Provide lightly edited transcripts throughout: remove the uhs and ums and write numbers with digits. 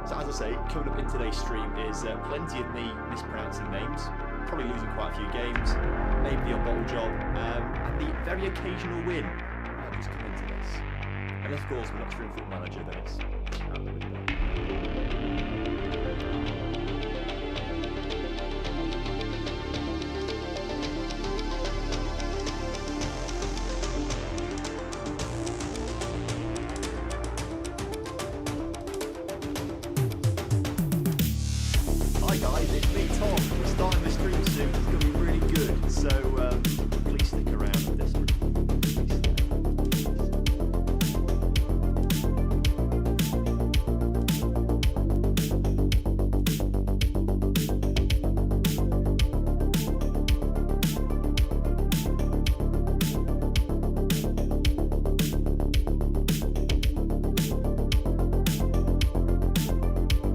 So as I say, coming up in today's stream is plenty of me mispronouncing names, probably losing quite a few games, maybe the odd bottle job, and the very occasional win. Just come into this. And of course, we're not streaming Football Manager, then it's out the window. Hi guys, it's me Tom. We're starting the stream soon. It's going to be really good. So please stick around. I'm desperate.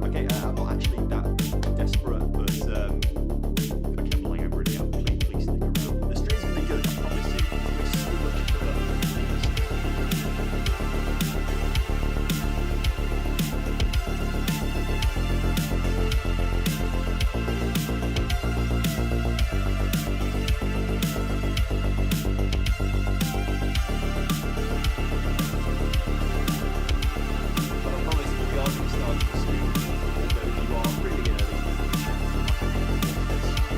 Okay, I'm not actually that desperate, but okay, I'm lying over it now. Please stick around. The stream's gonna be good, I promise you. There's so much coming up. But I promise we are going to start soon. Although you are really early in the chat,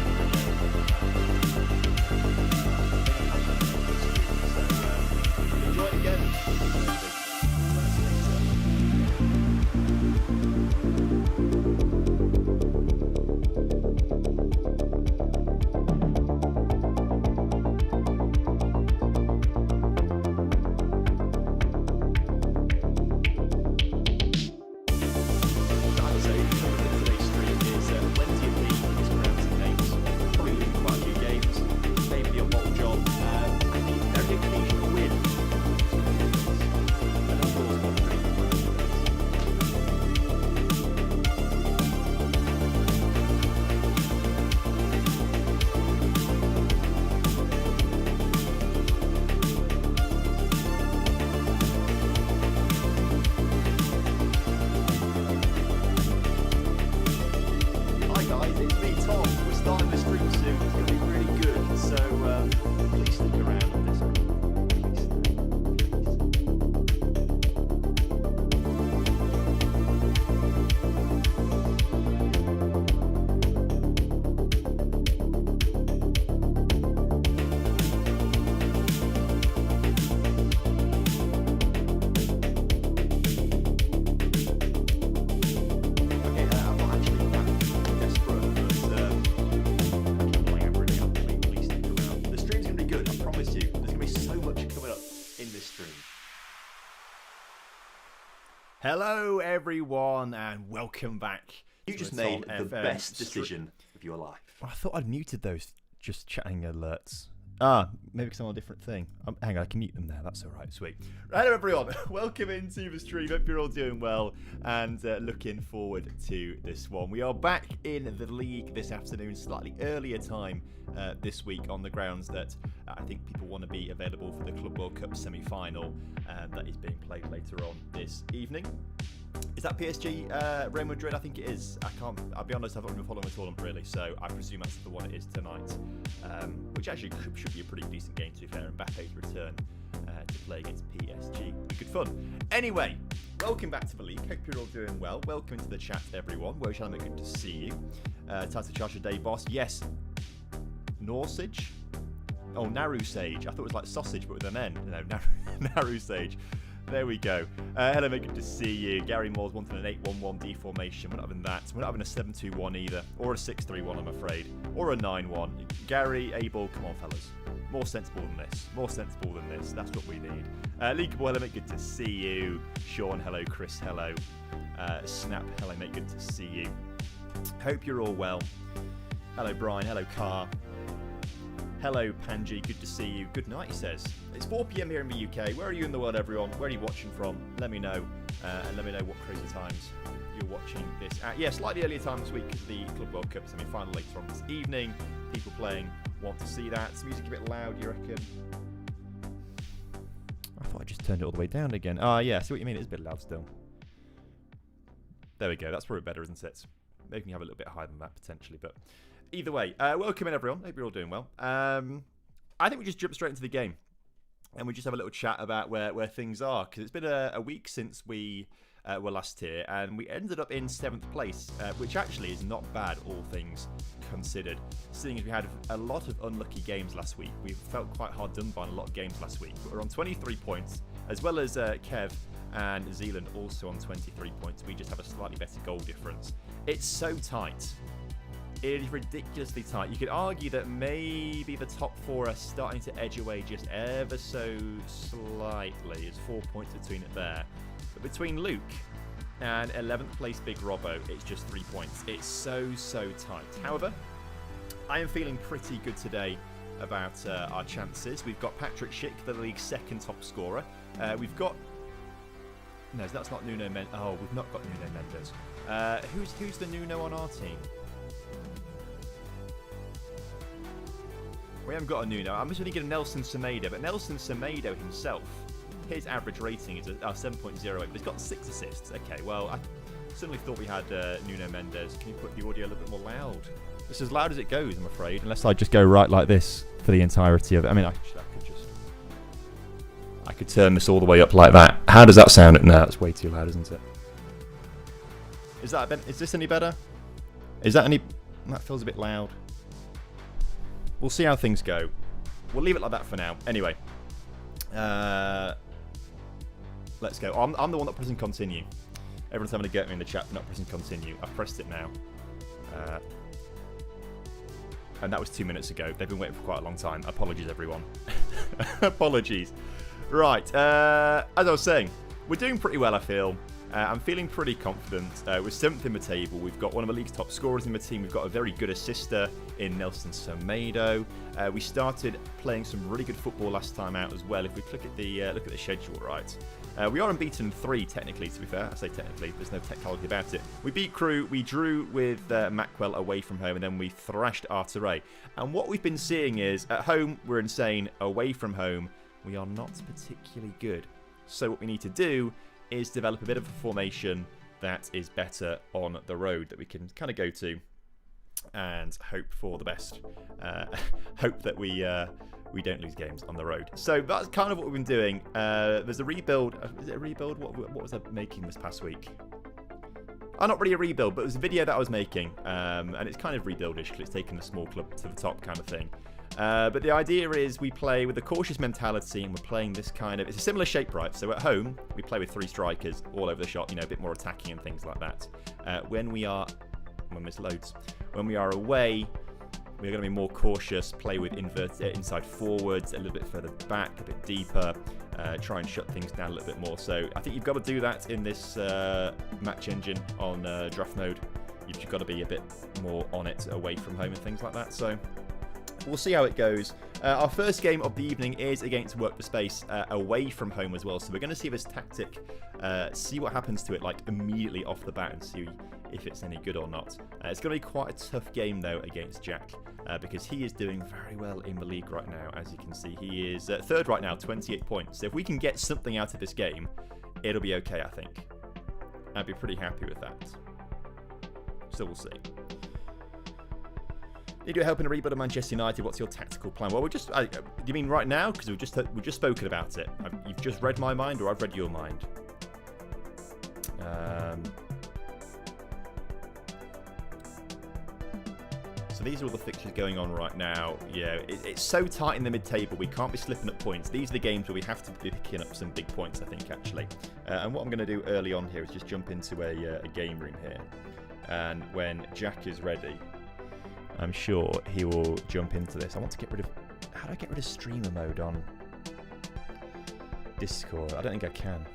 enjoy it again. As I say, coming up in today's stream is plenty of me mispronouncing names, probably losing quite a few games, maybe a bottle job, and the very occasional win. And of course, one pretty good. Hi guys, it's me Tom. We're starting the stream soon. It's going to be really good. So please stick around. I'm desperate. Okay, I'm not actually that desperate, but I'm lying over it now. Please stick around. The stream's going to be good, I promise you. There's going to be so much coming up in this stream. Hello, everyone, and welcome back. You to just the made TomFM the best stream. decision of your life. I thought I'd muted those just chatting alerts. Maybe because I'm on a different thing. Hang on, I can mute them there. That's all right. Sweet. Hello, everyone. Welcome into the stream. Hope you're all doing well and looking forward to this one. We are back in the league this afternoon, slightly earlier time this week on the grounds that I think people want to be available for the Club World Cup semi-final that is being played later on this evening. Is that PSG Real Madrid? I think it is. I'll be honest, I haven't been following the tournament really, so I presume that's the one it is tonight. Which actually should be a pretty decent game, to be fair. Mbappe's return to play against PSG. Be good fun. Anyway, welcome back to the league. Hope you're all doing well. Welcome to the chat, everyone. Well, shall I make good to see you. Tata Charger Day Boss. Yes. Norsage? Oh, Naru Sage. I thought it was like sausage, but with an N. No, Naru Sage. There we go. Hello, mate. Good to see you. Gary Moore's wanting an 8-1-1 D formation. We're not having that. We're not having a 7-2-1 either. Or a 6-3-1, I'm afraid. Or a 9-1. Gary, Abel, come on, fellas. More sensible than this. More sensible than this. That's what we need. Leagueable, hello, mate. Good to see you. Sean, hello. Chris, hello. Snap, hello, mate. Good to see you. Hope you're all well. Hello, Brian. Hello, Car. Hello, Panji. Good to see you. Good night, he says. It's 4 p.m. here in the UK. Where are you in the world, everyone? Where are you watching from? Let me know. And let me know what crazy times you're watching this at. Yeah, slightly earlier time this week, the Club World Cup semi-final later on this evening. People playing want to see that. Is music a bit loud, you reckon? I thought I just turned it all the way down again. Yeah, I see what you mean. It is a bit loud still. There we go. That's probably better, isn't it? Maybe you have a little bit higher than that potentially, but either way, welcome in everyone. Hope you're all doing well. I think we just jump straight into the game, and we just have a little chat about where things are, because it's been a week since we were last here, and we ended up in 7th place, which actually is not bad, all things considered. Seeing as we had a lot of unlucky games last week, we felt quite hard done by in a lot of games last week. But we're on 23 points, as well as Kev and Zealand also on 23 points. We just have a slightly better goal difference. It's so tight. It is ridiculously tight. You could argue that maybe the top 4 are starting to edge away just ever so slightly. There's 4 points between it there. But between Luke and 11th place Big Robbo, it's just 3 points. It's so tight. However, I am feeling pretty good today about our chances. We've got Patrick Schick, the league's 2nd top scorer. We've got... No, that's not Nuno Mendes. Oh, we've not got Nuno Mendes. Who's the Nuno on our team? We haven't got a Nuno. I'm just going to get a Nelson Semedo, but Nelson Semedo himself, his average rating is 7.08, but he's got 6 assists. Okay, well, I certainly thought we had Nuno Mendes. Can you put the audio a little bit more loud? It's as loud as it goes, I'm afraid, unless I just go right like this for the entirety of it. I mean, I could turn this all the way up like that. How does that sound? No, that's way too loud, isn't it? Is this any better? Is that any... That feels a bit loud. We'll see how things go. We'll leave it like that for now. Anyway. Let's go. I'm the one not pressing continue. Everyone's having to get me in the chat for not pressing continue. I've pressed it now. And that was 2 minutes ago. They've been waiting for quite a long time. Apologies, everyone. Apologies. Right. As I was saying, we're doing pretty well, I feel. I'm feeling pretty confident. We're 7th in the table. We've got one of the league's top scorers in the team. We've got a very good assister in Nelson Semedo. We started playing some really good football last time out as well. If we look at the schedule, right, we are unbeaten 3 technically. To be fair, I say technically. There's no technicality about it. We beat Crew. We drew with Mackwell away from home, and then we thrashed Arteray. And what we've been seeing is at home we're insane. Away from home we are not particularly good. So what we need to do is develop a bit of a formation that is better on the road that we can kind of go to and hope for the best. Hope that we don't lose games on the road. So that's kind of what we've been doing. There's a rebuild. Is it a rebuild? What was I making this past week? Oh, not really a rebuild, but it was a video that I was making. And it's kind of rebuildish because it's taking a small club to the top kind of thing. But the idea is we play with a cautious mentality, and we're playing this kind of... It's a similar shape, right? So at home, we play with 3 strikers all over the shop, a bit more attacking and things like that. When we are... When this loads. When we are away, we're going to be more cautious, play with inside forwards, a little bit further back, a bit deeper, try and shut things down a little bit more. So I think you've got to do that in this match engine on draft mode. You've got to be a bit more on it away from home and things like that. So... We'll see how it goes. Our first game of the evening is against Work the Space away from home as well. So we're going to see this tactic, see what happens to it like immediately off the bat and see if it's any good or not. It's going to be quite a tough game though against Jack because he is doing very well in the league right now. As you can see, he is 3rd right now, 28 points. So if we can get something out of this game, it'll be okay, I think. I'd be pretty happy with that. So we'll see. Need you help in a rebuild of Manchester United? What's your tactical plan? Well, do you mean right now? Because we've just spoken about it. You've just read my mind, or I've read your mind. So these are all the fixtures going on right now. Yeah, it's so tight in the mid-table. We can't be slipping up points. These are the games where we have to be picking up some big points, I think, actually. And what I'm going to do early on here is just jump into a game room here. And when Jack is ready, I'm sure he will jump into this. I want to get rid of... How do I get rid of streamer mode on Discord? I don't think I can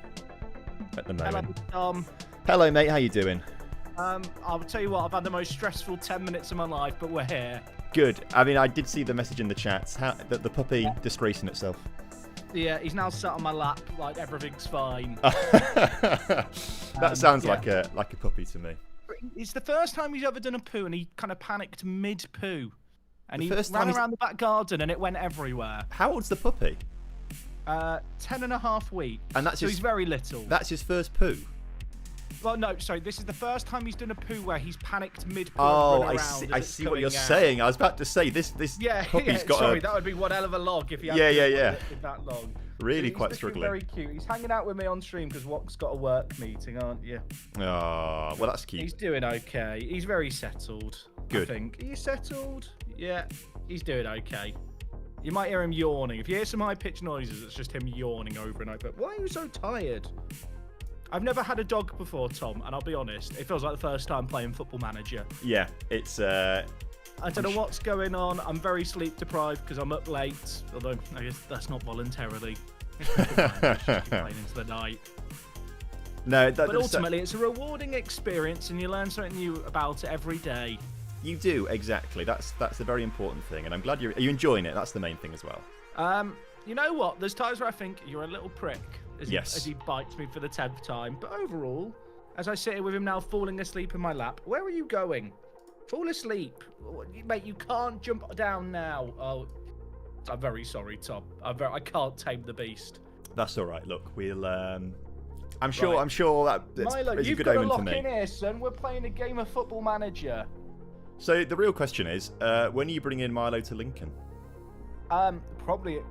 at the moment. Hello, Hello, mate. How you doing? I'll tell you what, I've had the most stressful 10 minutes of my life, but we're here. Good. I mean, I did see the message in the chat. The puppy disgracing itself. Yeah, he's now sat on my lap like everything's fine. That sounds like a puppy to me. It's the first time he's ever done a poo, and he kind of panicked mid-poo. And he first ran time around the back garden, and it went everywhere. How old's the puppy? 10 and a half weeks. And that's so he's very little. That's his first poo? Well, no, sorry. This is the first time he's done a poo where he's panicked mid-poo. Oh, and run I around see. as I it's see what coming you're out. saying. I was about to say this. Yeah, puppy's got sorry, a that would be one hell of a log if he had Yeah. that long. really He's quite looking struggling. Very cute. He's hanging out with me on stream because Wock's got a work meeting, aren't you? Oh, well, that's cute. He's doing okay. He's very settled. Good. I think. He's settled. Yeah, he's doing okay. You might hear him yawning. If you hear some high-pitched noises, it's just him yawning over and over. Why are you so tired? I've never had a dog before, Tom, and I'll be honest, it feels like the first time playing Football Manager. Yeah, it's. I don't know what's going on. I'm very sleep deprived because I'm up late, although I guess that's not voluntarily. Playing into the night. No, But ultimately, it's a rewarding experience, and you learn something new about it every day. you do exactly. That's a very important thing, and I'm glad are you enjoying it. That's the main thing as well. You know what? There's times where I think you're a little prick Yes. as he bites me for the 10th time. But overall, as I sit here with him now falling asleep in my lap, where are you going? Fall asleep. Mate, you can't jump down now. Oh, I'm very sorry, Tom. I can't tame the beast. That's all right. Look, we'll. I'm sure. Right. I'm sure that Milo, it's a you've good got to omen for lock me. in here, son. We're playing a game of Football Manager. So the real question is, when are you bringing Milo to Lincoln? Probably it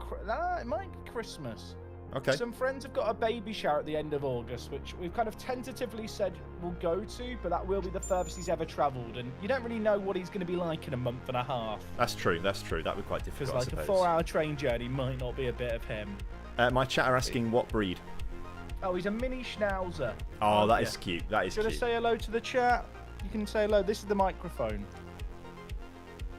might be Christmas. Okay. Some friends have got a baby shower at the end of August, which we've kind of tentatively said we'll go to, but that will be the furthest he's ever travelled, and you don't really know what he's going to be like in a month and a half. That's true. That would be quite difficult. Because like a 4-hour train journey might not be a bit of him. My chat are asking what breed. Oh, he's a mini schnauzer. Oh, that yeah. is cute. That is Should I cute. say hello to the chat? You can say hello. This is the microphone.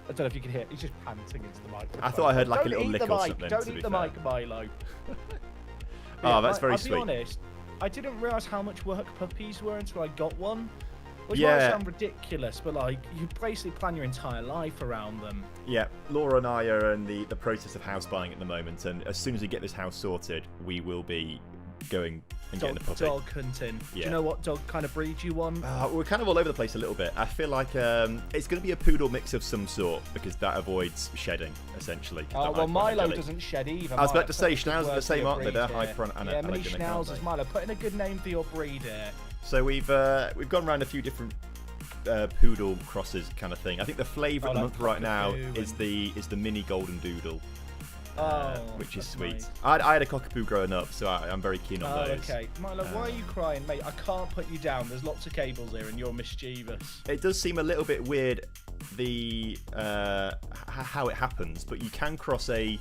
I don't know if you can hear. He's just panting into the microphone. I thought I heard like a Don't little eat lick the or mic. something. Don't to eat be the fair. mic, Milo. Oh, that's very I'll sweet. be honest. I didn't realise how much work puppies were until I got one. Which Yeah. might sound ridiculous, but like you basically plan your entire life around them. Yeah, Laura and I are in the process of house buying at the moment, and as soon as we get this house sorted, we will be going and getting a puppy. Dog hunting. Do Yeah. you know what dog kind of breed you want? We're kind of all over the place a little bit. I feel like it's going to be a poodle mix of some sort because that avoids shedding, essentially. Well, Milo doesn't shed either. I was Milo, about to say, put a good Schnauzers are the word same, for your aren't they? They're breed hyper here. and Yeah, mini allergenic, aren't Schnauzers. they? Milo, put in a good name for your breed here. So we've gone around a few different poodle crosses kind of thing. I think the flavour of the like month right now cockapoo is the mini golden doodle. Which is that's sweet. nice. I had a cockapoo growing up, so I'm very keen on those. Okay. Milo, why are you crying, mate? I can't put you down. There's lots of cables here and you're mischievous. It does seem a little bit weird, how it happens, but you can cross a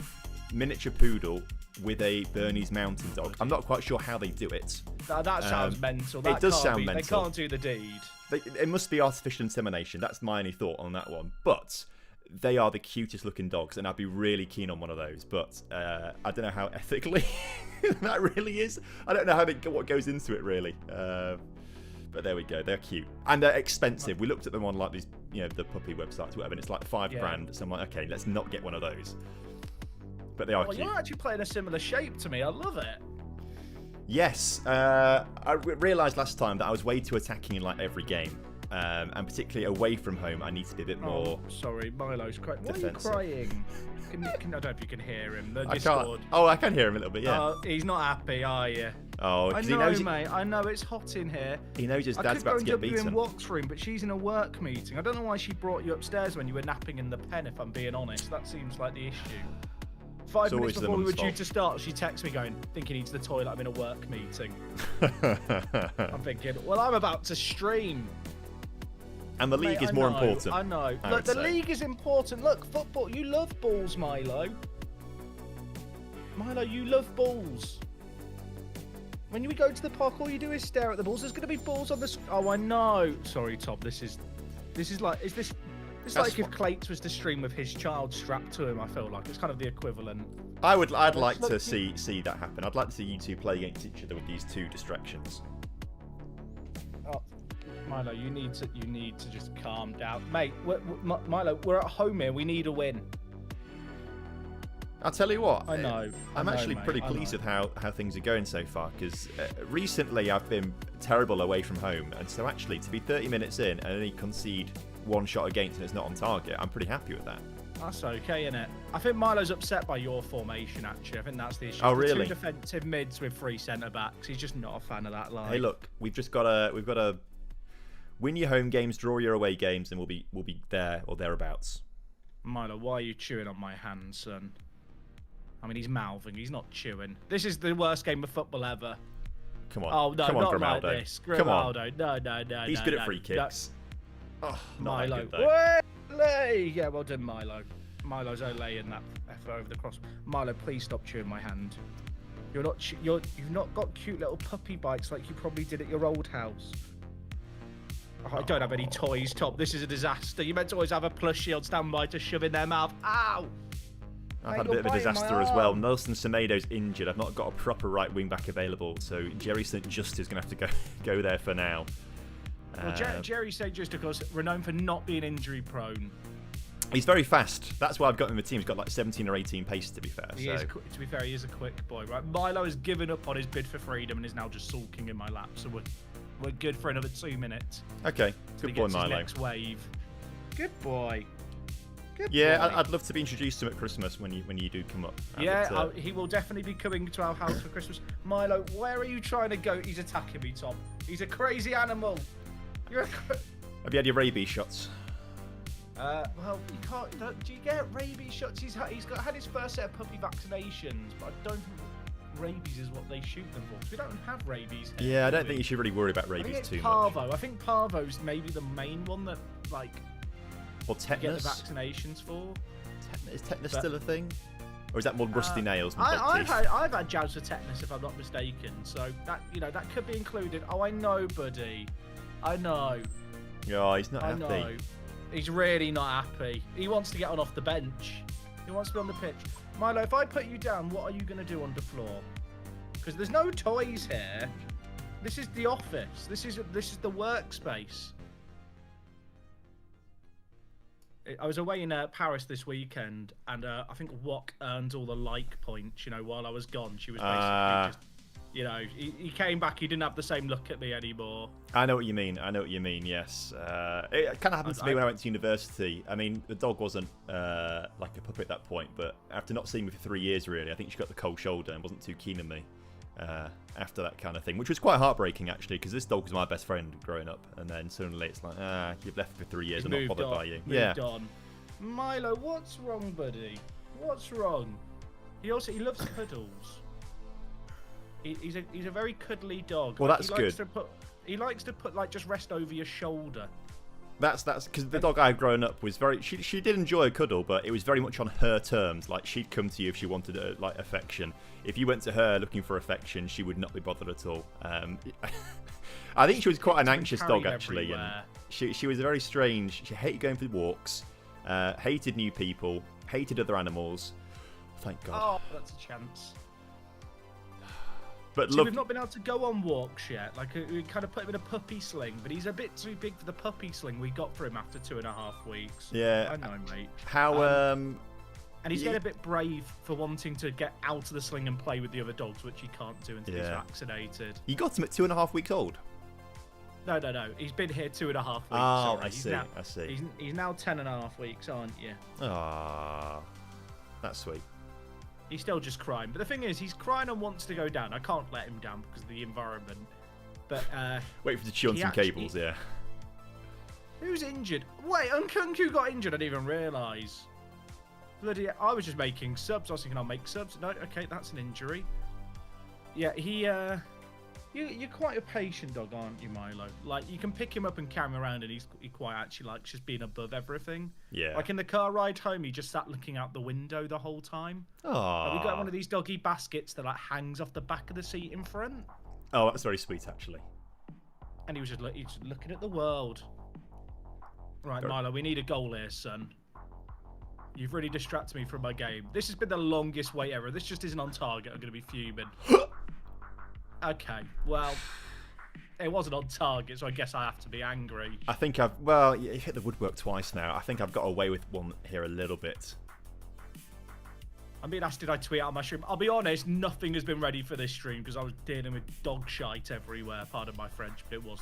miniature poodle with a Bernese Mountain Dog. I'm not quite sure how they do it. That sounds mental. That it does can't sound be, mental. They can't do the deed. It must be artificial insemination. That's my only thought on that one. But they are the cutest looking dogs, and I'd be really keen on one of those. But I don't know how ethically that really is. I don't know what goes into it really. But there we go. They're cute and they're expensive. We looked at them on like these, the puppy websites, whatever, and it's like $5,000. So I'm like, okay, let's not get one of those. But they are cute. You're actually playing a similar shape to me. I love it. Yes, I realised last time that I was way too attacking in like every game, and particularly away from home, I need to be a bit more. Sorry, Milo's crying. Why defensive. are you crying? I don't know if you can hear him. The I Discord. can't. Oh, I can hear him a little bit. Yeah. He's not happy, are you? Oh, I because know, he knows mate. I know it's hot in here. he knows his I dad's could go about to and get dub you in beaten. Walk's room, but she's in a work meeting. I don't know why she brought you upstairs when you were napping in the pen, if I'm being honest. That seems like the issue. 5 It's minutes always the before we were mum's due fault. to start, she texts me going, think he needs the toilet, I'm in a work meeting. I'm thinking, well, I'm about to stream. And the league Mate, is I more know, important. I know. I Look, would the say. league is important. Look, football, you love balls, Milo. Milo, you love balls. When we go to the park, all you do is stare at the balls. There's going to be balls on the... Oh, I know. Sorry, Tom. This is like... It's like if Clates was to stream with his child strapped to him, I feel like. It's kind of the equivalent. I'd like to see that happen. I'd like to see you two play against each other with these two distractions. Oh, Milo, you need to just calm down. Mate, Milo, we're at home here. We need a win. I'll tell you what. I know. I'm actually mate, pretty I pleased know. with how things are going so far, because recently I've been terrible away from home, and so actually to be 30 minutes in and only concede one shot against and it's not on target, I'm pretty happy with that. That's okay, innit? I think Milo's upset by your formation, actually. I think that's the issue. Oh, The really? 2 defensive mids with 3 centre-backs. He's just not a fan of that line. Hey, look, we've got to win your home games, draw your away games, and we'll be there or thereabouts. Milo, why are you chewing on my hand, son? I mean, he's mouthing. He's not chewing. This is the worst game of football ever. Come on. Oh, no, Come on, not Grimaldo. like this. Come on. Grimaldo. No. He's good at free kicks. Oh, not Milo. that good, though. Way! Yeah, well done, Milo. Milo's Olay in that effort over the cross. Milo, please stop chewing my hand. You've not got cute little puppy bites like you probably did at your old house. Oh, I don't have any toys, Tom. This is a disaster. You meant to always have a plushie on standby to shove in their mouth. Ow! I've had a bit of a disaster as well. Nelson Semedo's injured. I've not got a proper right wing back available, so Jerry St. Just is going to have to go there for now. Well, Jerry St. Just, of course, renowned for not being injury prone. He's very fast. That's why I've got him in the team. He's got like 17 or 18 pace, to be fair. To be fair, he is a quick boy, right? Milo has given up on his bid for freedom and is now just sulking in my lap, so we're good for another 2 minutes. Okay, good boy, Milo. Next wave. Good boy. Good yeah, boy. I'd love to be introduced to him at Christmas when you do come up. Yeah, he will definitely be coming to our house for Christmas. Milo, where are you trying to go? He's attacking me, Tom. He's a crazy animal. Have you had your rabies shots? Well, you can't. Do you get rabies shots? He's had his first set of puppy vaccinations, but I don't think rabies is what they shoot them for, because we don't have rabies here. Yeah, I don't think you should really worry about rabies I think too it's much. parvo. I think parvo's maybe the main one that Or you get tetanus. the vaccinations for. Is tetanus still a thing? Or is that more rusty nails? And I've had jabs for tetanus, if I'm not mistaken. So that could be included. Oh, I know, buddy. I know. Oh, he's not I happy. know. He's really not happy. He wants to get on off the bench. He wants to be on the pitch. Milo, if I put you down, what are you going to do on the floor? Because there's no toys here. This is the office. This is the workspace. I was away in Paris this weekend, and I think Wok earned all the like points. While I was gone, she was basically just. He came back. He didn't have the same look at me anymore. I know what you mean. Yes, it kind of happened to me when I went to university. I mean, the dog wasn't like a puppy at that point, but after not seeing me for 3 years, really, I think she got the cold shoulder and wasn't too keen on me after that kind of thing, which was quite heartbreaking actually, because this dog was my best friend growing up, and then suddenly it's like, you've left for 3 years. I'm not bothered by you. Moved on. Milo, what's wrong, buddy? What's wrong? He loves cuddles. He's a very cuddly dog. Well, that's good. He likes to put just rest over your shoulder. That's because the dog I've grown up was very. She did enjoy a cuddle, but it was very much on her terms. Like, she'd come to you if she wanted affection. If you went to her looking for affection, she would not be bothered at all. I think she was quite an anxious dog actually, and she was very strange. She hated going for walks, hated new people, hated other animals. Thank God. Oh, that's a chance. But we've not been able to go on walks yet. We kind of put him in a puppy sling, but he's a bit too big for the puppy sling we got for him after 2.5 weeks. Yeah, I know, mate. And he's getting a bit brave for wanting to get out of the sling and play with the other dogs, which he can't do until he's vaccinated. You got him at 2.5 weeks old? No. He's been here 2.5 weeks. Oh, sorry. I see. He's now 10.5 weeks, aren't you? Ah, that's sweet. He's still just crying. But the thing is, he's crying and wants to go down. I can't let him down because of the environment. But wait for the chew on some cables, yeah. Who's injured? Wait, Unkunku got injured. I didn't even realise. Bloody! I was just making subs. I was thinking I'll make subs. No, okay, that's an injury. Yeah, You're quite a patient dog, aren't you, Milo? Like, you can pick him up and carry him around, and he quite actually likes just being above everything. Yeah. Like in the car ride home, he just sat looking out the window the whole time. Oh. We got one of these doggy baskets that hangs off the back of the seat in front. Oh, that's very sweet, actually. And he was just looking at the world. Right, Milo, we need a goal here, son. You've really distracted me from my game. This has been the longest wait ever. This just isn't on target. I'm going to be fuming. Okay, well, it wasn't on target, so I guess I have to be angry. I think you hit the woodwork twice now. I think I've got away with one here a little bit. I'm being asked, did I tweet out my stream? I'll be honest, nothing has been ready for this stream because I was dealing with dog shite everywhere. Pardon my French, but it was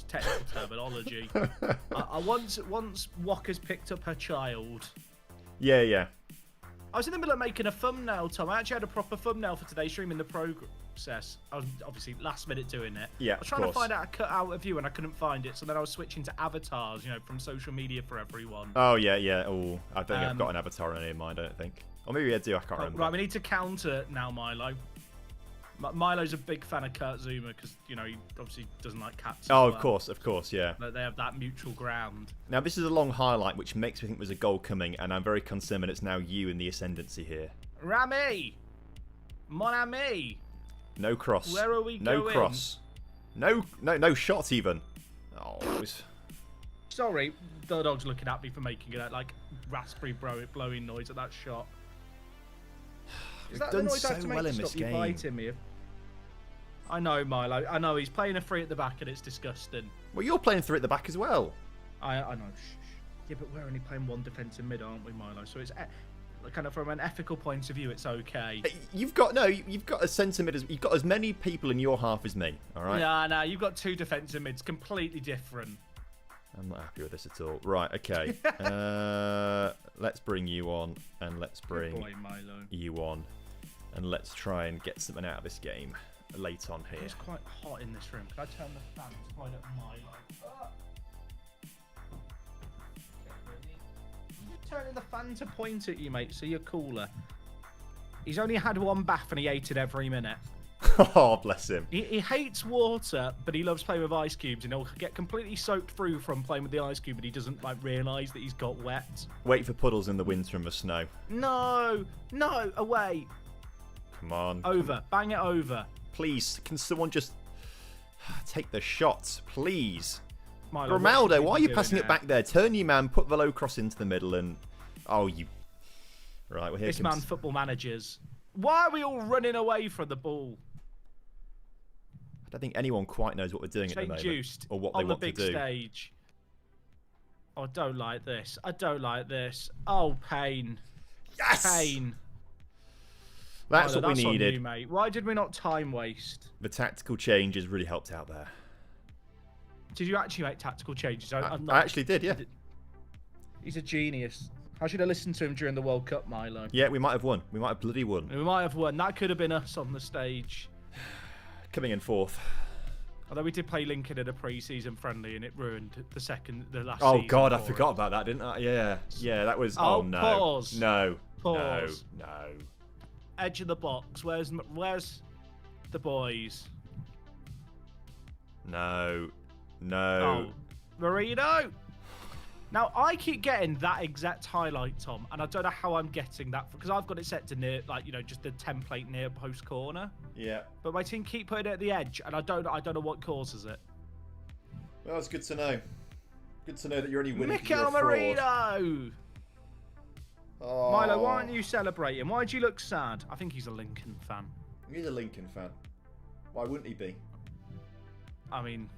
technical terminology. Once Walker's picked up her child. Yeah. I was in the middle of making a thumbnail, Tom. I actually had a proper thumbnail for today's stream in the process. I was obviously last minute doing it. Yeah, I was trying to find out a cut out of you and I couldn't find it. So then I was switching to avatars, from social media for everyone. Oh, yeah, yeah. Oh, I don't think I've got an avatar in mind, I don't think. Or maybe I do, I can't remember. Right, we need to counter now, Milo. Milo's a big fan of Kurt Zuma because, he obviously doesn't like cats. Oh, of course, yeah. But they have that mutual ground. Now, this is a long highlight, which makes me think there's a goal coming, and I'm very concerned that it's now you in the ascendancy here. Rami! Mon ami! No cross. Where are we no going? No cross. No shot even. Oh, it was... Sorry, the dog's looking at me for making it like raspberry blowing noise at that shot. Is that the noise I have to make to stop you biting me? I know, Milo. I know, he's playing a free at the back and it's disgusting. Well, you're playing through at the back as well. I know. Yeah, but we're only playing one defensive mid, aren't we, Milo? So it's kind of from an ethical point of view, it's okay. You've got a centre mid. You've got as many people in your half as me. All right. No, you've got two defensive mids, completely different. I'm not happy with this at all. Right, okay. Let's bring you on, and let's bring you on, and let's try and get something out of this game late on here. It's quite hot in this room. Can I turn the fan to point at Milo? You're turning the fan to point at you, mate, so you're cooler. He's only had one bath and he ate it every minute. Oh, bless him. He hates water, but he loves playing with ice cubes, and he'll get completely soaked through from playing with the ice cube, but he doesn't realise that he's got wet. Wait for puddles in the winter and the snow. No, away. Come on. Over. Bang it over. Please, can someone just take the shot, please? Milo, Ronaldo, why are you passing it back there? Turn your man, put the low cross into the middle, and... Oh, you... Right, well, here this comes... man, football managers. Why are we all running away from the ball? I don't think anyone quite knows what we're doing at the moment, or what they want to do. On the big stage. Oh, I don't like this. Oh, pain. Yes! Pain. That's what we needed. On you, mate. Why did we not time waste? The tactical changes really helped out there. Did you actually make tactical changes? I actually did, yeah. He's a genius. I should have listened to him during the World Cup, Milo. Yeah, we might have won. We might have bloody won. We might have won. That could have been us on the stage. Coming in fourth. Although we did play Lincoln in a pre-season friendly and it ruined the last Oh, season. God, I forgot about that, didn't I? Yeah. Yeah, that was... Oh, no. Pause. No. Pause. No. Edge of the box. Where's the boys? No. Oh, Marino. Now I keep getting that exact highlight, Tom, and I don't know how I'm getting that because I've got it set to near, just the template near post corner. Yeah. But my team keep putting it at the edge, and I don't know what causes it. Well, it's good to know. Good to know that you're only winning. Mikel Marino. Oh. Milo, why aren't you celebrating? Why do you look sad? I think he's a Lincoln fan. He's a Lincoln fan. Why wouldn't he be? I mean,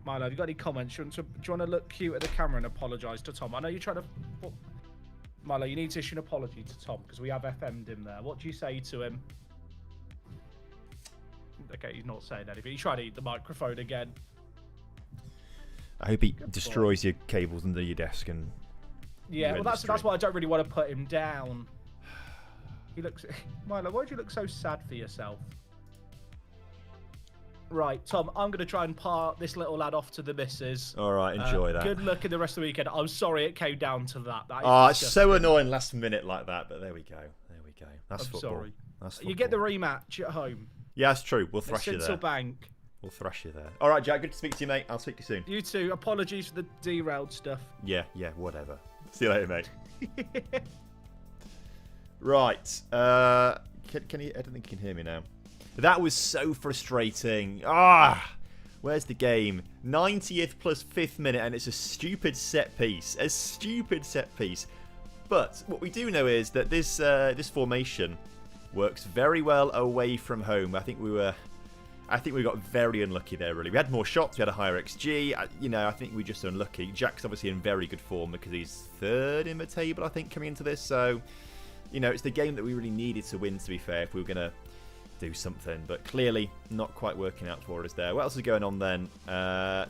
Milo, have you got any comments? Do you want to look cute at the camera and apologise to Tom? I know you're trying to... Milo, you need to issue an apology to Tom because we have FM'd him there. What do you say to him? Okay, he's not saying anything. He tried to eat the microphone again. I hope he destroys your cables under your desk and... Yeah, well, that's why I don't really want to put him down. He looks... Milo, why do you look so sad for yourself? Right, Tom, I'm going to try and part this little lad off to the missus. All right, enjoy that. Good luck in the rest of the weekend. I'm sorry it came down to that. It's so annoying last minute like that, but there we go. That's football. Sorry. That's football. You get the rematch at home. Yeah, that's true. We'll thrash you there. Bank. We'll thrash you there. All right, Jack, good to speak to you, mate. I'll speak to you soon. You too. Apologies for the derailed stuff. Yeah, whatever. See you later, mate. Right. Can you... I don't think you can hear me now. That was so frustrating. Where's the game? 90th plus 5th minute, and it's a stupid set piece. But what we do know is that this formation works very well away from home. I think we got very unlucky there, really. We had more shots, we had a higher XG. I think we were just unlucky. Jack's obviously in very good form because he's third in the table, I think, coming into this. So, it's the game that we really needed to win, to be fair, if we were going to do something. But clearly not quite working out for us there. What else is going on then?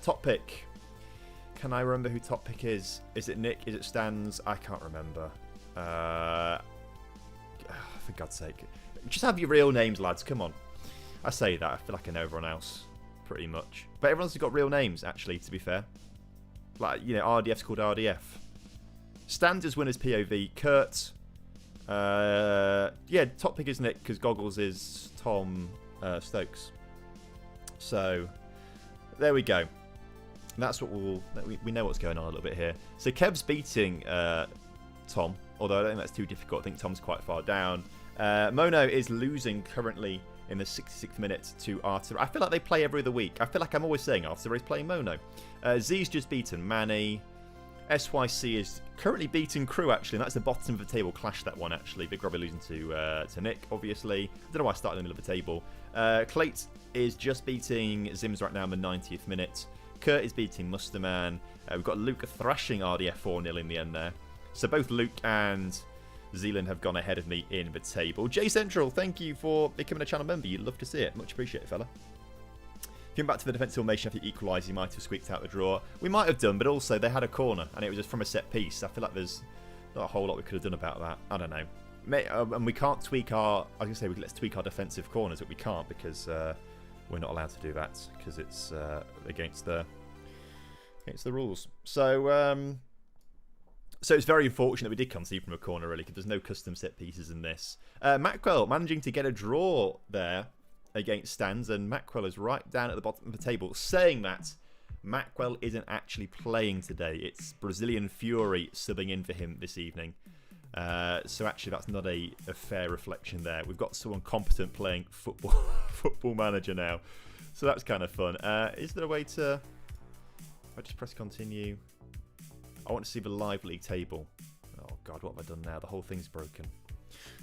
Top pick. Can I remember who top pick is? Is it Nick? Is it Stans? I can't remember. For God's sake. Just have your real names, lads. Come on. I say that. I feel like I know everyone else pretty much. But everyone's got real names, actually, to be fair. Like, you know, RDF's called RDF. Standards winners POV. Kurt. Yeah, top pick is Nick because Goggles is Tom Stokes. So, there we go. That's what we know what's going on a little bit here. So Kev's beating Tom, although I don't think that's too difficult. I think Tom's quite far down. Mono is losing currently in the 66th minute to Arthur. I feel like they play every other week. I feel like I'm always saying Arthur is playing Mono. Z's just beaten Manny. SYC is currently beating Crew, actually, and that's the bottom of the table. Clash that one, actually. Big Robbie losing to Nick, obviously. I don't know why I started in the middle of the table. Clate is just beating Zims right now in the 90th minute. Kurt is beating Musterman. We've got Luke thrashing RDF 4-0 in the end there. So both Luke and Zealand have gone ahead of me in the table. J Central, thank you for becoming a channel member. You'd love to see it. Much appreciated, fella. Going back to the defensive formation after equalised, he might have squeaked out the draw. We might have done, but also they had a corner, and it was just from a set piece. I feel like there's not a whole lot we could have done about that. I don't know. And we can't tweak our... I was going to say, let's tweak our defensive corners, but we can't because we're not allowed to do that because it's against the rules. So... So it's very unfortunate we did concede from a corner, really, because there's no custom set pieces in this. Mackwell managing to get a draw there against Stans, and Mackwell is right down at the bottom of the table. Saying that, Mackwell isn't actually playing today. It's Brazilian Fury subbing in for him this evening. So actually, that's not a fair reflection there. We've got someone competent playing football manager now. So that's kind of fun. Is there a way to... If I just press continue... I want to see the live league table. Oh God, what have I done now? The whole thing's broken.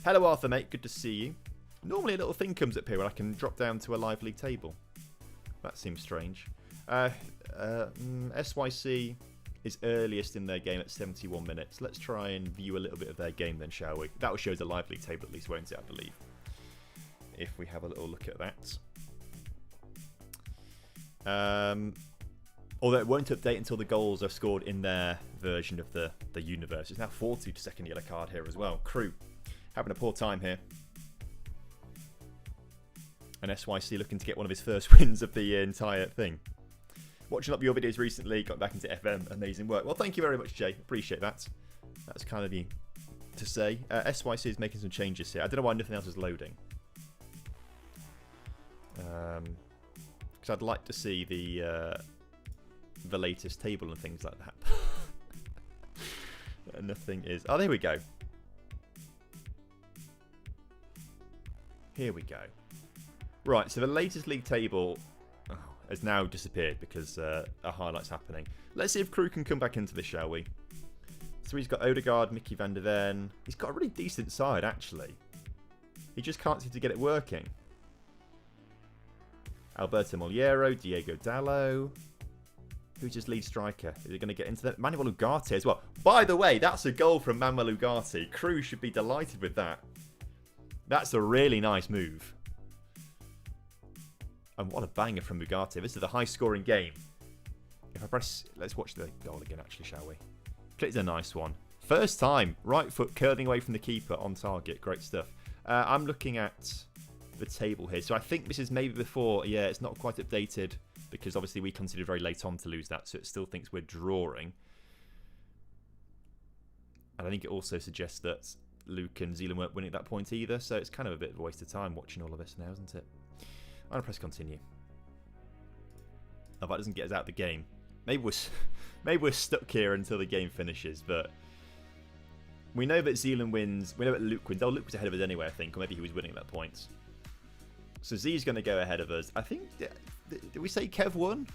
Hello Arthur, mate. Good to see you. Normally a little thing comes up here where I can drop down to a live league table. That seems strange. SYC is earliest in their game at 71 minutes. Let's try and view a little bit of their game then, shall we? That will show the live league table at least, won't it, I believe? If we have a little look at that. Although it won't update until the goals are scored in their version of the universe. It's now 40 to second yellow card here as well. Crew having a poor time here. And SYC looking to get one of his first wins of the entire thing. Watching up your videos recently, got back into FM. Amazing work. Well, thank you very much, Jay. Appreciate that. That's kind of you to say. SYC is making some changes here. I don't know why nothing else is loading. Because I'd like to see the latest table and things like that. Nothing is... Oh, there we go. Here we go. Right, so the latest league table has now disappeared because a highlight's happening. Let's see if Crew can come back into this, shall we? So he's got Odegaard, Mickey van der Ven. He's got a really decent side, actually. He just can't seem to get it working. Alberto Moliero, Diego Dallo... Who's his lead striker? Is he going to get into that? Manuel Ugarte as well. By the way, that's a goal from Manuel Ugarte. Crew should be delighted with that. That's a really nice move. And what a banger from Ugarte. This is a high-scoring game. If I press... Let's watch the goal again, actually, shall we? It's a nice one. First time. Right foot curling away from the keeper on target. Great stuff. I'm looking at the table here. So I think this is maybe before... Yeah, it's not quite updated... Because obviously we considered very late on to lose that, so it still thinks we're drawing. And I think it also suggests that Luke and Zealand weren't winning at that point either, so it's kind of a bit of a waste of time watching all of this now, isn't it? I'm going to press continue. Oh, that doesn't get us out of the game. Maybe we're stuck here until the game finishes, but we know that Zealand wins. We know that Luke wins. Oh, Luke was ahead of us anyway, I think, or maybe he was winning at that point. So Z's going to go ahead of us. I think... Did we say Kev won?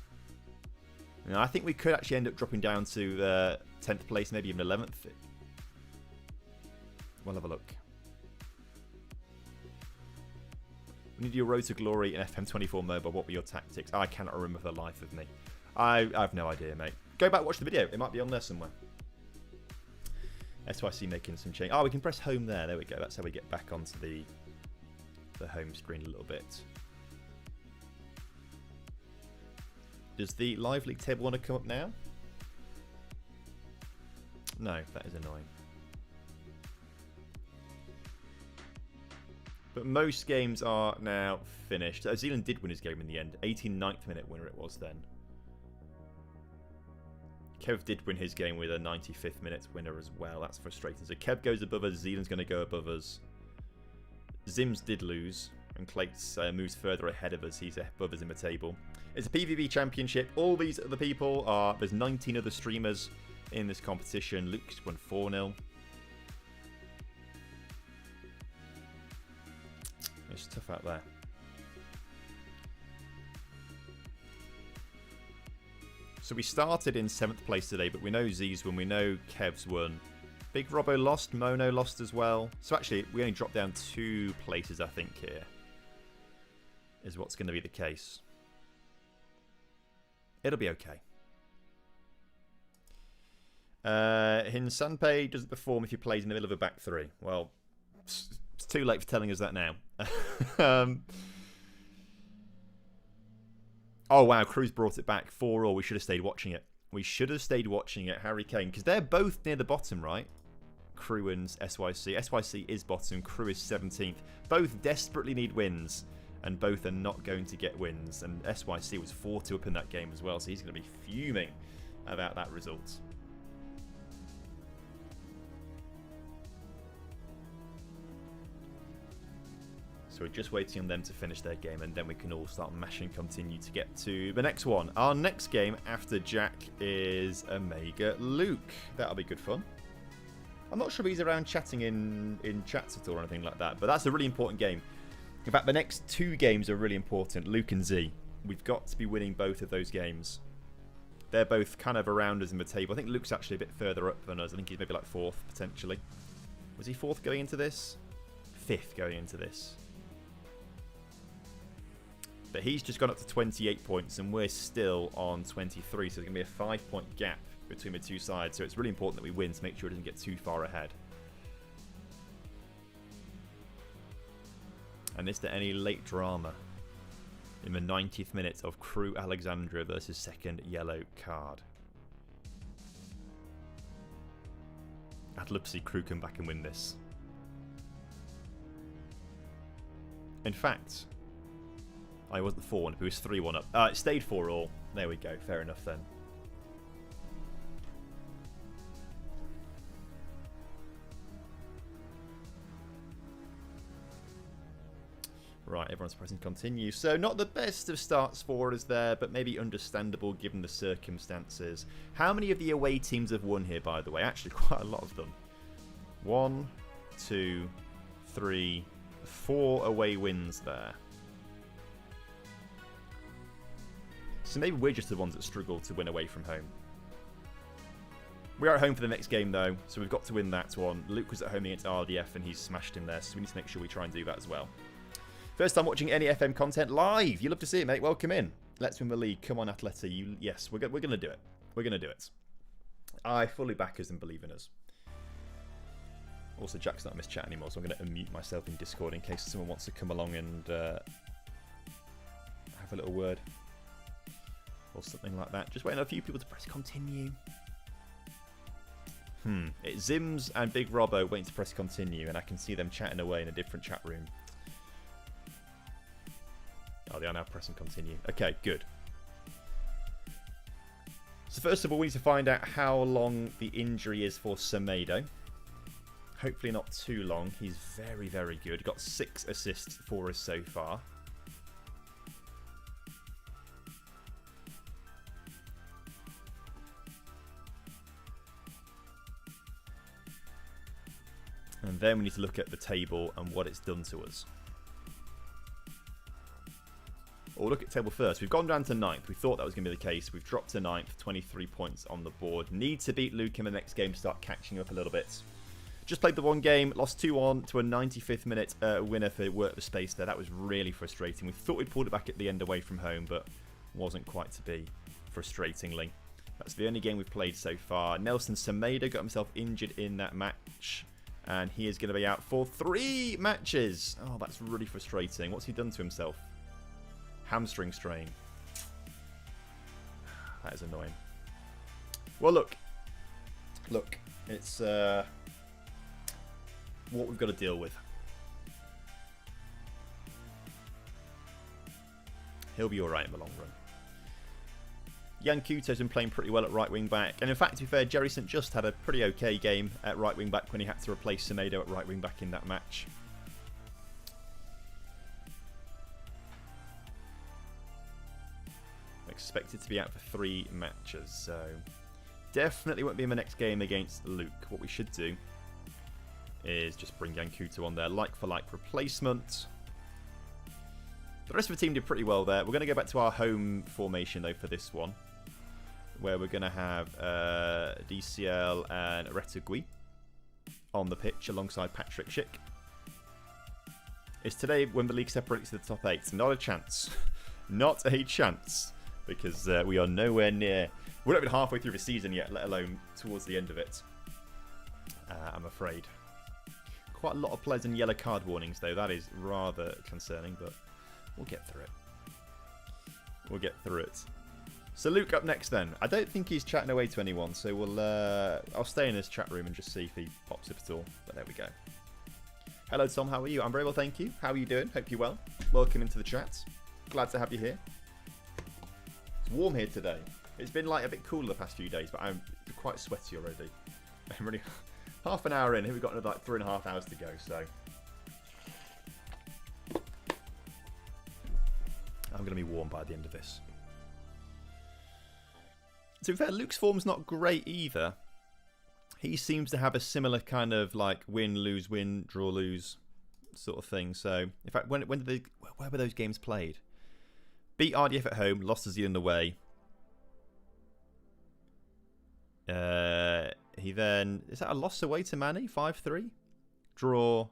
No, I think we could actually end up dropping down to 10th place, maybe even 11th. We'll have a look. We need your road to glory in FM24 mobile. What were your tactics? I cannot remember for the life of me. I have no idea, mate. Go back, watch the video. It might be on there somewhere. SYC making some change. Oh, we can press home there. There we go. That's how we get back onto the home screen a little bit. Does the live league table want to come up now? No, that is annoying. But most games are now finished. Zealand did win his game in the end. 89th minute winner it was then. Kev did win his game with a 95th minute winner as well. That's frustrating. So Kev goes above us. Zealand's going to go above us. Zims did lose. And Clates moves further ahead of us. He's above us in the table. It's a PvP championship. All these other people are... There's 19 other streamers in this competition. Luke's won 4-0. It's tough out there. So we started in 7th place today, but we know Z's won. We know Kev's won. Big Robbo lost. Mono lost as well. So actually, we only dropped down 2 places, I think, here. Is what's going to be the case. It'll be okay. Hinsanpei doesn't perform if he plays in the middle of a back 3. Well, it's too late for telling us that now. Oh, wow. Cruz brought it back. 4-4. We should have stayed watching it. We should have stayed watching it. Harry Kane. Because they're both near the bottom, right? Crew and SYC. SYC is bottom. Crew is 17th. Both desperately need wins. And both are not going to get wins. And SYC was 4-2 up in that game as well. So he's going to be fuming about that result. So we're just waiting on them to finish their game, and then we can all start mashing continue to get to the next one. Our next game after Jack is Omega Luke. That'll be good fun. I'm not sure if he's around chatting in chats at all or anything like that, but that's a really important game. In fact, the next 2 games are really important, Luke and Z. We've got to be winning both of those games. They're both kind of around us in the table. I think Luke's actually a bit further up than us. I think he's maybe like 4th, potentially. Was he 4th going into this? 5th going into this. But he's just gone up to 28 points, and we're still on 23. So there's going to be a 5-point gap between the 2 sides. So it's really important that we win to make sure it doesn't get too far ahead. And is there any late drama in the 90th minute of Crew Alexandra versus second yellow card? I'd love to see Crew come back and win this. In fact... I wasn't 4-1, but it was 3-1 up. It stayed 4-all. There we go. Fair enough then. Right, everyone's pressing continue. So not the best of starts for us there, but maybe understandable given the circumstances. How many of the away teams have won here, by the way? Actually, quite a lot of them. 1, 2, 3, 4 away wins there. So maybe we're just the ones that struggle to win away from home. We are at home for the next game, though, so we've got to win that one. Luke was at home against RDF, and he's smashed him there, so we need to make sure we try and do that as well. First time watching any FM content live. You love to see it, mate. Welcome in. Let's win the league. Come on, Atleti. Yes, we're going to do it. We're going to do it. I fully back us and believe in us. Also, Jack's not on this chat anymore, so I'm going to unmute myself in Discord in case someone wants to come along and have a little word. Or something like that. Just waiting on a few people to press continue. It's Zims and Big Robbo waiting to press continue, and I can see them chatting away in a different chat room. Oh, they are now pressing continue. Okay, good. So first of all, we need to find out how long the injury is for Semedo. Hopefully not too long. He's very, very good. Got 6 assists for us so far. And then we need to look at the table and what it's done to us. We'll look at table first. We've gone down to 9th. We thought that was going to be the case. We've dropped to 9th, 23 points on the board. Need to beat Luke in the next game, start catching up a little bit. Just played the one game, lost 2-1 to a 95th minute winner for Work the Space there. That was really frustrating. We thought we'd pulled it back at the end away from home, but wasn't quite to be, frustratingly. That's the only game we've played so far. Nelson Semedo got himself injured in that match. And he is going to be out for 3 matches. Oh, that's really frustrating. What's he done to himself? Hamstring strain. That is annoying. Well, look. It's what we've got to deal with. He'll be alright in the long run. Jan Kuto's been playing pretty well at right wing back. And in fact, to be fair, Jerry St Just had a pretty okay game at right wing back when he had to replace Semedo at right wing back in that match. Expected to be out for 3 matches, so definitely won't be in the next game against Luke. What we should do is just bring Jan Kuto on there, like for like replacement. The rest of the team did pretty well there. We're going to go back to our home formation though for this one, where we're going to have DCL and Retegui on the pitch alongside Patrick Schick. It's today when the league separates to the top 8. Not a chance. Not a chance. Because we are nowhere near. We're not even halfway through the season yet, let alone towards the end of it. I'm afraid. Quite a lot of players and yellow card warnings, though. That is rather concerning, but we'll get through it. We'll get through it. So Luke up next then. I don't think he's chatting away to anyone, so we'll. I'll stay in his chat room and just see if he pops up at all. But there we go. Hello Tom, how are you? I'm very well, thank you. How are you doing? Hope you're well. Welcome into the chat. Glad to have you here. It's warm here today. It's been like a bit cooler the past few days, but I'm quite sweaty already. I'm really half an hour in. Here we've got another like 3.5 hours to go. So I'm going to be warm by the end of this. To be fair, Luke's form's not great either. He seems to have a similar kind of like win, lose, win, draw, lose sort of thing. So in fact, when did they? Where were those games played? Beat RDF at home, lost to Zealand away. He then... Is that a loss away to Manny? 5-3? Draw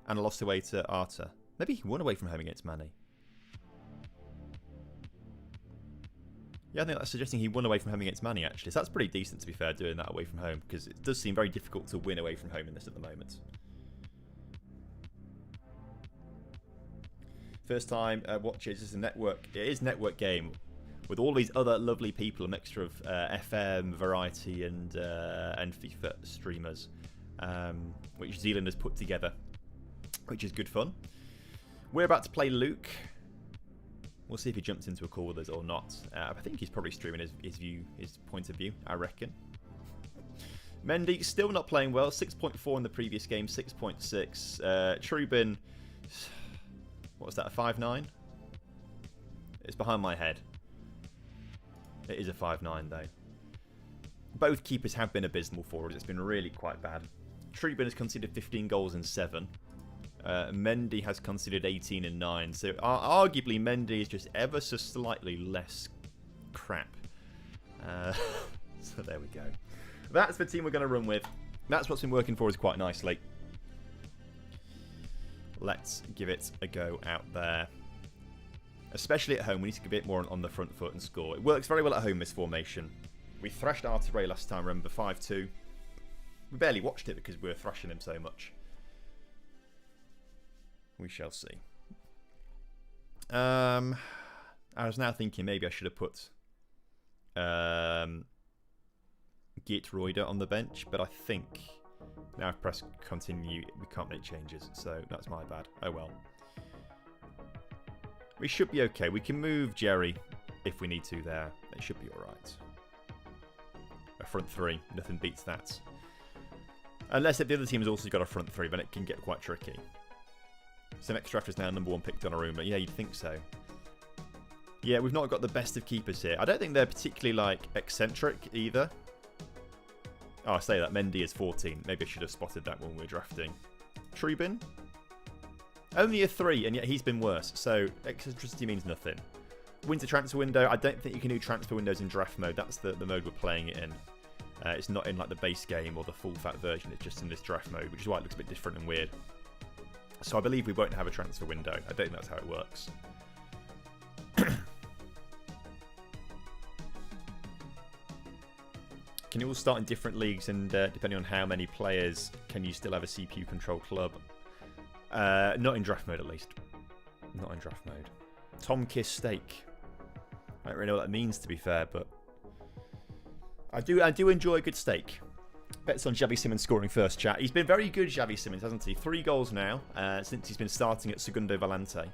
and a loss away to Arta. Maybe he won away from home against Manny. Yeah, I think that's suggesting he won away from home against Manny, actually. So that's pretty decent, to be fair, doing that away from home. Because it does seem very difficult to win away from home in this at the moment. First time watches is a network. It is network game with all these other lovely people, a mixture of FM, Variety, and FIFA streamers, which Zealand has put together, which is good fun. We're about to play Luke. We'll see if he jumps into a call with us or not. I think he's probably streaming his point of view, I reckon. Mendy still not playing well. 6.4 in the previous game, 6.6. Trubin. What was that, a 5.9? It's behind my head. It is a 5.9 though. Both keepers have been abysmal for us. It's been really quite bad. Trubin has conceded 15 goals in 7. Mendy has conceded 18 in 9. So arguably Mendy is just ever so slightly less crap. So there we go. That's the team we're going to run with. That's what's been working for us quite nicely. Let's give it a go out there. Especially at home, we need to get a bit more on the front foot and score. It works very well at home, this formation. We thrashed Arteray last time, remember, 5-2. We barely watched it because we were thrashing him so much. We shall see. I was now thinking maybe I should have put Geert Reuter on the bench, but I think now I've pressed continue, we can't make changes, so that's my bad. Oh well. We should be okay. We can move Jerry if we need to there. It should be alright. A front 3, nothing beats that. Unless if the other team has also got a front 3, then it can get quite tricky. So Extract is now number 1 picked on Donnarumma. Yeah, you'd think so. Yeah, we've not got the best of keepers here. I don't think they're particularly, like, eccentric either. Oh, I say that. Mendy is 14. Maybe I should have spotted that when we were drafting. Trubin? Only a 3, and yet he's been worse. So, eccentricity means nothing. Winter transfer window. I don't think you can do transfer windows in draft mode. That's the mode we're playing it in. It's not in, like, the base game or the full-fat version. It's just in this draft mode, which is why it looks a bit different and weird. So I believe we won't have a transfer window. I don't think that's how it works. Can you all start in different leagues, and depending on how many players, can you still have a CPU control club? Not in draft mode, at least. Not in draft mode. Tom Kiss Steak. I don't really know what that means, to be fair, but I do enjoy a good steak. Bets on Xavi Simons scoring first, chat. He's been very good, Xavi Simons, hasn't he? 3 goals now since he's been starting at Segundo Volante.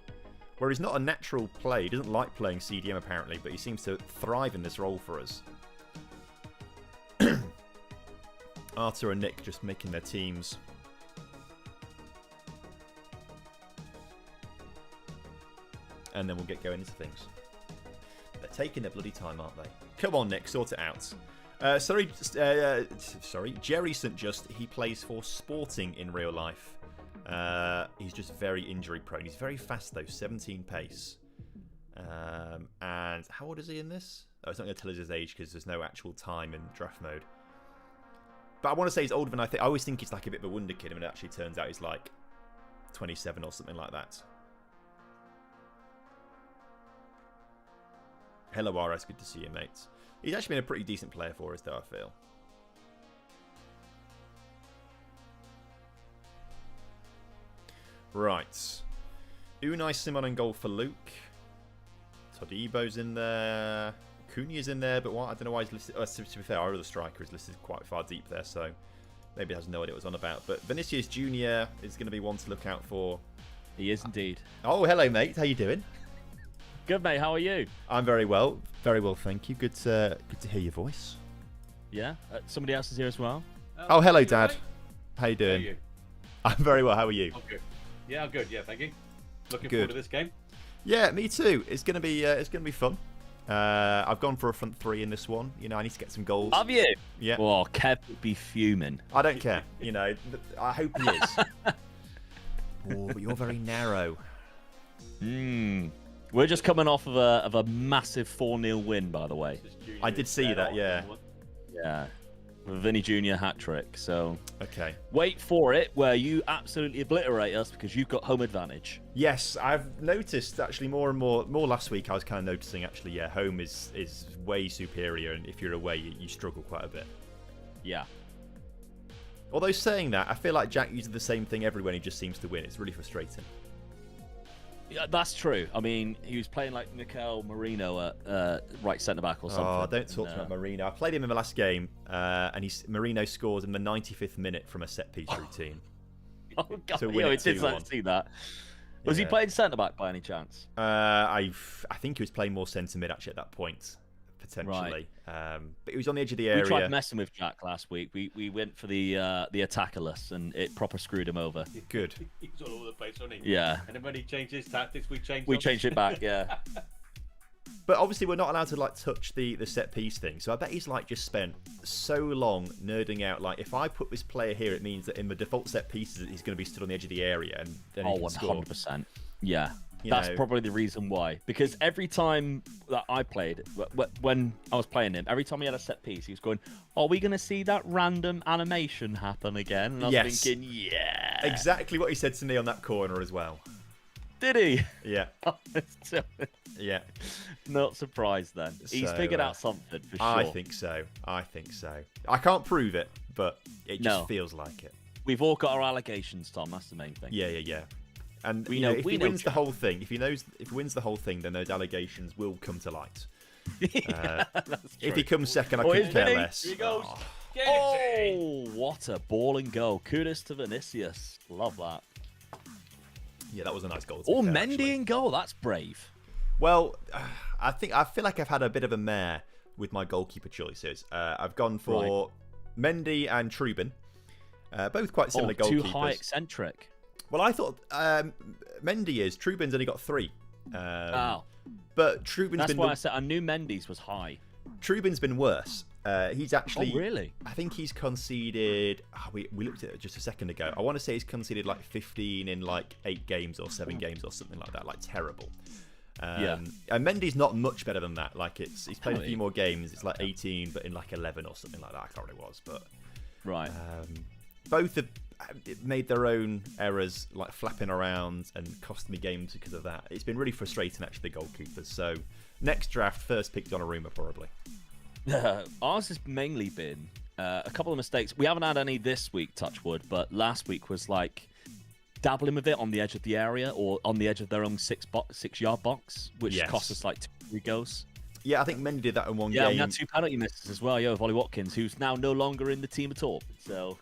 where he's not a natural play. He doesn't like playing CDM apparently, but he seems to thrive in this role for us. Arthur and Nick just making their teams. And then we'll get going into things. They're taking their bloody time, aren't they? Come on, Nick, sort it out. Sorry, Jerry St. Just, he plays for Sporting in real life. He's just very injury prone. He's very fast though, 17 pace. And how old is he in this? Oh, it's not going to tell us his age because there's no actual time in draft mode. But I want to say he's older than I think. I always think he's like a bit of a wonder kid, and it actually turns out he's like 27 or something like that. Hello, RS. Good to see you, mates. He's actually been a pretty decent player for us, though, I feel. Right. Unai Simon and goal for Luke. Todibo's in there. Cunha's in there, but what? I don't know why he's listed. To be fair, our other striker is listed quite far deep there, so maybe he has no idea what it's on about. But Vinicius Jr. is going to be one to look out for. He is indeed. Oh, hello, mate. How you doing? Good, mate. How are you? I'm very well. Very well, thank you. Good to hear your voice. Yeah. Somebody else is here as well. Oh, hello, Dad. Right? How you doing? How are you? I'm very well. How are you? I'm good. Yeah, I'm good. Yeah, thank you. Looking Good. forward to this game. Yeah, me too. It's gonna be fun. I've gone for a front three in this one. You know, I need to get some goals. Have you? Yeah. Oh, Kev would be fuming. I don't care. You know, I hope he is. Oh, but you're very narrow. We're just coming off of a massive 4-0 win, by the way. I did see that, yeah. Yeah. Vinny Jr. hat-trick, so... Okay. Wait for it, where you absolutely obliterate us because you've got home advantage. Yes, I've noticed actually more and more last week I was kind of noticing actually, yeah, home is way superior, and if you're away, you struggle quite a bit. Yeah. Although saying that, I feel like Jack uses the same thing everywhere and he just seems to win. It's really frustrating. Yeah, that's true. I mean, he was playing like Mikel Marino at right centre-back or something. Oh, don't talk to me about Marino. I played him in the last game, and Marino scores in the 95th minute from a set-piece routine. Oh, God. To win Yeah, it we did 2-1. see that. Was he playing centre-back by any chance? I think he was playing more centre-mid actually at that point, potentially. But he was on the edge of the area. We tried messing with Jack last week. We went for the attackerless, and it proper screwed him over. Good. He was all over the place, wasn't he? Yeah. And then when he changed his tactics, we changed it back, yeah. But obviously we're not allowed to like touch the set piece thing. So I bet he's like just spent so long nerding out. Like if I put this player here, it means that in the default set pieces he's going to be stood on the edge of the area, and then he can score. 100%. Yeah. You That's know. probably the reason why. Because every time that I played, when I was playing him, every time he had a set piece, he was going, "Are we going to see that random animation happen again?" And I was Yes. thinking, yeah. Exactly what he said to me on that corner as well. Did he? Yeah. So, Yeah. not surprised then. He's So, figured out something for sure. I think so. I can't prove it, but it just No. feels like it. We've all got our allegations, Tom. That's the main thing. Yeah. And We you know, know- if we he know wins the Jack. whole thing, if he wins the whole thing, then those allegations will come to light. Yeah, that's If true. he comes second, I Oh, couldn't here's care Vinny. less. Here he goes. Oh. Get it, Oh, what a ball and goal. Kudos to Vinicius. Love that. Yeah, that was a nice goal. to be Oh, fair, Mendy actually. in goal. That's brave. Well, I feel like I've had a bit of a mare with my goalkeeper choices. I've gone for Mendy and Trubin, both quite similar Too goalkeepers. high eccentric. Well, I thought Mendy is. Trubin's only got 3. Oh. But Trubin's That's been why I said I knew Mendy's was high. Trubin's been worse. He's actually. Oh, really? I think he's conceded. We looked at it just a second ago. I want to say he's conceded like 15 in like 8 games or 7 games or something like that. Like terrible. Yeah. And Mendy's not much better than that. Like he's played a Really? few more games. It's like 18, but in like 11 or something like that. I can't remember what it was, but Right. both have made their own errors, like flapping around and cost me games because of that. It's been really frustrating, actually, the goalkeepers. So next draft, first pick Donnarumma probably. Ours has mainly been a couple of mistakes. We haven't had any this week, touch wood, but last week was like dabbling with it on the edge of the area or on the edge of their own 6-yard box, which Yes. cost us like 2 goals. Yeah, I think Mendy did that in one Yeah, we game. had 2 penalty misses as well. Yeah, with Ollie Watkins, who's now no longer in the team at all. So,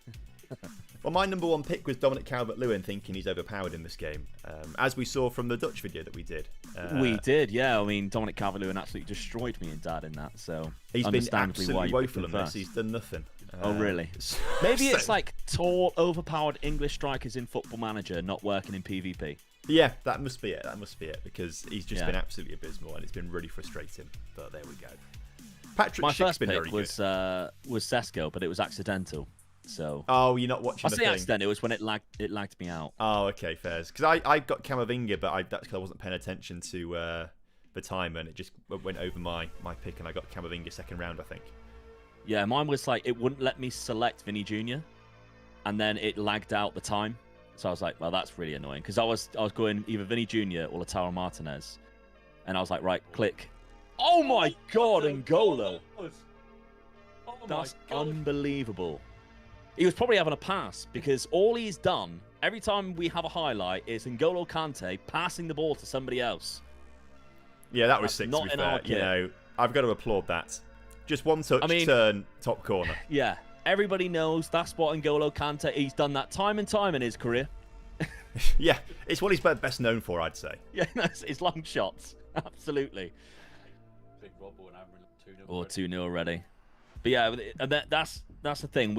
Well, my number one pick was Dominic Calvert-Lewin, thinking he's overpowered in this game, as we saw from the Dutch video that we did. We did, yeah. I mean, Dominic Calvert-Lewin absolutely destroyed me and Dad in that, so he's been understandably why absolutely you picked woeful him in this. first. He's done nothing. Oh, really? Maybe it's like tall, overpowered English strikers in Football Manager not working in PvP. Yeah, that must be it. That must be it, because he's just been absolutely abysmal, and it's been really frustrating. But there we go. Patrick My Schick's first been pick very was Sesko, but it was accidental. So. Oh, you're not watching I the say thing. accident. It was when it lagged me out. Oh, okay, fair. Because I got Camavinga, but that's because I wasn't paying attention to the time, and it just went over my pick, and I got Camavinga second round, I think. Yeah, mine was like it wouldn't let me select Vinny Jr. and then it lagged out the time. So I was like, well, that's really annoying because I was going either Vinny Jr. or Lautaro Martinez, and I was like, right, click. Oh my God, N'Golo! That's unbelievable. He was probably having a pass because all he's done every time we have a highlight is N'Golo Kante passing the ball to somebody else. Yeah, that was That's sick. not To be in fair, our kit. you know, I've got to applaud that. Just one touch, turn, top corner. Yeah, everybody knows that's what N'Golo Kante. He's done that time and time in his career. Yeah, it's what he's best known for, I'd say. Yeah, that's his long shots. Absolutely. Big Robbo and Aaron 2-0. Or 2-0 already. But yeah, that's the thing.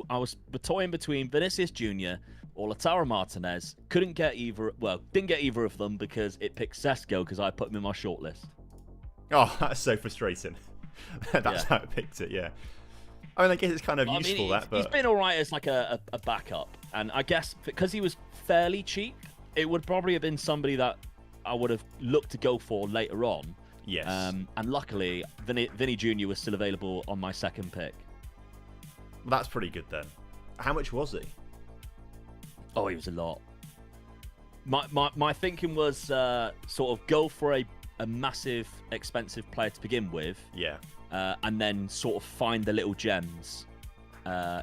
I was toying between Vinicius Jr. or Lautaro Martinez. Didn't get either of them because it picked Sesko because I put him in my shortlist. Oh, that's so frustrating. That's how it picked it, yeah. I mean, I guess it's kind of useful, but... He's been all right as like a backup. And I guess because he was fairly cheap, it would probably have been somebody that I would have looked to go for later on. Yes. And luckily, Vinny Jr. was still available on my second pick. Well, that's pretty good then. How much was he? Oh, he was a lot. My thinking was sort of go for a massive, expensive player to begin with. Yeah. And then sort of find the little gems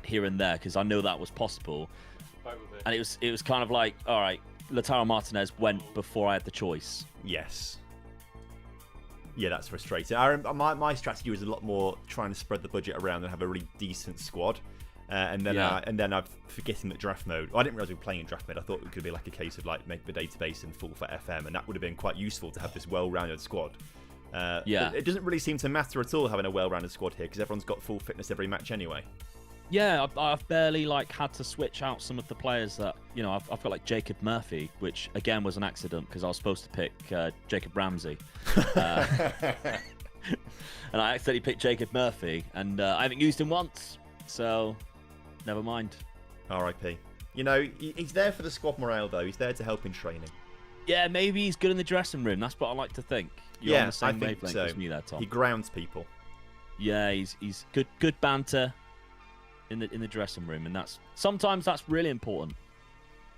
here and there because I know that was possible. And it was kind of like, all right, Lautaro Martinez went before I had the choice. Yes. Yeah, that's frustrating. My strategy was a lot more trying to spread the budget around and have a really decent squad. And then I'm forgetting that draft mode. Well, I didn't realize we were playing in draft mode. I thought it could be like a case of like make the database in full for FM, and that would have been quite useful to have this well-rounded squad. But it doesn't really seem to matter at all having a well-rounded squad here because everyone's got full fitness every match anyway. Yeah, I've barely had to switch out some of the players that I've got like Jacob Murphy, which again was an accident because I was supposed to pick Jacob Ramsey, and I accidentally picked Jacob Murphy, and I haven't used him once, so never mind. R.I.P. He's there for the squad morale though. He's there to help in training. Yeah, maybe he's good in the dressing room. That's what I like to think. You're on the same wavelength as me there, Tom. He grounds people. Yeah, he's good banter in the dressing room, and sometimes that's really important.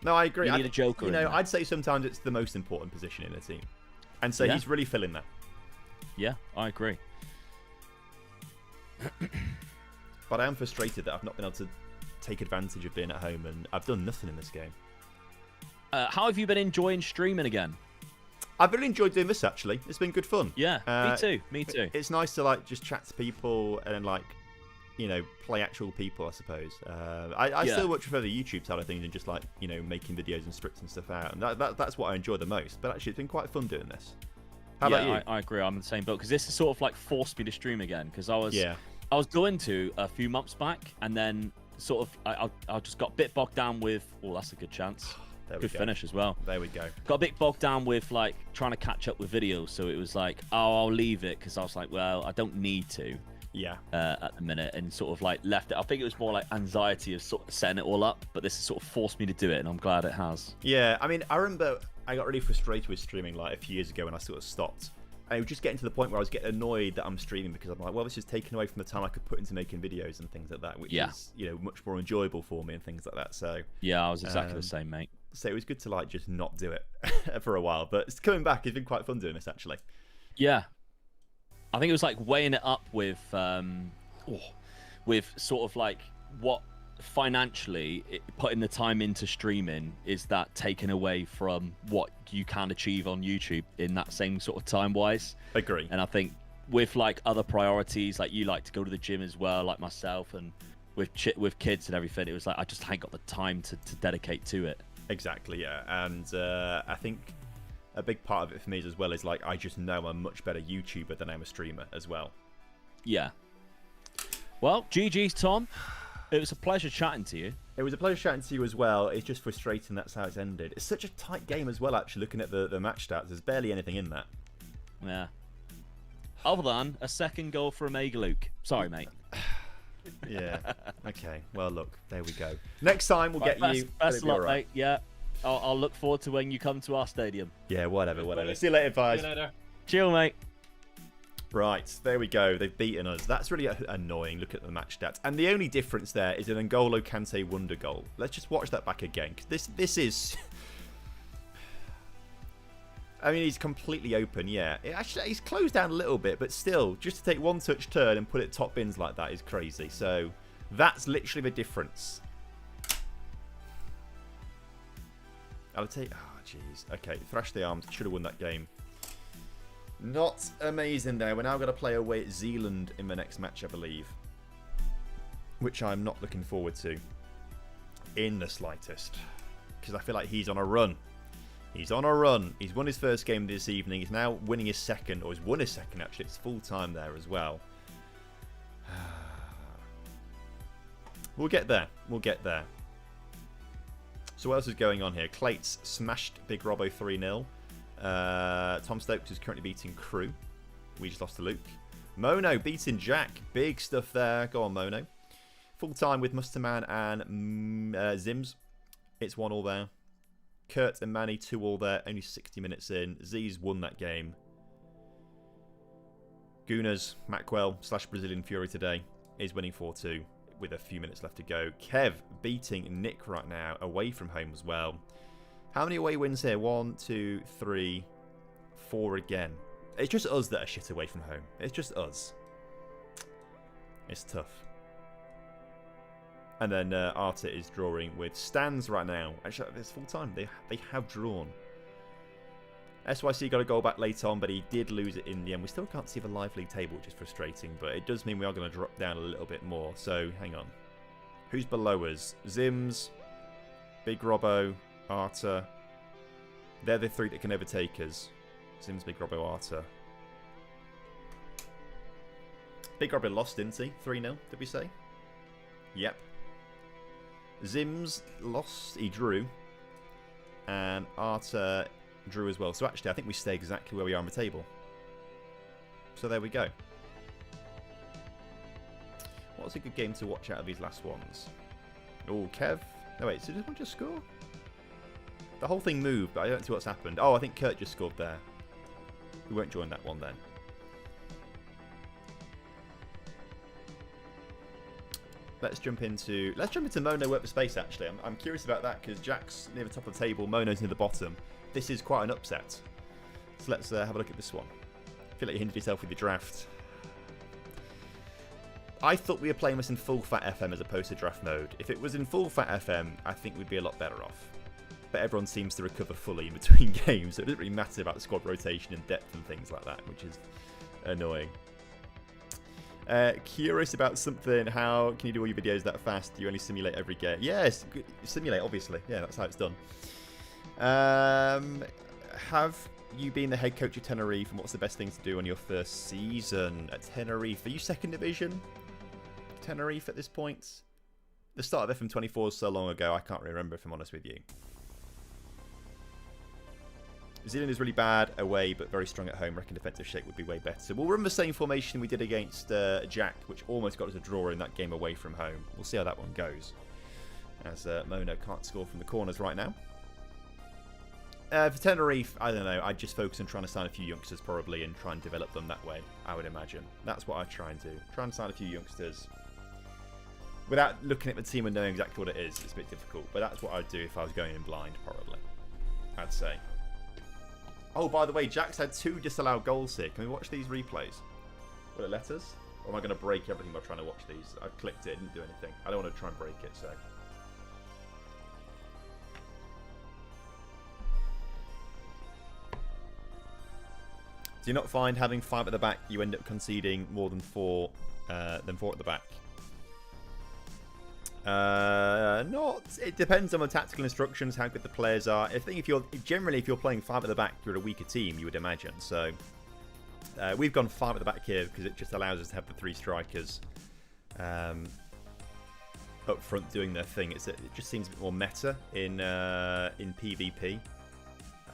No, I agree. You need a joker. I'd say sometimes it's the most important position in a team, and so he's really filling that. Yeah, I agree. But I am frustrated that I've not been able to take advantage of being at home, and I've done nothing in this game. How have you been enjoying streaming again? I've really enjoyed doing this actually. It's been good fun. Yeah, me too. It's nice to just chat to people and then play actual people, I suppose. I still much prefer the YouTube side of things and just making videos and scripts and stuff out. And that's what I enjoy the most. But actually, it's been quite fun doing this. How about you? I agree. I'm in the same boat because this has sort of forced me to stream again because I was going to a few months back and then sort of I just got a bit bogged down with. Oh, that's a good chance. Good finish as well. There we go. Got a bit bogged down with trying to catch up with videos, so it was I'll leave it because I was like, well, I don't need to. Yeah. At the minute, and sort of left it. I think it was more anxiety of sort of setting it all up, but this has sort of forced me to do it, and I'm glad it has. Yeah, I mean, I remember I got really frustrated with streaming a few years ago when I sort of stopped. I was just getting to the point where I was getting annoyed that I'm streaming because I'm like, well, this is taken away from the time I could put into making videos and things like that, which is much more enjoyable for me and things like that. So yeah, I was exactly the same, mate. So it was good to just not do it for a while, but it's coming back. It's been quite fun doing this actually. Yeah, I think it was weighing it up with sort of what financially putting the time into streaming is that taken away from what you can achieve on YouTube in that same sort of time wise. Agree. And I think with other priorities, you like to go to the gym as well, like myself, and with kids and everything, it was like I just ain't got the time to dedicate to it. Exactly, yeah. And I think a big part of it for me as well is like I just know I'm a much better YouTuber than I'm a streamer as well. Yeah. Well, GG's, Tom. It was a pleasure chatting to you. It was a pleasure chatting to you as well. It's just frustrating that's how it's ended. It's such a tight game as well, actually, looking at the match stats. There's barely anything in that. Yeah. Other than a second goal for Omega Luke. Sorry, mate. Yeah. Okay. Well, look, there we go. Next time we'll get you. Best of luck, mate. Yeah. I'll look forward to when you come to our stadium. Yeah, whatever. See you later, guys. See you later. Chill, mate. Right, there we go. They've beaten us. That's really annoying. Look at the match stats. And the only difference there is an N'Golo Kante wonder goal. Let's just watch that back again. 'Cause this is... I mean, he's completely open, yeah. Actually, he's closed down a little bit, but still, just to take one touch turn and put it top bins like that is crazy. So, that's literally the difference. I'll take... Oh, jeez. Okay, thrash the arms. Should have won that game. Not amazing there. We're now going to play away at Zealand in the next match, I believe. Which I'm not looking forward to. In the slightest. Because I feel like he's on a run. He's on a run. He's won his first game this evening. He's now winning his second. Or he's won his second, actually. It's full time there as well. We'll get there. We'll get there. So what else is going on here? Clates smashed Big Robbo 3-0. Tom Stokes is currently beating Crew. We just lost to Luke. Mono beating Jack. Big stuff there. Go on, Mono. Full time with Musterman and Zims. It's 1-1 there. Kurt and Manny 2-2 there. Only 60 minutes in. Z's won that game. Gunners, Mackwell / Brazilian Fury today is winning 4-2 with a few minutes left to go. Kev beating Nick right now away from home as well. How many away wins here? 1, 2, 3, 4 again. It's just us that are shit away from home. It's just us. It's tough. And then Arta is drawing with Stans right now. Actually, it's full time. They have drawn. SYC got a goal back late on, but he did lose it in the end. We still can't see the live league table, which is frustrating, but it does mean we are going to drop down a little bit more. So, hang on. Who's below us? Zims, Big Robbo, Arta. They're the three that can overtake us. Zims, Big Robbo, Arta. Big Robbo lost, didn't he? 3-0, did we say? Yep. Zims lost. He drew. And Arta drew as well. So actually, I think we stay exactly where we are on the table. So there we go. What was a good game to watch out of these last ones? Oh, Kev. No, wait. So did one just score? The whole thing moved, but I don't see what's happened. Oh, I think Kurt just scored there. We won't join that one then. Let's jump into Mono work for space, actually. I'm curious about that because Jack's near the top of the table, Mono's near the bottom. This is quite an upset. So let's have a look at this one. I feel like you hindered yourself with your draft. I thought we were playing this in full fat FM as opposed to draft mode. If it was in full fat FM, I think we'd be a lot better off. But everyone seems to recover fully in between games, so it doesn't really matter about the squad rotation and depth and things like that, which is annoying. Curious about something. How can you do all your videos that fast? Do you only simulate every game? Yes, simulate, obviously. Yeah, that's how it's done. Have you been the head coach of Tenerife, and what's the best thing to do on your first season at Tenerife? Are you second division Tenerife at this point? The start of FM24 was so long ago, I can't really remember, if I'm honest with you. Zealand is really bad away, but very strong at home. Reckon defensive shape would be way better. So we'll run the same formation we did against Jack, which almost got us a draw in that game away from home. We'll see how that one goes, as Mono can't score from the corners right now. For Tenerife, I don't know. I'd just focus on trying to sign a few youngsters probably and try and develop them that way, I would imagine. That's what I'd try and do. Try and sign a few youngsters. Without looking at the team and knowing exactly what it is, it's a bit difficult. But that's what I'd do if I was going in blind, probably. I'd say. Oh, by the way, Jack's had 2 disallowed goals here. Can we watch these replays? Will it let us? Or am I going to break everything by trying to watch these? I clicked it, it didn't do anything. I don't want to try and break it, so... Do you not find having 5 at the back, you end up conceding more than 4 at the back? Not. It depends on the tactical instructions, how good the players are. I think if you're playing 5 at the back, you're a weaker team, you would imagine. So we've gone 5 at the back here because it just allows us to have the 3 strikers up front doing their thing. It just seems a bit more meta in PvP.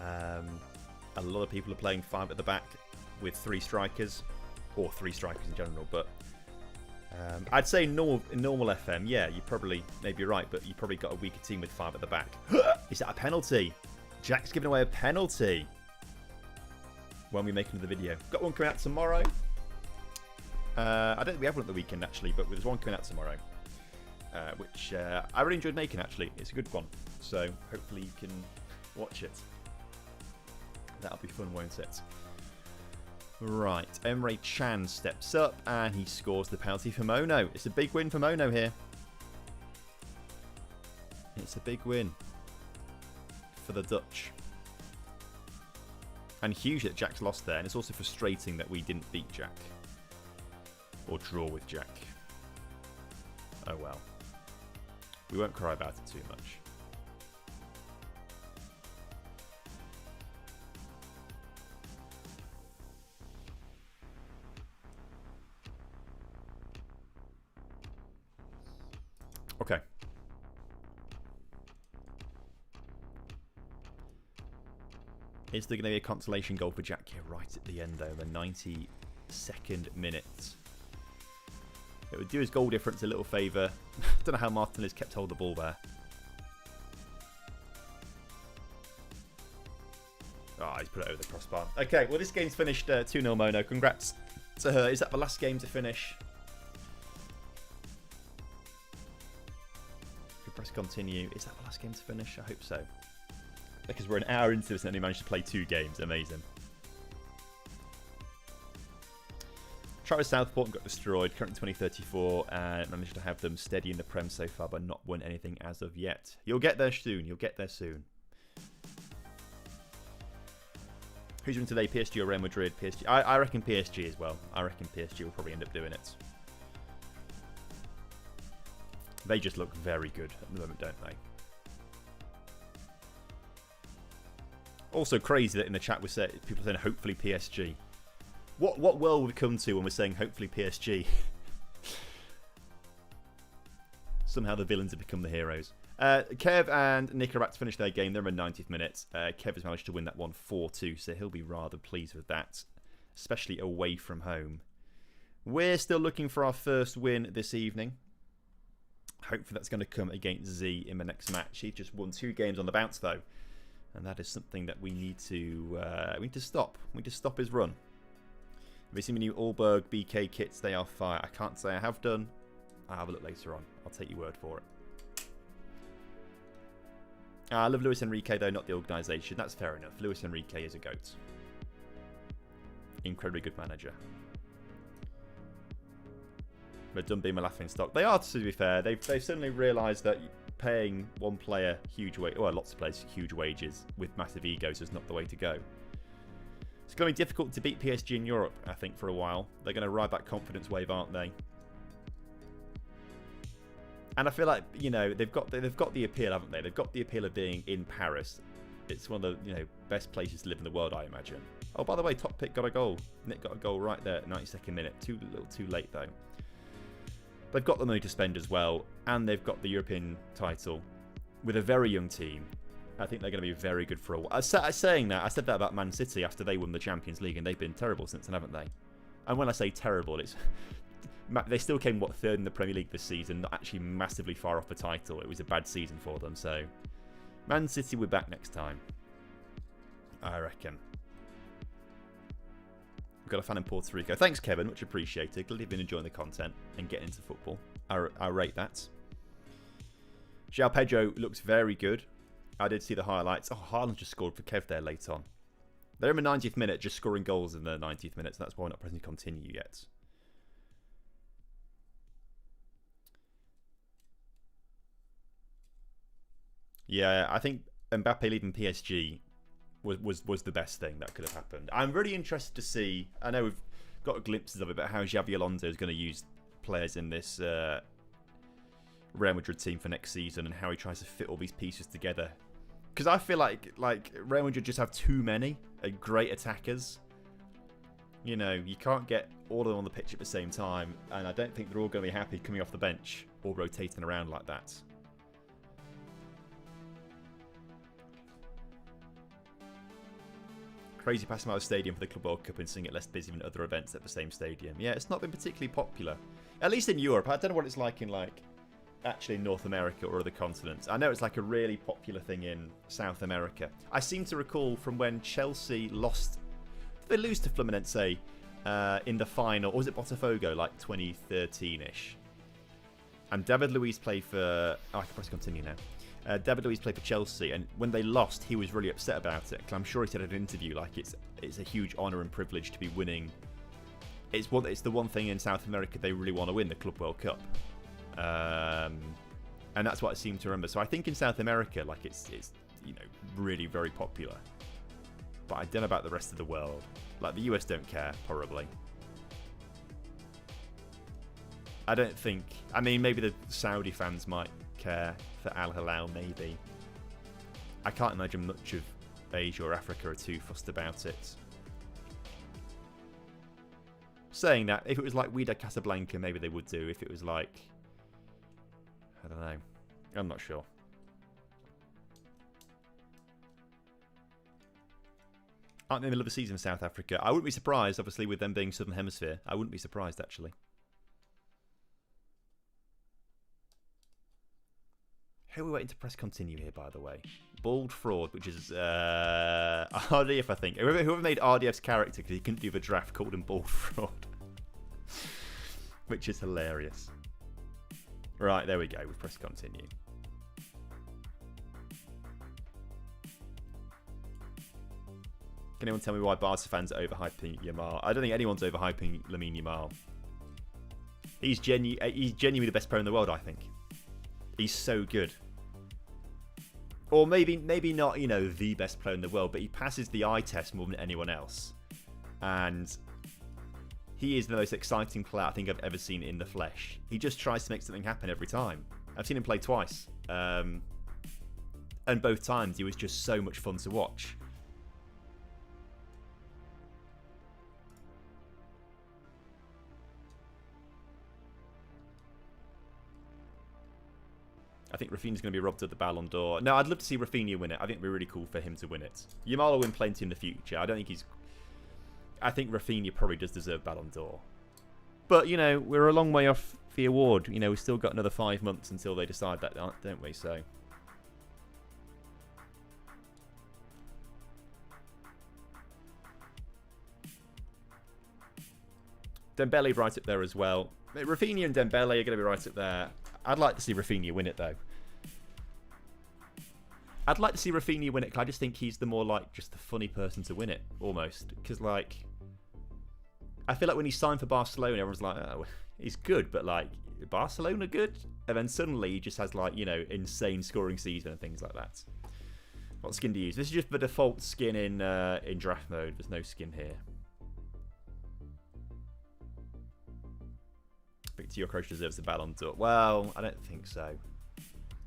A lot of people are playing 5 at the back with 3 strikers, or 3 strikers in general, but I'd say in normal FM, yeah, maybe you're right, but you probably got a weaker team with 5 at the back. Is that a penalty? Jack's giving away a penalty when we make another video. Got one coming out tomorrow. I don't think we have one at the weekend actually, but there's one coming out tomorrow, which I really enjoyed making actually. It's a good one, so hopefully you can watch it. That'll be fun, won't it? Right, Emre Can steps up and he scores the penalty for Mono. It's a big win for Mono here. It's a big win for the Dutch. And huge that Jack's lost there, and it's also frustrating that we didn't beat Jack. Or draw with Jack. Oh well. We won't cry about it too much. Okay. Is there going to be a consolation goal for Jack here right at the end, though? The 92nd minute. It would do his goal difference a little favour. I don't know how Martinez kept hold of the ball there. Oh, he's put it over the crossbar. Okay, well, this game's finished 2-0 Mono. Congrats to her. Is that the last game to finish? Press continue. Is that the last game to finish? I hope so. Because we're an hour into this and only managed to play 2 games. Amazing. Tried with Southport and got destroyed. Currently 2034 and managed to have them steady in the Prem so far, but not won anything as of yet. You'll get there soon. You'll get there soon. Who's winning today? PSG or Real Madrid? PSG. I reckon PSG as well. I reckon PSG will probably end up doing it. They just look very good at the moment, don't they? Also crazy that in the chat people saying hopefully PSG. What world would we come to when we're saying hopefully PSG? Somehow the villains have become the heroes. Kev and Nick are about to finish their game. They're in the 90th minute. Kev has managed to win that one 4-2, so he'll be rather pleased with that, especially away from home. We're still looking for our first win this evening. Hopefully that's going to come against Z in the next match. He just won 2 games on the bounce though, and that is something that we need to stop. We need to stop his run. Have you seen the new Allberg BK kits? They are fire. I can't say I have done. I'll have a look later on. I'll take your word for it. I love Luis Enrique though, not the organisation. That's fair enough. Luis Enrique is a goat. Incredibly good manager. But done being a laughing stock. They are, to be fair. They've certainly realised that paying one player lots of players huge wages with massive egos is not the way to go. It's going to be difficult to beat PSG in Europe, I think, for a while. They're going to ride that confidence wave, aren't they? And I feel like, you know, they've got the appeal, haven't they? They've got the appeal of being in Paris. It's one of the, you know, best places to live in the world, I imagine. Oh, by the way, top pick got a goal. Nick got a goal right there at 92nd minute. A little too late though. They've got the money to spend as well, and they've got the European title with a very young team. I think they're going to be very good for a while. I said that about Man City after they won the Champions League, and they've been terrible since then, haven't they? And when I say terrible, it's they still came, 3rd in the Premier League this season, not actually massively far off the title. It was a bad season for them, so Man City will be back next time, I reckon. We've got a fan in Puerto Rico. Thanks, Kevin. Much appreciated. Glad you've been enjoying the content and getting into football. I rate that. João Pedro looks very good. I did see the highlights. Oh, Haaland just scored for Kev there late on. They're in the 90th minute, just scoring goals in the 90th minute, so that's why we're not pressing continue yet. Yeah, I think Mbappe leaving PSG was the best thing that could have happened. I'm really interested to see. I know we've got glimpses of it, but how Xabi Alonso is going to use players in this Real Madrid team for next season and how he tries to fit all these pieces together. Because I feel like Real Madrid just have too many great attackers. You know, you can't get all of them on the pitch at the same time, and I don't think they're all going to be happy coming off the bench or rotating around like that. Crazy passing out of the stadium for the Club World Cup and seeing it less busy than other events at the same stadium. Yeah, it's not been particularly popular. At least in Europe. I don't know what it's like in actually in North America or other continents. I know it's like a really popular thing in South America. I seem to recall from when Chelsea lost... Did they lose to Fluminense in the final? Or was it Botafogo, like 2013-ish? And David Luiz played for... Oh, I can press continue now. David Luiz played for Chelsea, and when they lost, he was really upset about it. Cause I'm sure he said in an interview, like it's a huge honour and privilege to be winning. It's the one thing in South America they really want to win, the Club World Cup, and that's what I seem to remember. So I think in South America, like it's you know, really very popular. But I don't know about the rest of the world. Like the US don't care, probably. I don't think. I mean, maybe the Saudi fans might care for Al Hilal, maybe. I can't imagine much of Asia or Africa are too fussed about it. Saying that, if it was like Wydad Casablanca, maybe they would do. If it was like... I don't know. I'm not sure. Aren't they in the middle of the season in South Africa? I wouldn't be surprised, obviously, with them being Southern Hemisphere. I wouldn't be surprised, actually. Who are we waiting to press continue here, by the way? Bald Fraud, which is RDF, I think. Whoever made RDF's character because he couldn't do the draft called him Bald Fraud. Which is hilarious. Right, there we go. We've pressed continue. Can anyone tell me why Barca fans are overhyping Yamal? I don't think anyone's overhyping Lamine Yamal. He's genuinely the best player in the world, I think. He's so good. Or maybe not, you know, the best player in the world, but he passes the eye test more than anyone else. And he is the most exciting player I think I've ever seen in the flesh. He just tries to make something happen every time. I've seen him play twice. And both times he was just so much fun to watch. I think Rafinha's going to be robbed of the Ballon d'Or. No, I'd love to see Rafinha win it. I think it'd be really cool for him to win it. Yamal will win plenty in the future. I don't think he's... I think Rafinha probably does deserve Ballon d'Or. But, you know, we're a long way off the award. You know, we've still got another 5 months until they decide that, don't we? So... Dembele right up there as well. Rafinha and Dembele are going to be right up there. I'd like to see Rafinha win it, though. I'd like to see Rafinha win it, because I just think he's the more, like, just the funny person to win it, almost. Because, like, I feel like when he signed for Barcelona, everyone's like, oh, he's good, but, like, Barcelona good? And then suddenly he just has, like, you know, insane scoring season and things like that. What skin to use? This is just the default skin in draft mode. There's no skin here. Victor Yokrosh deserves the Ballon d'Or. Well, I don't think so.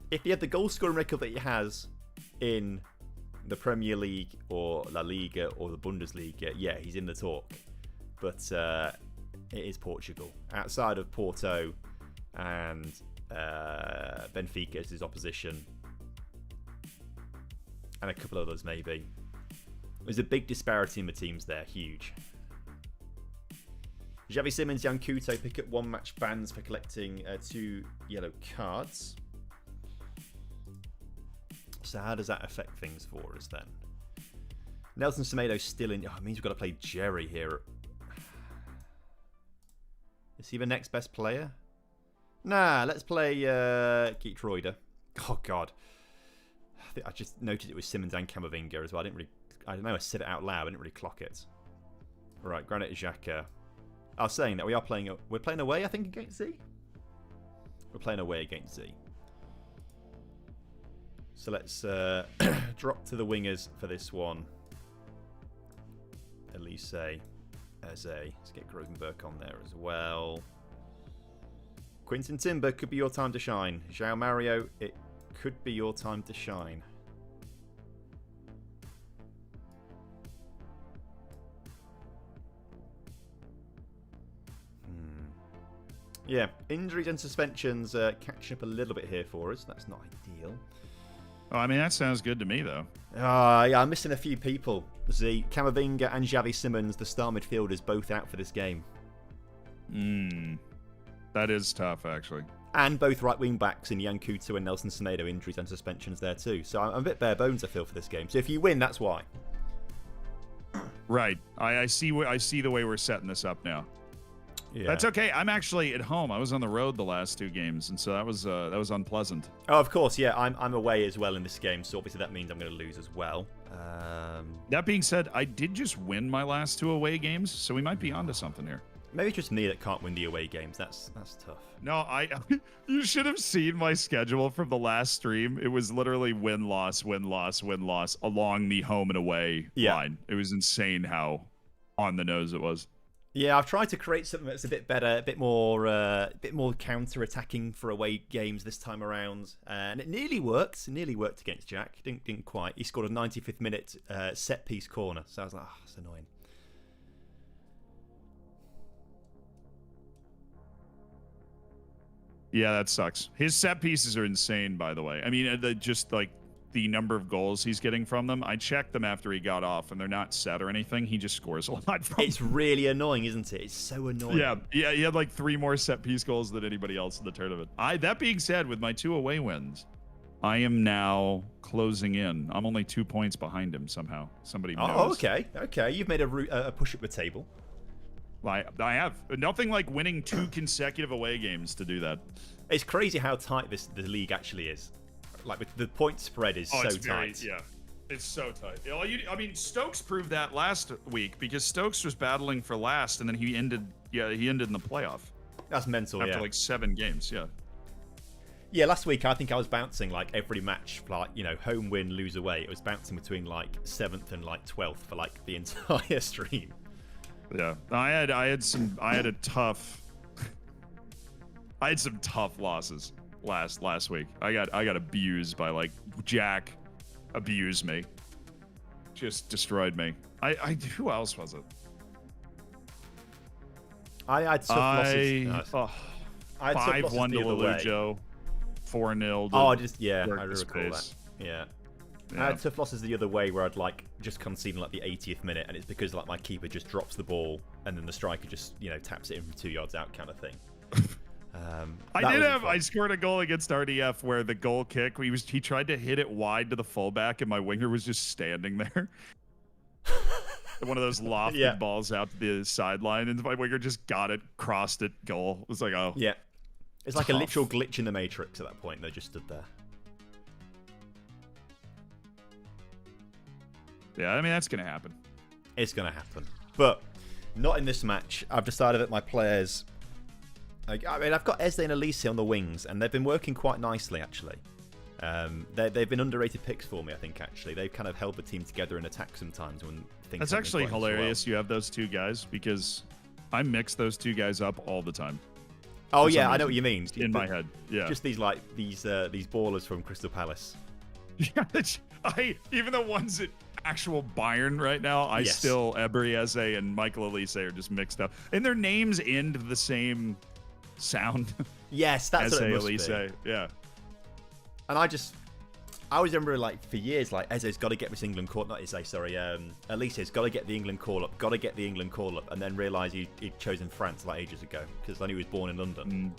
If he had the goal scoring record that he has in the Premier League or La Liga or the Bundesliga, yeah, he's in the talk. But it is Portugal. Outside of Porto and Benfica as his opposition, and a couple others maybe. There's a big disparity in the teams there, huge. Xavi Simons, Jan Couto pick up 1 match bans for collecting 2 yellow cards. So how does that affect things for us then? Nelson Semedo still in... Oh, it means we've got to play Jerry here. Is he the next best player? Nah, let's play Geert Reuter. Oh, God. I just noted it was Simons and Camavinga as well. I don't know, I said it out loud. I didn't really clock it. Right, Granit Xhaka. I was saying that we're playing away, I think, against Z. We're playing away against Z. So let's drop to the wingers for this one. Elise, Eze. Let's get Grosenberg on there as well. Quinton Timber could be your time to shine. João Mario, it could be your time to shine. Yeah, injuries and suspensions catching up a little bit here for us. That's not ideal. Oh, I mean, that sounds good to me, though. Yeah, I'm missing a few people. See, Camavinga and Xavi Simons, the star midfielders, both out for this game. That is tough, actually. And both right wing backs in Yan Couto and Nelson Semedo, injuries and suspensions there too. So I'm a bit bare bones, I feel, for this game. So if you win, that's why. Right. I see the way we're setting this up now. Yeah. That's okay. I'm actually at home. I was on the road the last 2 games, and so that was unpleasant. Oh, of course, yeah. I'm away as well in this game, so obviously that means I'm going to lose as well. That being said, I did just win my last 2 away games, so we might be onto something here. Maybe it's just me that can't win the away games. That's tough. No, you should have seen my schedule from the last stream. It was literally win, loss, win, loss, win, loss along the home and away line. It was insane how on the nose it was. Yeah, I've tried to create something that's a bit better, a bit more counter-attacking for away games this time around, and it nearly worked. It nearly worked against Jack. Didn't quite. He scored a 95th minute set-piece corner, so I was like, that's annoying. Yeah, that sucks. His set pieces are insane, by the way. I mean, just like the number of goals he's getting from them. I checked them after he got off, and they're not set or anything. He just scores a lot from It's really annoying, isn't it? It's so annoying. Yeah, he had like 3 more set piece goals than anybody else in the tournament. That being said, with my 2 away wins, I am now closing in. I'm only 2 points behind him somehow. Somebody knows. Oh, okay. You've made a push up the table. I have. Nothing like winning 2 consecutive away games to do that. It's crazy how tight the league actually is. Like, the point spread is so tight. Yeah, it's so tight. I mean, Stokes proved that last week because Stokes was battling for last, and then he ended in the playoff. That's mental, after like 7 games, yeah. Yeah, last week I think I was bouncing like every match, like, home win, lose away. It was bouncing between like 7th and like 12th for like the entire stream. Yeah, I had some tough losses last week. I got abused by like Jack, abused me, just destroyed me. Who else was it? I had tough losses. I had 5-1 to Lelujo, 4-0. Oh, I recall that. Yeah. Yeah. I had tough losses the other way where I'd like just concede like the 80th minute, and it's because like my keeper just drops the ball and then the striker just taps it in from 2 yards out kind of thing. I scored a goal against RDF where the goal kick he tried to hit it wide to the fullback and my winger was just standing there. One of those lofted balls out to the sideline, and my winger just got it, crossed it, goal. It was like, oh yeah, it's like a literal glitch in the Matrix at that point. They just stood there. Yeah, I mean, that's going to happen. It's going to happen. But not in this match. I've decided that my players... I've got Eze and Elise on the wings, and they've been working quite nicely, actually. They've been underrated picks for me, I think, actually. They've kind of held the team together in attack sometimes when things... That's actually hilarious you have those 2 guys, because I mix those 2 guys up all the time. Oh, yeah, I know what you mean. In my head, yeah. Just these ballers from Crystal Palace. Yeah, even the ones that... actual Bayern right now, Ebery Eze and Michael Elise are just mixed up, and their names end the same sound. Yes, that's what it must Elise, be. yeah. And I always remember like for years like Eze's got to get this England call, not Eze, sorry, Elise's got to get the England call up, and then realise he'd chosen France like ages ago because I knew he was born in London.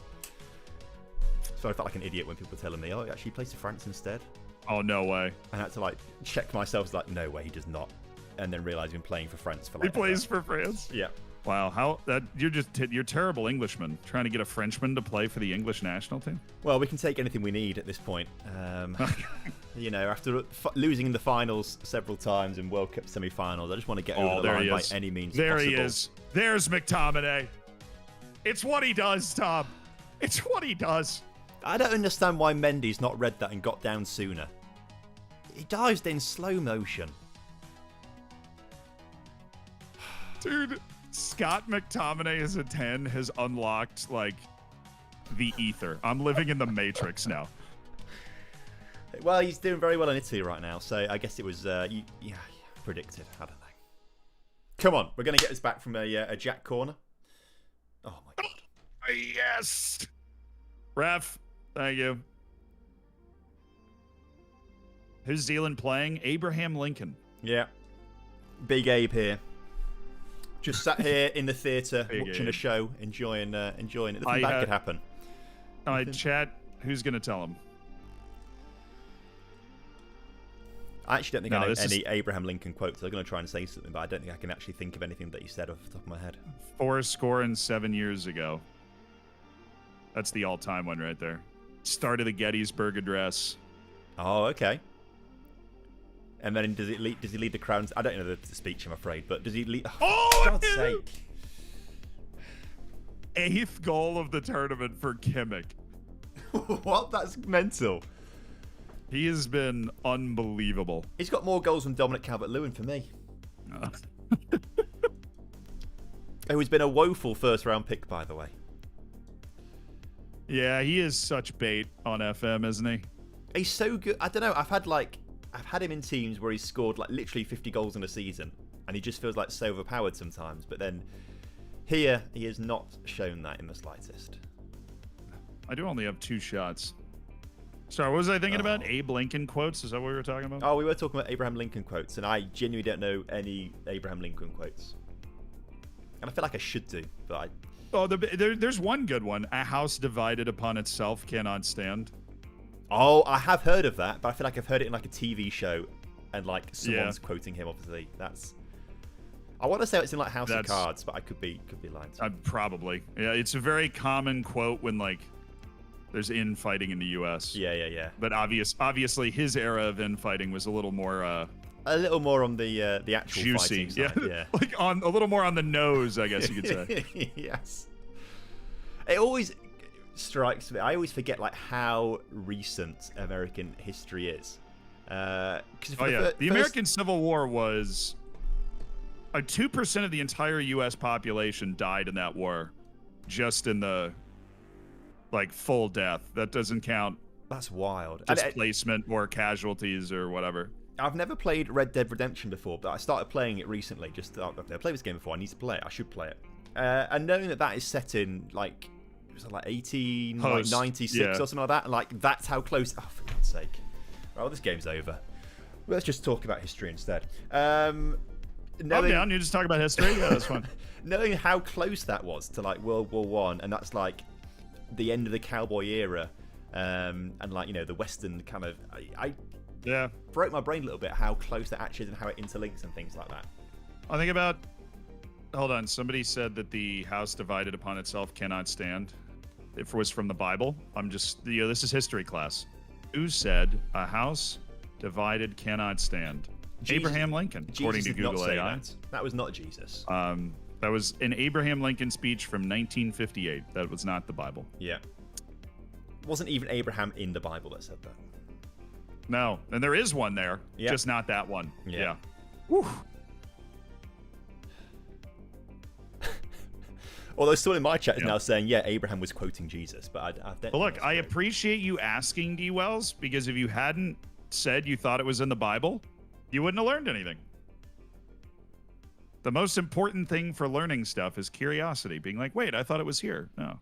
So I felt like an idiot when people were telling me, oh, he actually plays for France instead. Oh, no way. I had to like check myself, like, no way, he does not. And then realise he's been playing for France for like... He plays for France? Yeah. Wow, you're terrible Englishman, trying to get a Frenchman to play for the English national team? Well, we can take anything we need at this point. After losing in the finals several times in World Cup semi-finals, I just want to get over the line by any means possible. There he is. There's McTominay. It's what he does, Tom. It's what he does. I don't understand why Mendy's not read that and got down sooner. He dived in slow motion. Dude, Scott McTominay as a 10 has unlocked, like, the ether. I'm living in the Matrix now. Well, he's doing very well in Italy right now, so I guess it was predicted. I don't know. Come on, we're going to get this back from a Jack corner. Oh, my God. Yes! Ref, thank you. Who's Zealand playing? Abraham Lincoln. Yeah. Big Abe here. Just sat here in the theatre watching a show, enjoying it. Nothing bad could happen. Chat, who's going to tell him? I actually don't think I know any Abraham Lincoln quotes. I'm going to try and say something, but I don't think I can actually think of anything that he said off the top of my head. 7 years ago. That's the all-time one right there. Start of the Gettysburg Address. Oh, okay. And then does he lead the crowd? I don't know the speech, I'm afraid, but does he lead? Oh, for God's sake! 8th goal of the tournament for Kimmich. What? That's mental. He has been unbelievable. He's got more goals than Dominic Calvert-Lewin for me. Who's been a woeful first-round pick, by the way. Yeah, he is such bait on FM, isn't he? He's so good. I don't know. I've had him in teams where he's scored like literally 50 goals in a season, and he just feels like so overpowered sometimes. But then here, he has not shown that in the slightest. I do only have 2 shots. Sorry, what was I thinking about? Abe Lincoln quotes? Is that what we were talking about? Oh, we were talking about Abraham Lincoln quotes, and I genuinely don't know any Abraham Lincoln quotes. And I feel like I should do, but there's one good one. A house divided upon itself cannot stand. Oh, I have heard of that, but I feel like I've heard it in like a TV show, and like someone's quoting him. Obviously, I want to say it's in like House of Cards, but I could be lying to you. Probably. Yeah, it's a very common quote when like there's infighting in the U.S. Yeah. But obviously, his era of infighting was a little more on the actual juicy. Fighting side. Yeah, like a little more on the nose, I guess you could say. Yes. It always strikes me. I always forget like how recent American history is. The American Civil War was 2% of the entire U.S. population died in that war, just in the like full death. That doesn't count. That's wild. Displacement or casualties or whatever. I've never played Red Dead Redemption before, but I started playing it recently. I've never played this game before. I need to play it. I should play it. And knowing that is set in like 1896 or something like that, and like that's how close. Oh, for God's sake! Well, this game's over. Let's just talk about history instead. I'm down. You just talk about history. Yeah, that's fun. Knowing how close that was to like World War One, and that's like the end of the cowboy era, and like the Western kind of. I broke my brain a little bit how close that actually is and how it interlinks and things like that. I think about. Hold on. Somebody said that the house divided upon itself cannot stand. It was from the Bible. I'm just, this is history class. Who said a house divided cannot stand? Abraham Lincoln, according to Google AI. That was not Jesus. That was an Abraham Lincoln speech from 1958. That was not the Bible. Yeah. Wasn't even Abraham in the Bible that said that. No. And there is one there, just not that one. Yeah. Whew. Although someone in my chat is now saying, Abraham was quoting Jesus, but I appreciate you asking, D. Wells, because if you hadn't said you thought it was in the Bible, you wouldn't have learned anything. The most important thing for learning stuff is curiosity, being like, wait, I thought it was here. No.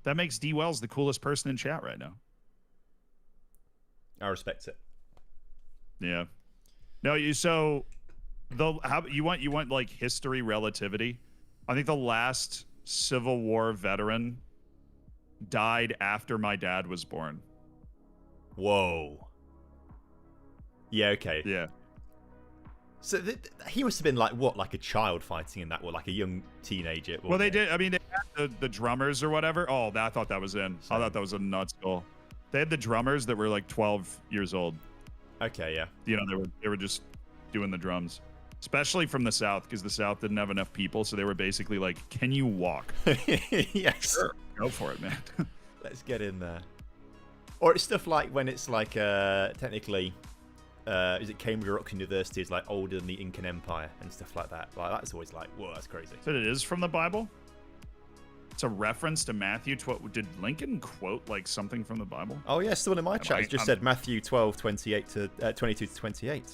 That makes D. Wells the coolest person in chat right now. I respect it. Yeah. No, you want like history relativity? I think the last Civil War veteran died after my dad was born. Whoa. Yeah, okay. Yeah. So he must have been like a child fighting in that, or like a young teenager. Well, they did. I mean, they had the drummers or whatever. Oh, I thought that was in. I thought that was a nuts goal. They had the drummers that were like 12 years old. Okay, yeah. They were just doing the drums. Especially from the South, because the South didn't have enough people, so they were basically like, can you walk? Yes. Sure. Go for it, man. Let's get in there. Or it's stuff like when it's like, technically, is it Cambridge or Oxford University is like older than the Incan Empire and stuff like that. Like, that's always like, whoa, that's crazy. So it is from the Bible? It's a reference to Matthew 12. Did Lincoln quote like something from the Bible? Oh yeah, someone in my chat has just said Matthew 12:28 to 22 to 28.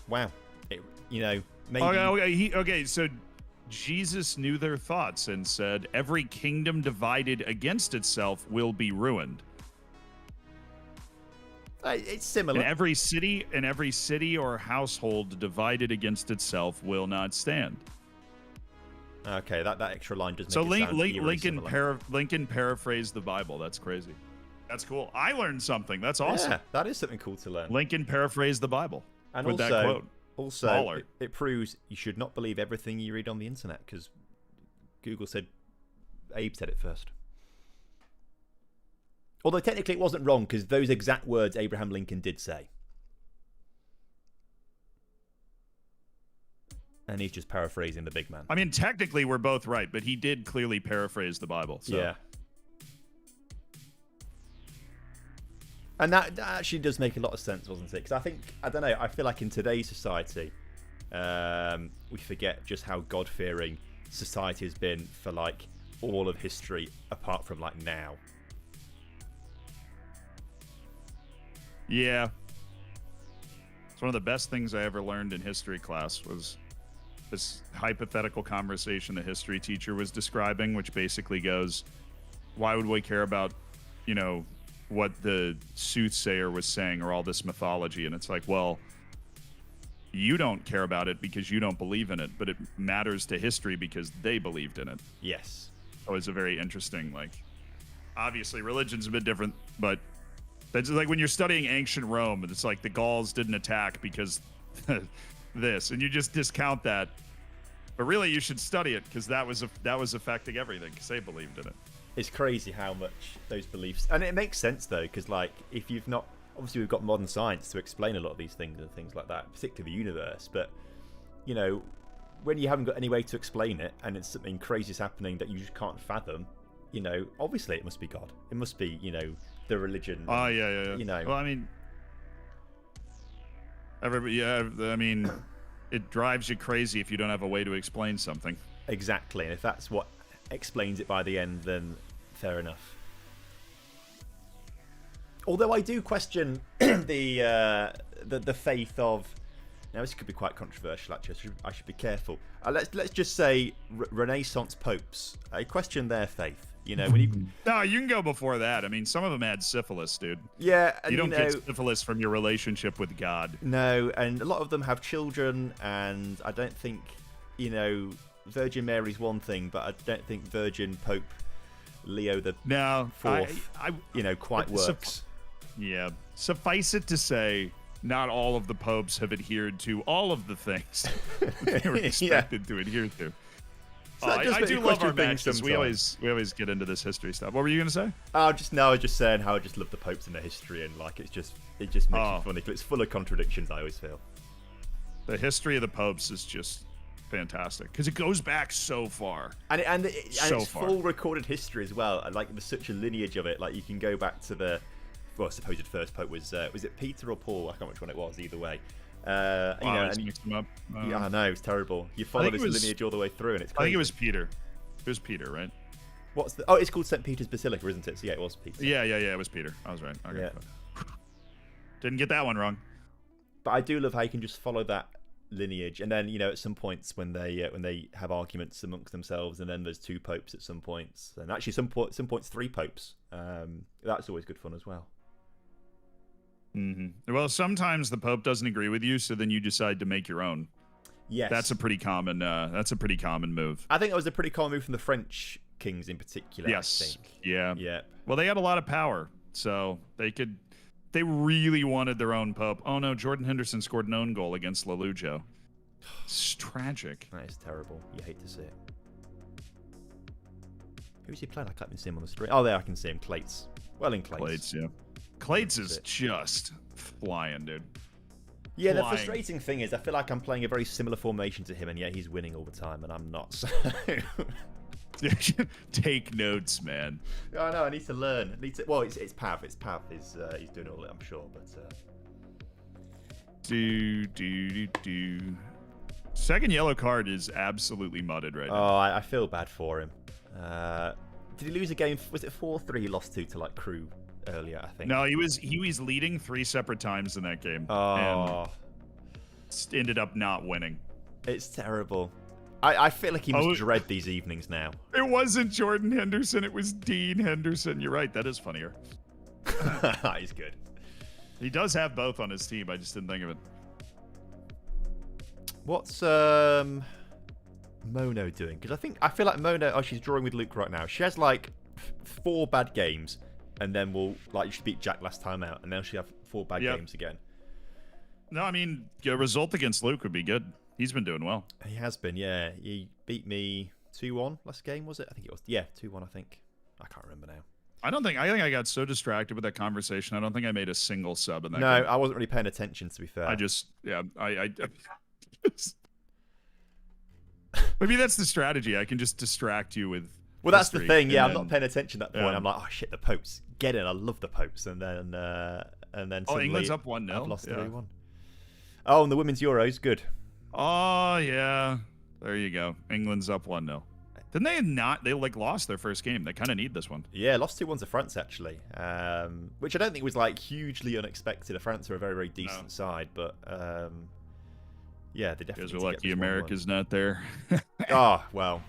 Wow, maybe. Okay. So Jesus knew their thoughts and said, "Every kingdom divided against itself will be ruined." It's similar. And every city or household divided against itself will not stand. Okay, that extra line does make so it sound Lincoln paraphrased the Bible. That's crazy. That's cool. I learned something. That's awesome. Yeah, that is something cool to learn. Lincoln paraphrased the Bible and with also, that quote. Also, it proves you should not believe everything you read on the internet because Google said Abe said it first. Although technically it wasn't wrong because those exact words Abraham Lincoln did say. And he's just paraphrasing the big man. I mean, technically we're both right, but he did clearly paraphrase the Bible. So. Yeah. And that actually does make a lot of sense, doesn't it? Because I feel like in today's society, we forget just how God-fearing society has been for like all of history apart from like now. Yeah. It's one of the best things I ever learned in history class was this hypothetical conversation the history teacher was describing, which basically goes, why would we care about, what the soothsayer was saying or all this mythology? And it's like, well, you don't care about it because you don't believe in it, but it matters to history because they believed in it. Yes. It was a very interesting, obviously religion's a bit different, but that's like when you're studying ancient Rome and it's like the Gauls didn't attack because this, and you just discount that. But really, you should study it because that was affecting everything because they believed in it. It's crazy how much those beliefs, and it makes sense though, because if you've not, obviously we've got modern science to explain a lot of these things and things like that, particularly the universe. But when you haven't got any way to explain it, and it's something crazy is happening that you just can't fathom, obviously it must be God. It must be the religion. Oh yeah. Well, I mean, it drives you crazy if you don't have a way to explain something. Exactly, and if that's what explains it by the end, then fair enough. Although I do question the faith of. Now this could be quite controversial. Actually, I should be careful. Let's just say Renaissance popes. I question their faith. When you. No, you can go before that. I mean, some of them had syphilis, dude. Yeah, and you don't get syphilis from your relationship with God. No, and a lot of them have children, and I don't think, Virgin Mary's one thing, but I don't think Virgin Pope Leo the Fourth, quite works. Yeah, suffice it to say, not all of the popes have adhered to all of the things that they were expected to adhere to. I do love our matches. We always get into this history stuff. What were you gonna say? I was just saying how I just love the popes and the history, and it just makes it funny. It's full of contradictions. I always feel the history of the popes is just fantastic because it goes back so far, and it's full recorded history as well. There's such a lineage of it. You can go back to the supposed first pope was it Peter or Paul? I can't remember which one it was. Either way. Mixed them up. Yeah, I know, it's terrible. You follow this lineage all the way through, and it's crazy. I think it was Peter. It was Peter, right? It's called St. Peter's Basilica, isn't it? So yeah, it was Peter. Yeah, it was Peter. I was right. Okay. Yeah. Didn't get that one wrong. But I do love how you can just follow that lineage, and then at some points when they have arguments amongst themselves, and then there's two popes at some points, and actually some points three popes. That's always good fun as well. Mm-hmm. Well, sometimes the Pope doesn't agree with you, so then you decide to make your own. Yes, that's a pretty common. Move. I think it was a pretty common move from the French kings in particular. Yes. I think. Yeah. Well, they had a lot of power, so they really wanted their own Pope. Oh no, Jordan Henderson scored an own goal against Lalujo. It's tragic. That is terrible. You hate to see it. Who's he playing? I can't even see him on the street. Oh, there I can see him. Clates. Well, in Clates. Clates, yeah. Clates is just flying, dude. Yeah, the frustrating thing is I feel like I'm playing a very similar formation to him, and yet he's winning all the time, and I'm not. So. Take notes, man. I know. I need to learn. Well, it's Pav. It's Pav. He's doing all that, I'm sure. But. Second yellow card is absolutely mudded right now. Oh, I feel bad for him. Did he lose a game? Was it 4-3 he lost to like Crew earlier, I think? No, he was leading 3 separate times in that game. Oh. And ended up not winning. It's terrible. I feel like he must dread these evenings now. It wasn't Jordan Henderson, it was Dean Henderson. You're right, that is funnier. He's good. He does have both on his team, I just didn't think of it. What's Mono doing? Because I feel like Mono. Oh, she's drawing with Luke right now. She has like 4 bad games, and then she beat Jack last time out, and then she'll have 4 bad games again. No, I mean, a result against Luke would be good. He's been doing well. He has been, yeah. He beat me 2-1 last game, was it? I think it was. Yeah, 2-1. I think. I can't remember now. I think I got so distracted with that conversation. I don't think I made a single sub in that. No, game. I wasn't really paying attention, to be fair. Maybe that's the strategy. I can just distract you with. Well, that's the thing. Yeah, I'm then, not paying attention at that point. I'm like, oh shit, the Popes. Get in. I love the Popes. And then suddenly, England's up 1-0. I've lost 3-1. Oh, and the women's Euros, good. Oh yeah, there you go. England's up 1-0. Didn't they not? They lost their first game. They kind of need this one. Yeah, lost 2-1 to France actually, which I don't think was like hugely unexpected. France are a very, very decent side, but yeah, they definitely. Because we're lucky America's not there. Oh well,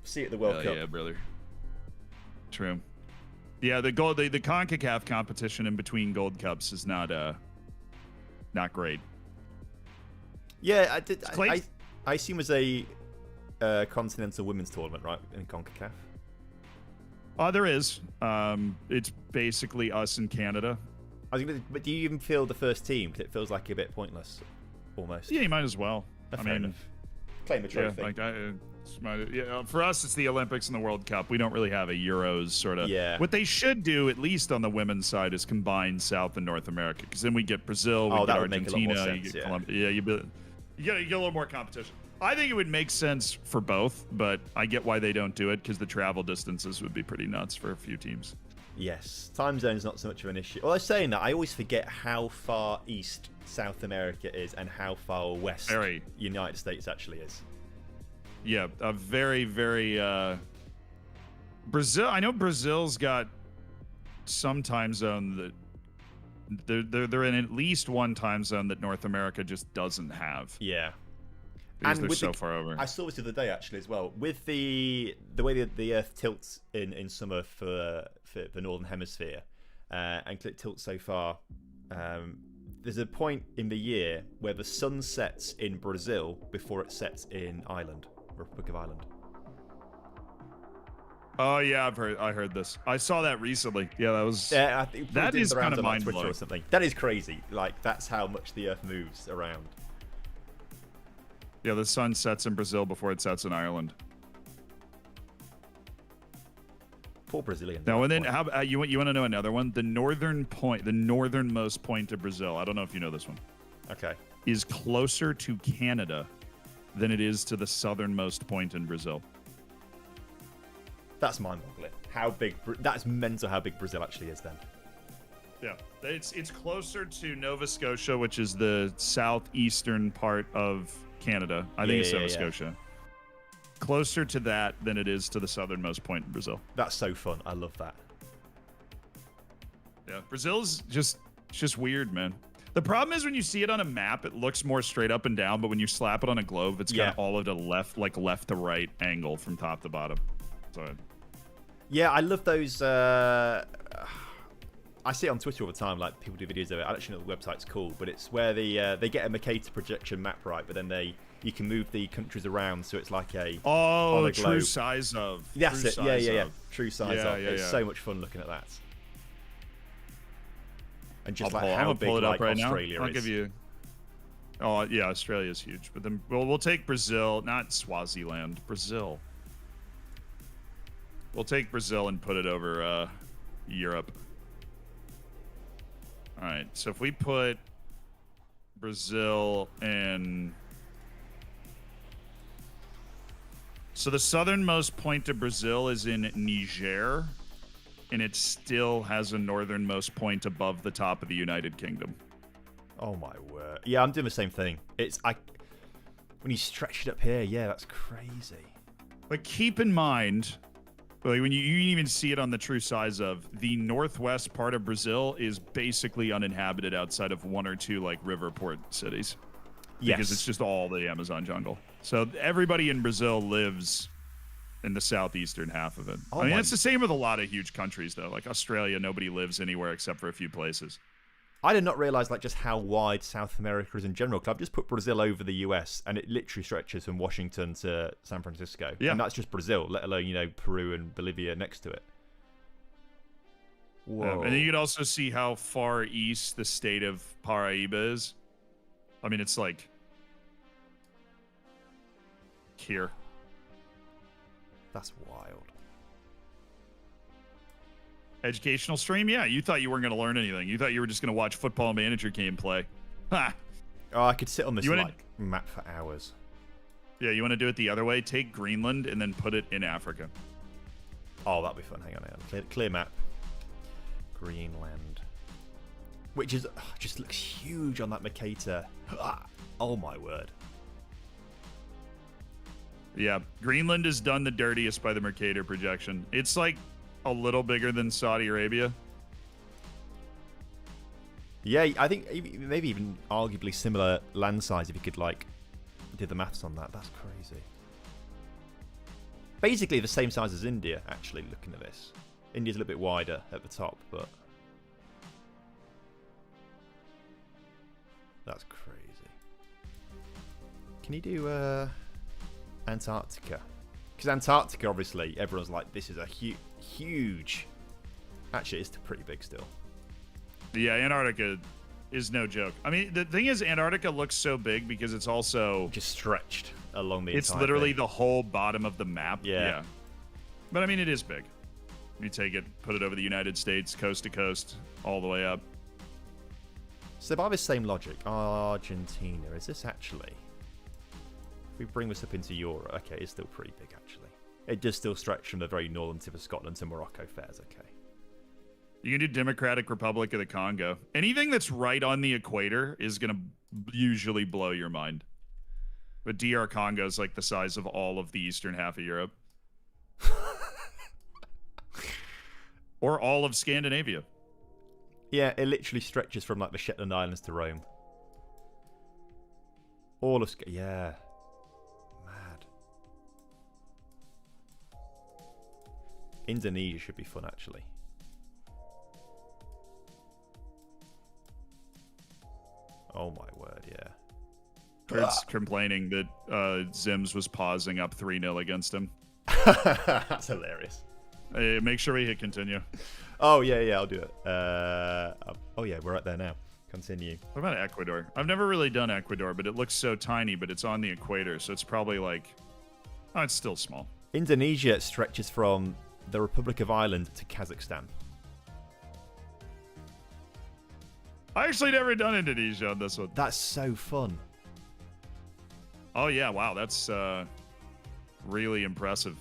see you at the World Cup. Yeah, brother. True. Yeah, the CONCACAF competition in between Gold Cups is not great. Yeah, I did. I assume it was a continental women's tournament, right, in CONCACAF? There is. It's basically us in Canada. But do you even feel the first team? Because it feels like a bit pointless, almost. Yeah, you might as well. Fair enough. Claim a trophy. For us, it's the Olympics and the World Cup. We don't really have a Euros sort of. Yeah. What they should do, at least on the women's side, is combine South and North America, because then we get Brazil, we get Argentina, you get Colombia. Yeah, you get a little more competition. I think it would make sense for both, but I get why they don't do it, because the travel distances would be pretty nuts for a few teams. Yes, time zone's not so much of an issue. Well, I was saying that, I always forget how far east South America is and how far west United States actually is. Yeah, a very, very Brazil. I know Brazil's got some time zone that they're in at least one time zone that North America just doesn't have. Yeah. Because they're so far over. I saw this the other day actually as well. With the way the Earth tilts in summer for the Northern Hemisphere, and it tilts so far, there's a point in the year where the sun sets in Brazil before it sets in Republic of Ireland. Oh yeah, I heard this. I saw that recently. Yeah, that was. Yeah, I think that is kind of mind blowing blowing or something. That is crazy. Like that's how much the Earth moves around. Yeah, the sun sets in Brazil before it sets in Ireland. Poor Brazilians. Now, and then how you want to know another one? The northernmost point of Brazil. I don't know if you know this one. Okay. Is closer to Canada than it is to the southernmost point in Brazil. That's mind-boggling. How big? That's mental. How big Brazil actually is then. Yeah, it's closer to Nova Scotia, which is the southeastern part of Canada. I think it's Nova Scotia. Closer to that than it is to the southernmost point in Brazil. That's so fun. I love that. Yeah, Brazil's just weird, man. The problem is when you see it on a map, it looks more straight up and down, but when you slap it on a globe, it's got all of the left to right angle from top to bottom. So. Yeah, I love those. I see it on Twitter all the time. Like people do videos of it. I don't actually know what the website's called, but it's where they get a Mercator projection map right, but then you can move the countries around, so it's like a on a true globe. Size of. That's it. Yeah. True size yeah, of. Yeah, it's so much fun looking at that. And just how big pull it up right Australia now. I'll give you. Oh yeah, Australia's huge, but then we'll take Brazil, not Swaziland, Brazil. We'll take Brazil and put it over Europe. All right, so if we put Brazil in... So the southernmost point of Brazil is in Niger, and it still has a northernmost point above the top of the United Kingdom. Oh my word. Yeah, I'm doing the same thing. When you stretch it up here, yeah, that's crazy. But keep in mind, like when you even see it on the true size of the northwest part of Brazil is basically uninhabited outside of one or two like river port cities. Yes. Because it's just all the Amazon jungle. So everybody in Brazil lives in the southeastern half of it. Oh I mean, my- it's the same with a lot of huge countries, though. Like Australia, nobody lives anywhere except for a few places. I did not realize like just how wide South America is in general. Because I've just put Brazil over the US, and it literally stretches from Washington to San Francisco. Yeah. And that's just Brazil, let alone Peru and Bolivia next to it. Whoa. And then you can also see how far east the state of Paraíba is. I mean, it's like here. That's wild. Educational stream? Yeah, you thought you weren't going to learn anything. You thought you were just going to watch Football Manager gameplay. Ha! Oh, I could sit on this You wanna- like map for hours. Yeah, you want to do it the other way? Take Greenland and then put it in Africa. Oh, that'd be fun. Hang on. Clear map. Greenland. Which is just looks huge on that Mercator. Oh my word. Yeah, Greenland is done the dirtiest by the Mercator projection. It's like a little bigger than Saudi Arabia. Yeah, I think maybe even arguably similar land size if you could like do the maths on that. That's crazy. Basically the same size as India, actually, looking at this. India's a little bit wider at the top, but that's crazy. Can you do Antarctica? Because Antarctica, obviously, everyone's like, this is a huge. Actually, it's pretty big still. Yeah, Antarctica is no joke. I mean, the thing is, Antarctica looks so big because it's also Just stretched along the it's entire literally thing. the whole bottom of the map. Yeah. But I mean, it is big. You take it, put it over the United States, coast to coast, all the way up. So by the same logic, Argentina, is this actually? If we bring this up into Europe, okay, it's still pretty big actually. It does still stretch from the very northern tip of Scotland to Morocco. Fair's okay. You can do Democratic Republic of the Congo. Anything that's right on the equator is going to usually blow your mind. But DR Congo is like the size of all of the eastern half of Europe. Or all of Scandinavia. Yeah, it literally stretches from like the Shetland Islands to Rome. All of yeah. Mad. Indonesia should be fun actually. Oh my word, yeah. Kurt's complaining that Zims was pausing up 3-0 against him. That's hilarious. Make sure we hit continue. Oh yeah, I'll do it. Oh yeah, we're right there now. Continue. What about Ecuador? I've never really done Ecuador, but it looks so tiny, but it's on the equator, so it's probably like... Oh, it's still small. Indonesia stretches from the Republic of Ireland to Kazakhstan. I actually never done Indonesia on this one. That's so fun. Oh, yeah, wow, that's really impressive.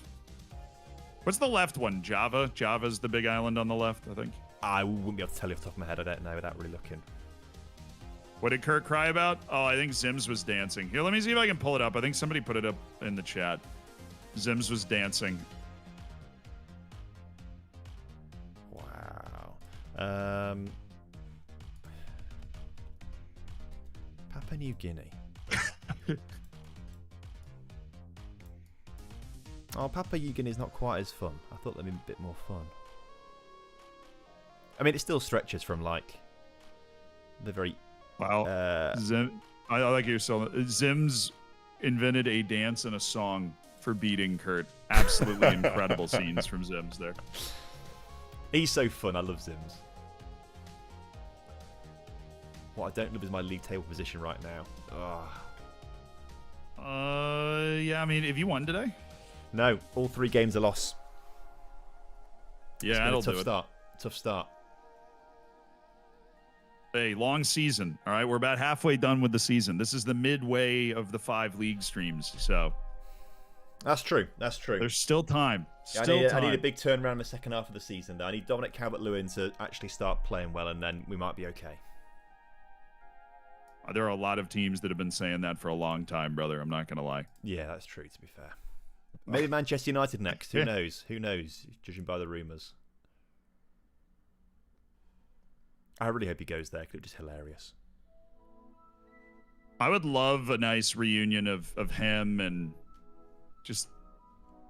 What's the left one? Java? Java's the big island on the left, I think. I wouldn't be able to tell you off the top of my head. I don't know without really looking. What did Kurt cry about? Oh, I think Zims was dancing. Here, let me see if I can pull it up. I think somebody put it up in the chat. Zims was dancing. Wow. Papua New Guinea. Oh, Papua New Guinea is not quite as fun. I thought that'd be a bit more fun. I mean, it still stretches from like the very. Wow. I like your song. Zims invented a dance and a song for beating Kurt. Absolutely incredible scenes from Zims there. He's so fun. I love Zims. What I don't love is my league table position right now. Ugh. Yeah, I mean, if you won today. No, all 3 games a loss. Yeah, It's been that'll a tough do it. start. Tough start. Hey, long season. All right, we're about halfway done with the season. This is the midway of the 5 league streams, so That's true. That's true. there's still time. Yeah, Still time. I need a big turnaround in the second half of the season, though. I need Dominic Calvert-Lewin to actually start playing well, and then we might be okay. There are a lot of teams that have been saying that for a long time, brother. I'm not going to lie. Yeah, that's true, to be fair. Maybe Manchester United next. Who knows? Who knows? Judging by the rumours. I really hope he goes there because it's just hilarious. I would love a nice reunion of him and just...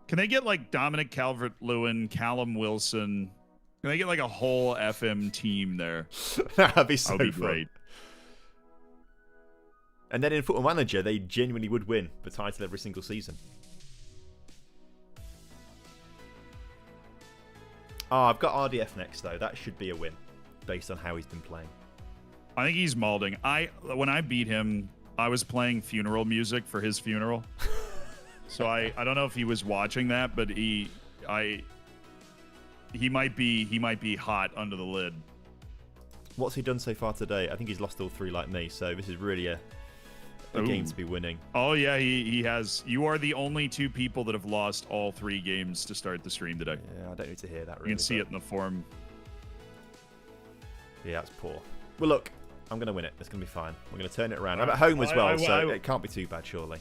Can they get like Dominic Calvert-Lewin, Callum Wilson? Can they get like a whole FM team there? That'd be so That'd fun. be great. And then in Football Manager, they genuinely would win the title every single season. Oh, I've got RDF next, though. That should be a win, based on how he's been playing. I think he's molding. When I beat him, I was playing funeral music for his funeral. So I don't know if he was watching that, but he might be hot under the lid. What's he done so far today? I think he's lost all 3 like me, so this is really a game to be winning. Oh yeah, he has. You are the only 2 people that have lost all 3 games to start the stream today. Yeah, I don't need to hear that. Really, You can see it in the form. Yeah, that's poor. Well, look, I'm going to win it. It's going to be fine. We're going to turn it around. I'm at home as well, so it can't be too bad, surely.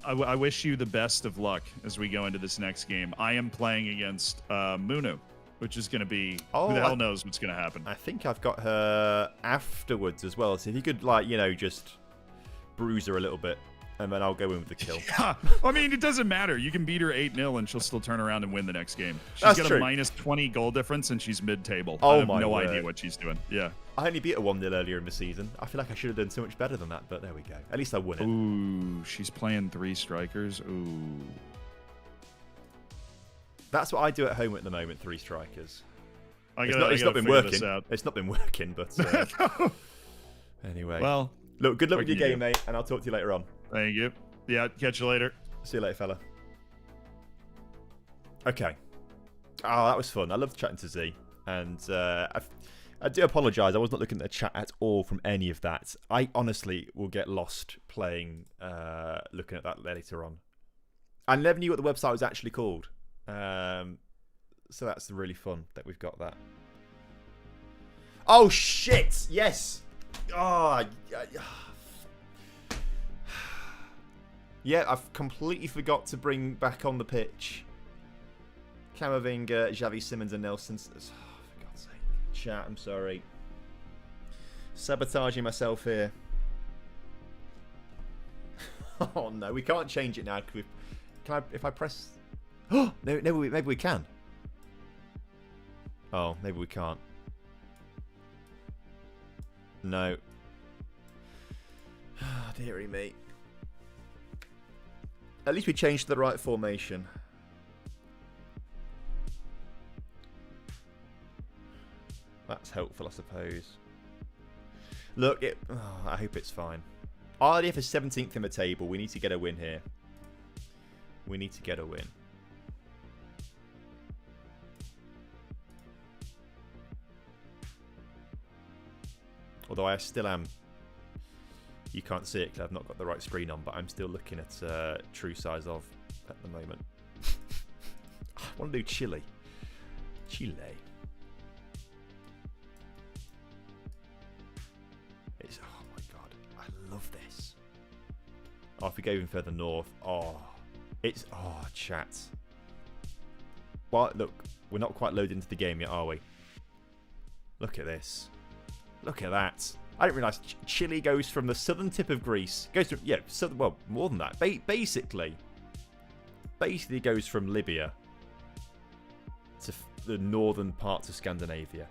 I wish you the best of luck as we go into this next game. I am playing against Munu, which is going to be... who the hell knows what's going to happen. I think I've got her afterwards as well, so if you could, like, just bruise her a little bit, and then I'll go in with the kill. Yeah. I mean, it doesn't matter. You can beat her 8-0, and she'll still turn around and win the next game. She's got a minus 20 goal difference, and she's mid-table. I have no idea what she's doing. Yeah. I only beat her 1-0 earlier in the season. I feel like I should have done so much better than that, but there we go. At least I won it. Ooh, she's playing 3 strikers. Ooh. That's what I do at home at the moment, 3 strikers. It's not been working. It's not been working, but anyway. Well, look, good luck with your game, mate, and I'll talk to you later on. Thank you. Yeah, catch you later. See you later, fella. Okay. Oh, that was fun. I loved chatting to Z, and I do apologise. I was not looking at the chat at all from any of that. I honestly will get lost playing, looking at that later on. I never knew what the website was actually called. So that's really fun that we've got that. Oh, shit! Yes! Oh, yeah, I've completely forgot to bring back on the pitch Camavinga, Xavi Simons and Nelson. Oh, for God's sake. Chat, I'm sorry. Sabotaging myself here. Oh, no, we can't change it now. Can I, if I press... Oh, no, maybe we can. Oh, maybe we can't. No. Oh, dearie me. At least we changed to the right formation. That's helpful, I suppose. Look, I hope it's fine. RDF is 17th in the table. We need to get a win here. We need to get a win. Although I still am... You can't see it because I've not got the right screen on, but I'm still looking at true size of at the moment. I want to do Chile. Chile. It's... Oh my god. I love this. Oh, if we go even further north. Oh. It's... Oh, chat. Well, look. We're not quite loaded into the game yet, are we? Look at this. Look at that. I didn't realise Chile goes from the southern tip of Greece. Goes from, yeah, southern, well, more than that. Basically goes from Libya to the northern parts of Scandinavia.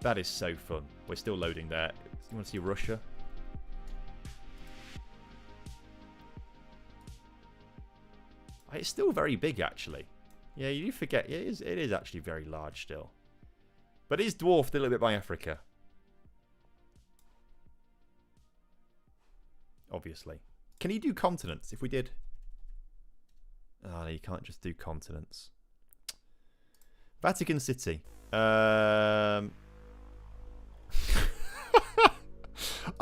That is so fun. We're still loading there. You want to see Russia? It's still very big, actually. Yeah, you do forget. It is actually very large still. But it is dwarfed a little bit by Africa. Obviously. Can you do continents if we did? Oh, no, you can't just do continents. Vatican City. I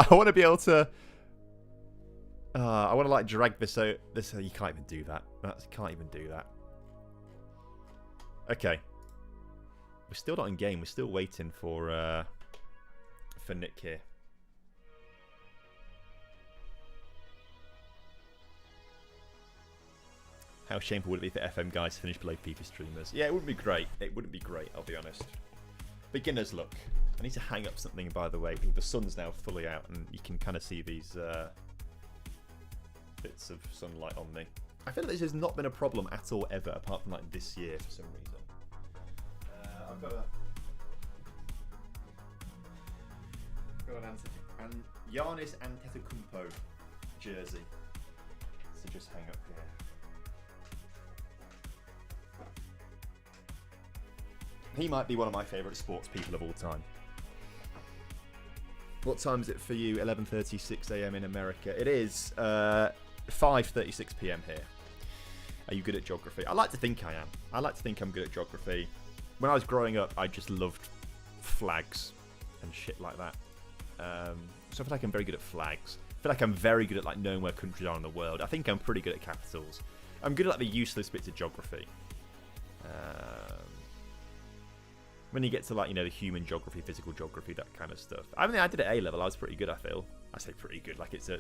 want to be able to... I want to like drag this out. You can't even do that. You can't even do that. Okay. We're still not in game. We're still waiting for Nick here. How shameful would it be for FM guys to finish below FIFA streamers? Yeah, it wouldn't be great. It wouldn't be great, I'll be honest. Beginner's luck. I need to hang up something, by the way. The sun's now fully out, and you can kind of see these bits of sunlight on me. I feel like this has not been a problem at all ever, apart from like this year for some reason. I've got an Giannis Antetokounmpo jersey. So just hang up here. He might be one of my favourite sports people of all time. What time is it for you? 11:36 a.m. in America. It is 5:36 p.m. here. Are you good at geography? I like to think I am. I like to think I'm good at geography. When I was growing up, I just loved flags and shit like that. So I feel like I'm very good at flags. I feel like I'm very good at like knowing where countries are in the world. I think I'm pretty good at capitals. I'm good at like the useless bits of geography. When you get to like, you know, the human geography, physical geography, that kind of stuff. I mean, I did it at A-level. I was pretty good, I feel. I say pretty good, like it's a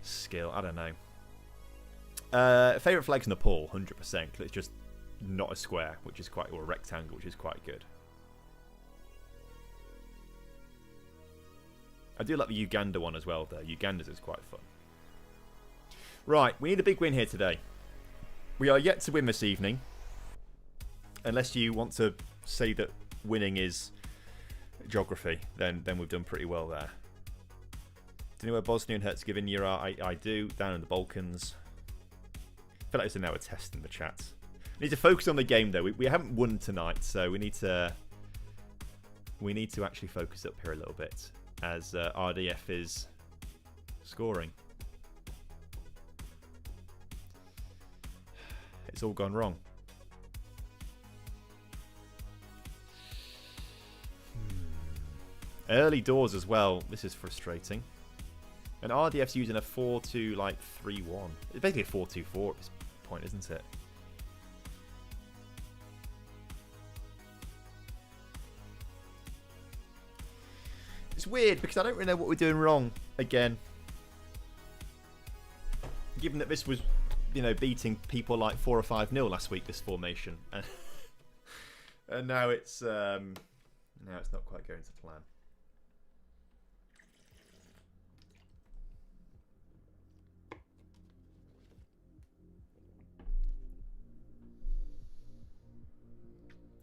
skill. I don't know. Favourite flag's Nepal, 100%, because it's just not a square, which is quite, or a rectangle, which is quite good. I do like the Uganda one as well, though. Uganda's is quite fun. Right, we need a big win here today. We are yet to win this evening. Unless you want to say that winning is geography, then we've done pretty well there. Do you know where Bosnia and Herzegovina are? I do, down in the Balkans. I feel like there's now a test in the chat. We need to focus on the game, though. We haven't won tonight, so we need to actually focus up here a little bit, as RDF is scoring. It's all gone wrong. Early doors as well. This is frustrating. And RDF's using a 4-2, like 3-1. It's basically a 4-2-4 at this point, isn't it? It's weird because I don't really know what we're doing wrong again. Given that this was, you know, beating people like 4 or 5-0 last week, this formation, and now it's not quite going to plan.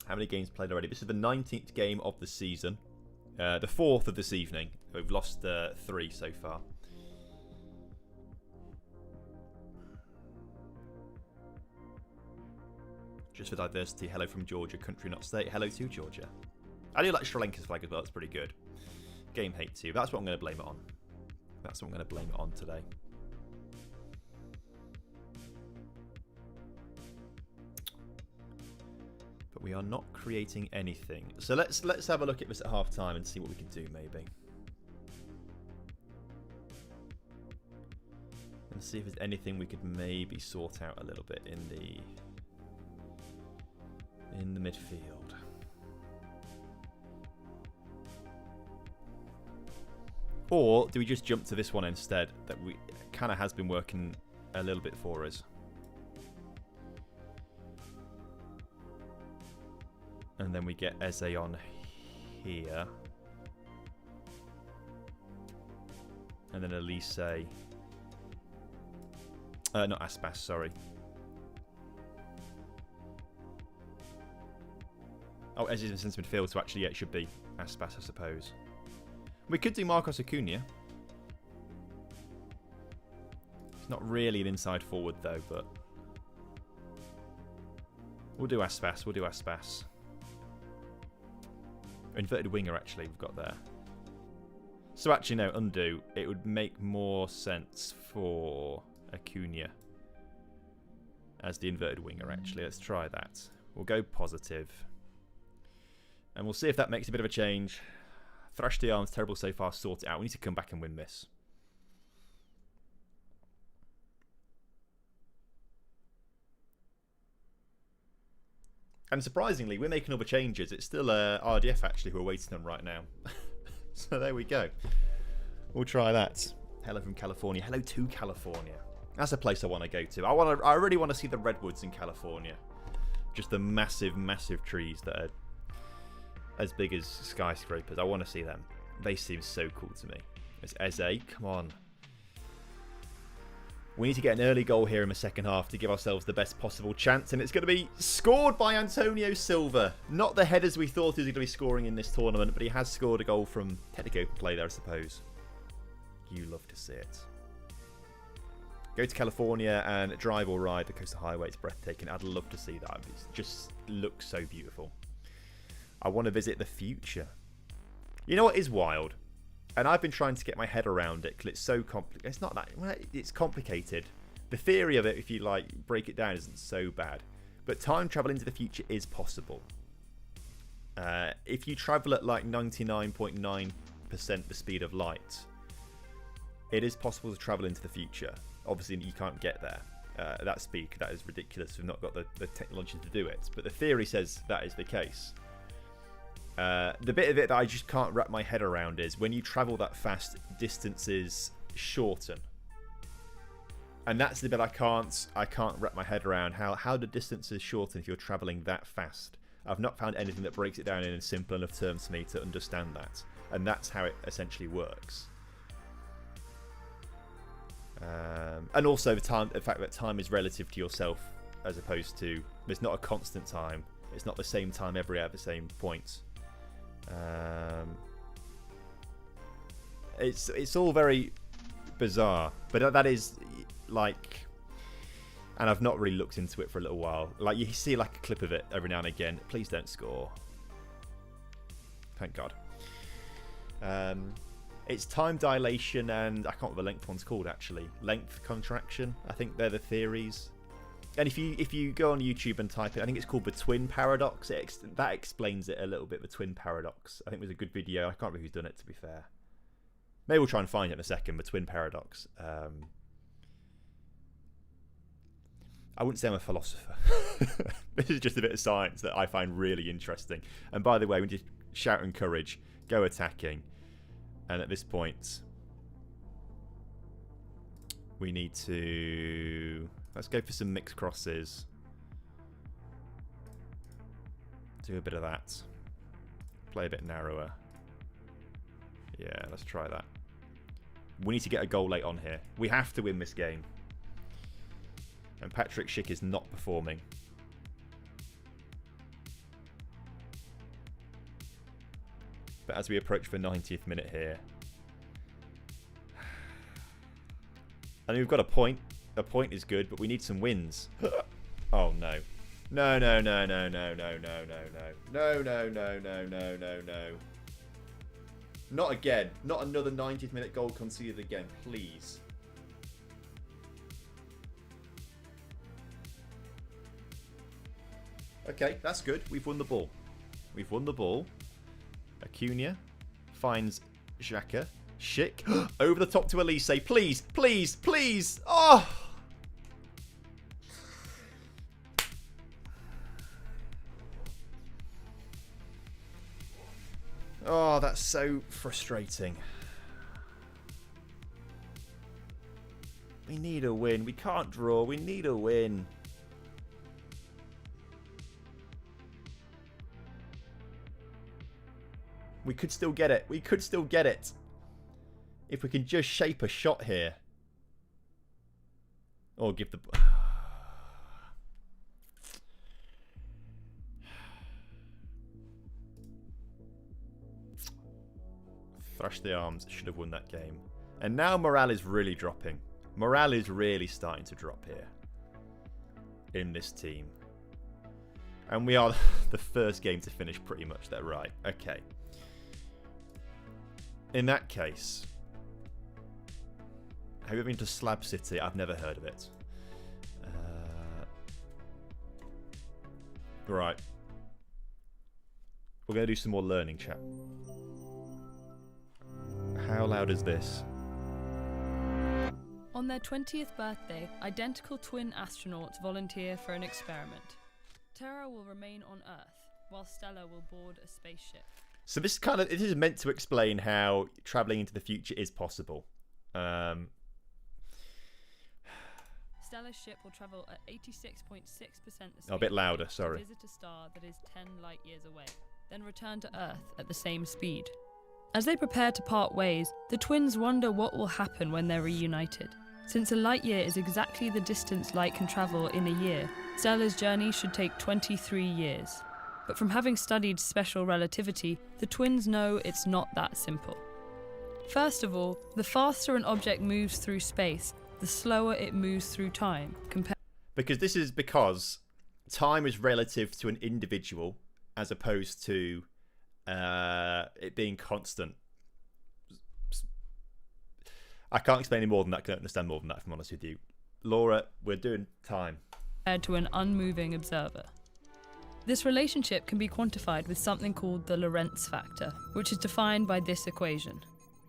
How many games played already? This is the 19th game of the season. The 4th of this evening. We've lost 3 so far. Just for diversity, hello from Georgia, country not state. Hello to Georgia. I do like Sri Lanka's flag as well, it's pretty good. Game hate too. That's what I'm going to blame it on. That's what I'm going to blame it on today. But we are not creating anything. So let's have a look at this at half time and see what we can do maybe. And see if there's anything we could maybe sort out a little bit in the midfield. Or do we just jump to this one instead? That we kind of has been working a little bit for us. And then we get Eze on here. And then Elise. Not Aspas, sorry. Oh, Eze is in centre midfield, so actually, yeah, it should be Aspas, I suppose. We could do Marcos Acuna. It's not really an inside forward, though, but we'll do Aspas. We'll do Aspas. Inverted winger, actually, we've got there. So actually, no, undo. It would make more sense for Acuna as the inverted winger, actually. Let's try that. We'll go positive. And we'll see if that makes a bit of a change. Thrash the arms, terrible so far, sort it out. We need to come back and win this. And surprisingly, we're making other changes. It's still RDF, actually, who we're waiting on right now. So there we go. We'll try that. Hello from California. Hello to California. That's a place I want to go to. I really want to see the redwoods in California. Just the massive, massive trees that are as big as skyscrapers. I want to see them. They seem so cool to me. It's Eze. Come on. We need to get an early goal here in the second half to give ourselves the best possible chance, and it's going to be scored by Antonio Silva. Not the headers we thought he was going to be scoring in this tournament, but he has scored a goal from technical open play there, I suppose. You love to see it. Go to California and drive or ride the coastal highway. It's breathtaking. I'd love to see that. It just looks so beautiful. I want to visit the future. You know what is wild? And I've been trying to get my head around it because it's so complicated. It's not that. Well, it's complicated. The theory of it, if you like break it down, isn't so bad. But time travel into the future is possible. If you travel at like 99.9% the speed of light, it is possible to travel into the future. Obviously, you can't get there at that speed. That is ridiculous. We've not got the technology to do it. But the theory says that is the case. The bit of it that I just can't wrap my head around is when you travel that fast, distances shorten. And that's the bit I can't wrap my head around. How do distances shorten if you're traveling that fast? I've not found anything that breaks it down in simple enough terms for me to understand that. And that's how it essentially works. And also the fact that time is relative to yourself, as opposed to there's not a constant time. It's not the same time every at the same point. It's all very bizarre, but that is like, and I've not really looked into it for a little while. Like, you see like a clip of it every now and again. Please don't score. Thank God. It's time dilation and I can't remember what the length one's called actually. Length contraction. I think they're the theories. And if you go on YouTube and type it, I think it's called the twin paradox. That explains it a little bit. The twin paradox. I think it was a good video. I can't remember who's done it, to be fair. Maybe we'll try and find it in a second. The twin paradox. I wouldn't say I'm a philosopher. This is just a bit of science that I find really interesting. And by the way, we just shout and courage, go attacking. And at this point, we need to... Let's go for some mixed crosses. Do a bit of that. Play a bit narrower. Yeah, let's try that. We need to get a goal late on here. We have to win this game. And Patrick Schick is not performing. But as we approach the 90th minute here, I mean, we've got a point. A point is good, but we need some wins. Oh no. No, no, no, no, no, no, no, no, no. No, no, no, no, no, no, no. Not again. Not another 90th minute goal conceded again, please. Okay, that's good. We've won the ball. We've won the ball. Acuna finds Xhaka. Schick. Over the top to Elise. Please, please, please. Oh! Oh, that's so frustrating. We need a win. We can't draw. We need a win. We could still get it. We could still get it. If we can just shape a shot here. Or give the... Thrash the arms. Should have won that game. And now morale is really dropping. Morale is really starting to drop here. In this team. And we are the first game to finish pretty much there. Right. Okay. In that case... Have you ever been to Slab City? I've never heard of it. Right. We're going to do some more learning, chat. How loud is this? On their 20th birthday, identical twin astronauts volunteer for an experiment. Terra will remain on Earth, while Stella will board a spaceship. So this it is meant to explain how travelling into the future is possible. Stella's ship will travel at 86.6% the speed a bit of louder, light sorry. to visit a star that is 10 light years away, then return to Earth at the same speed. As they prepare to part ways, the twins wonder what will happen when they're reunited. Since a light year is exactly the distance light can travel in a year, Stella's journey should take 23 years. But from having studied special relativity, the twins know it's not that simple. First of all, the faster an object moves through space, the slower it moves through time. Because time is relative to an individual as opposed to it being constant. I can't explain any more than that. I don't understand more than that, if I'm honest with you. Laura, we're doing time. Compared to an unmoving observer. This relationship can be quantified with something called the Lorentz factor, which is defined by this equation.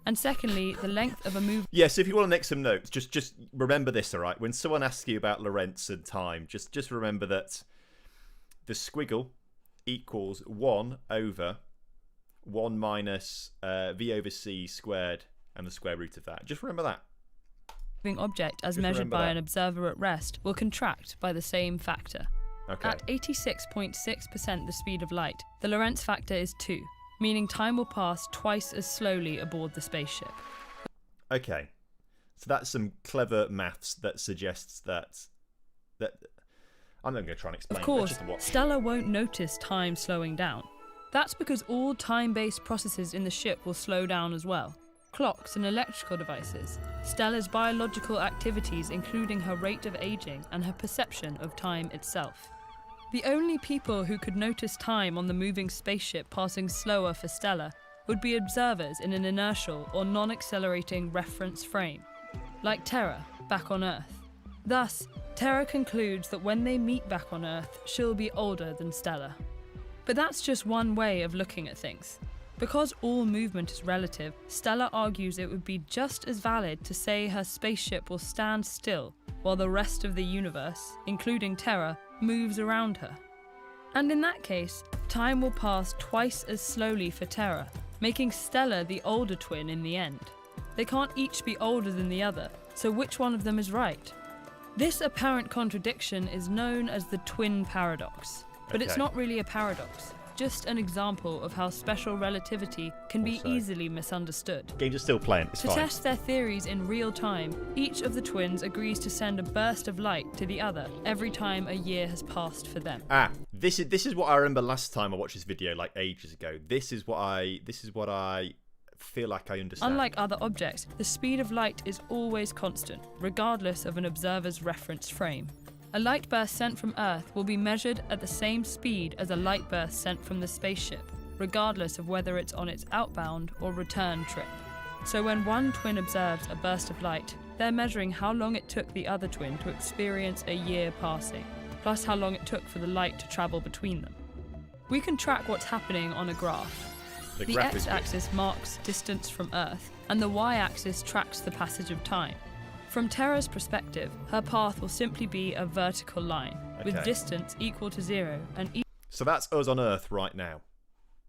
And secondly, the length of a move. Yes, if you want to make some notes, just remember this, all right? When someone asks you about Lorentz and time, just remember that the squiggle equals 1 over 1 minus v over c squared and the square root of that. Just remember that. Moving object as measured by an observer at rest will contract by the same factor. Okay. At 86.6% the speed of light, the Lorentz factor is 2, meaning time will pass twice as slowly aboard the spaceship. Okay. So that's some clever maths that suggests that I'm not going to try and explain. Of course, Stella won't notice time slowing down. That's because all time-based processes in the ship will slow down as well. Clocks and electrical devices, Stella's biological activities including her rate of aging and her perception of time itself. The only people who could notice time on the moving spaceship passing slower for Stella would be observers in an inertial or non-accelerating reference frame, like Terra back on Earth. Thus, Terra concludes that when they meet back on Earth, she'll be older than Stella. But that's just one way of looking at things. Because all movement is relative, Stella argues it would be just as valid to say her spaceship will stand still while the rest of the universe, including Terra, moves around her. And in that case, time will pass twice as slowly for Terra, making Stella the older twin in the end. They can't each be older than the other, so which one of them is right? This apparent contradiction is known as the twin paradox. But it's not really a paradox, just an example of how special relativity can be easily misunderstood. Games are still playing, it's to fine. test their theories in real time, each of the twins agrees to send a burst of light to the other every time a year has passed for them. This is what I remember last time I watched this video, like ages ago. This is what I feel like I understand. Unlike other objects, the speed of light is always constant, regardless of an observer's reference frame. A light burst sent from Earth will be measured at the same speed as a light burst sent from the spaceship, regardless of whether it's on its outbound or return trip. So when one twin observes a burst of light, they're measuring how long it took the other twin to experience a year passing, plus how long it took for the light to travel between them. We can track what's happening on a graph. The x-axis marks distance from Earth, and the y-axis tracks the passage of time. From Terra's perspective, her path will simply be a vertical line, with distance equal to 0 and So that's us on Earth right now.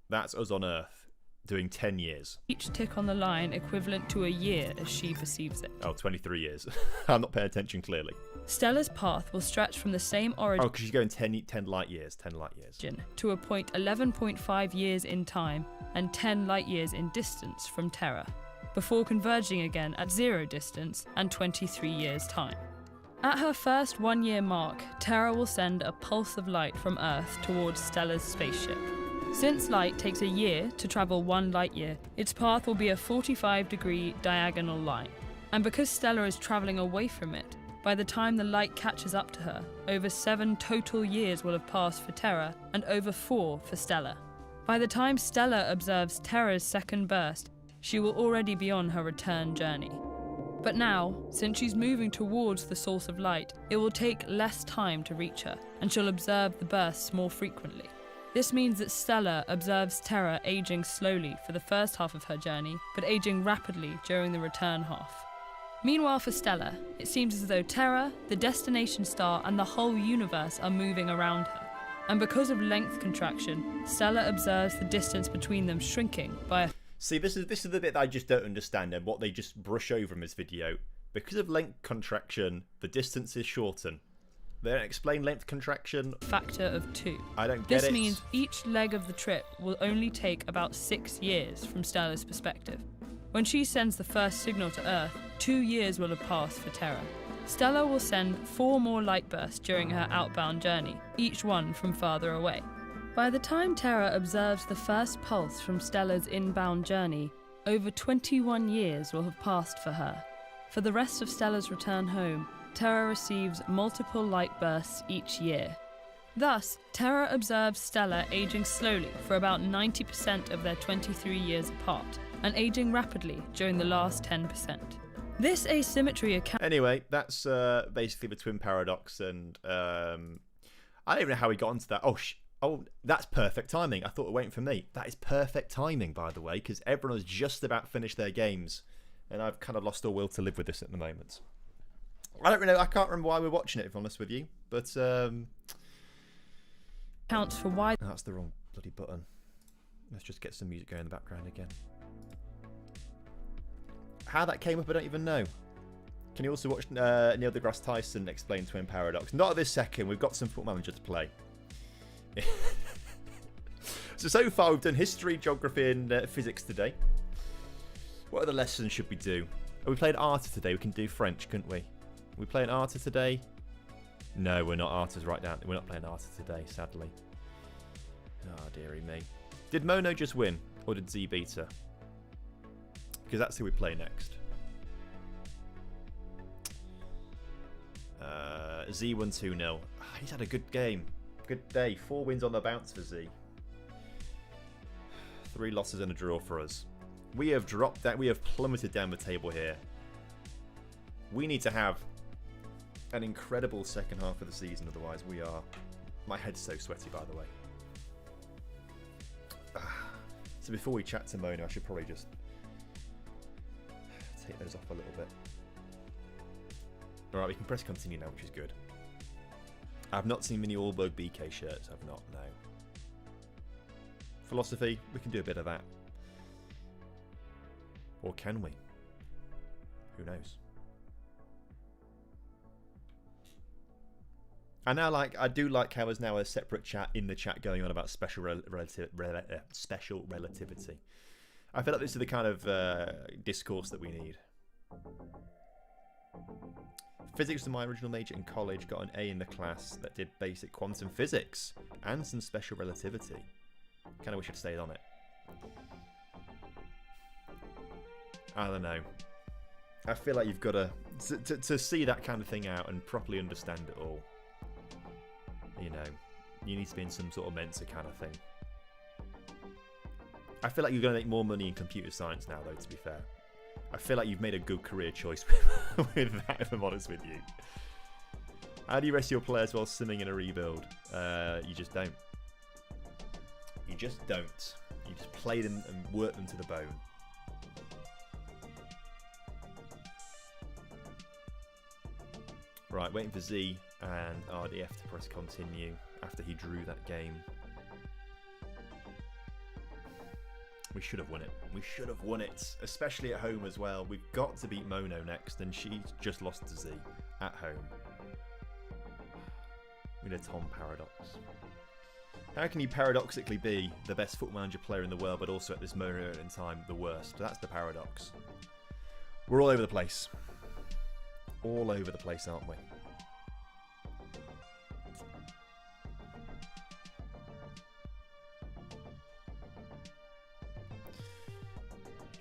That's us on Earth, doing 10 years. Each tick on the line equivalent to a year as she perceives it. Oh, 23 years. I'm not paying attention clearly. Stella's path will stretch from the same origin... Oh, because she's going 10 light years, 10 light years. ...to a point 11.5 years in time and 10 light years in distance from Terra, before converging again at 0 distance and 23 years' time. At her first 1-year mark, Terra will send a pulse of light from Earth towards Stella's spaceship. Since light takes a year to travel 1 light year, its path will be a 45-degree diagonal line. And because Stella is travelling away from it, by the time the light catches up to her, over 7 total years will have passed for Terra and over 4 for Stella. By the time Stella observes Terra's second burst, she will already be on her return journey. But now, since she's moving towards the source of light, it will take less time to reach her, and she'll observe the bursts more frequently. This means that Stella observes Terra aging slowly for the first half of her journey, but aging rapidly during the return half. Meanwhile for Stella, it seems as though Terra, the destination star, and the whole universe are moving around her. And because of length contraction, Stella observes the distance between them shrinking by a... See, this is the bit that I just don't understand and what they just brush over in this video, Because of length contraction, the distances shorten. They don't explain length contraction. Factor of 2. I don't get it. This means each leg of the trip will only take about 6 years from Stella's perspective. When she sends the first signal to Earth, 2 years will have passed for Terra. Stella will send 4 more light bursts during her outbound journey, each one from farther away. By the time Terra observes the first pulse from Stella's inbound journey, over 21 years will have passed for her. For the rest of Stella's return home, Terra receives multiple light bursts each year. Thus, Terra observes Stella aging slowly for about 90% of their 23 years apart, and aging rapidly during the last 10%. This asymmetry accounts... Anyway, that's basically the twin paradox, and I don't even know how we got onto that. Oh, that's perfect timing. I thought it were waiting for me. That is perfect timing, by the way, because everyone has just about finished their games, and I've kind of lost all will to live with this at the moment. I don't really know. I can't remember why we're watching it, if I'm honest with you, but counts for why... That's the wrong bloody button. Let's just get some music going in the background again. How that came up, I don't even know. Can you also watch Neil deGrasse Tyson explain Twin Paradox? Not at this second. We've got some Football Manager to play. So far, we've done history, geography, and physics today. What other lessons should we do? Oh, we played Arta today. We can do French, couldn't we? We playing Arta today? No, we're not. Arta's right down. We're not playing Arta today, sadly. Oh, dearie me. Did Mono just win, or did Z beat her? Because that's who we play next. Z won 2-0. He's had a good game. Good day. 4 wins on the bounce for Z. 3 losses and a draw for us. We have dropped that. We have plummeted down the table here. We need to have an incredible second half of the season. Otherwise, we are... My head's so sweaty, by the way. So before we chat to Mono, I should probably just take those off a little bit. Alright, we can press continue now, which is good. I've not seen many Allberg BK shirts. I've not, no. Philosophy, we can do a bit of that. Or can we? Who knows? And now, I do like how there's now a separate chat in the chat going on about special relativity. I feel like this is the kind of discourse that we need. Physics was my original major in college. Got an A in the class that did basic quantum physics and some special relativity. Kind of wish I'd stayed on it. I don't know. I feel like you've got to see that kind of thing out and properly understand it all. You know, you need to be in some sort of Mensa kind of thing. I feel like you're going to make more money in computer science now, though, to be fair. I feel like you've made a good career choice with that, if I'm honest with you. How do you rest your players while simming in a rebuild? You just don't. You just don't. You just play them and work them to the bone. Right, waiting for Z and RDF to press continue after he drew that game. We should have won it. We should have won it, especially at home as well. We've got to beat Mono next, and she's just lost to Z at home. We need a Tom paradox. How can you paradoxically be the best Football Manager player in the world, but also at this moment in time the worst? That's the paradox. We're all over the place. All over the place, aren't we?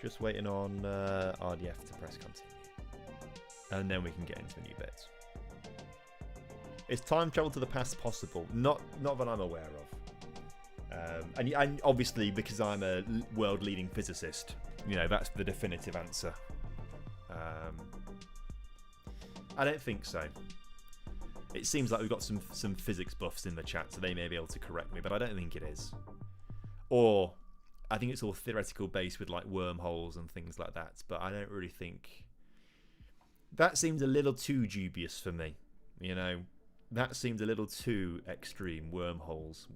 Just waiting on RDF to press continue. And then we can get into the new bits. Is time travel to the past possible? Not that I'm aware of. And obviously, because I'm a world-leading physicist, you know, that's the definitive answer. I don't think so. It seems like we've got some physics buffs in the chat, so they may be able to correct me, but I don't think it is. Or I think it's all theoretical based with like wormholes and things like that, but I don't really think... That seems a little too dubious for me, you know. That seems a little too extreme, wormholes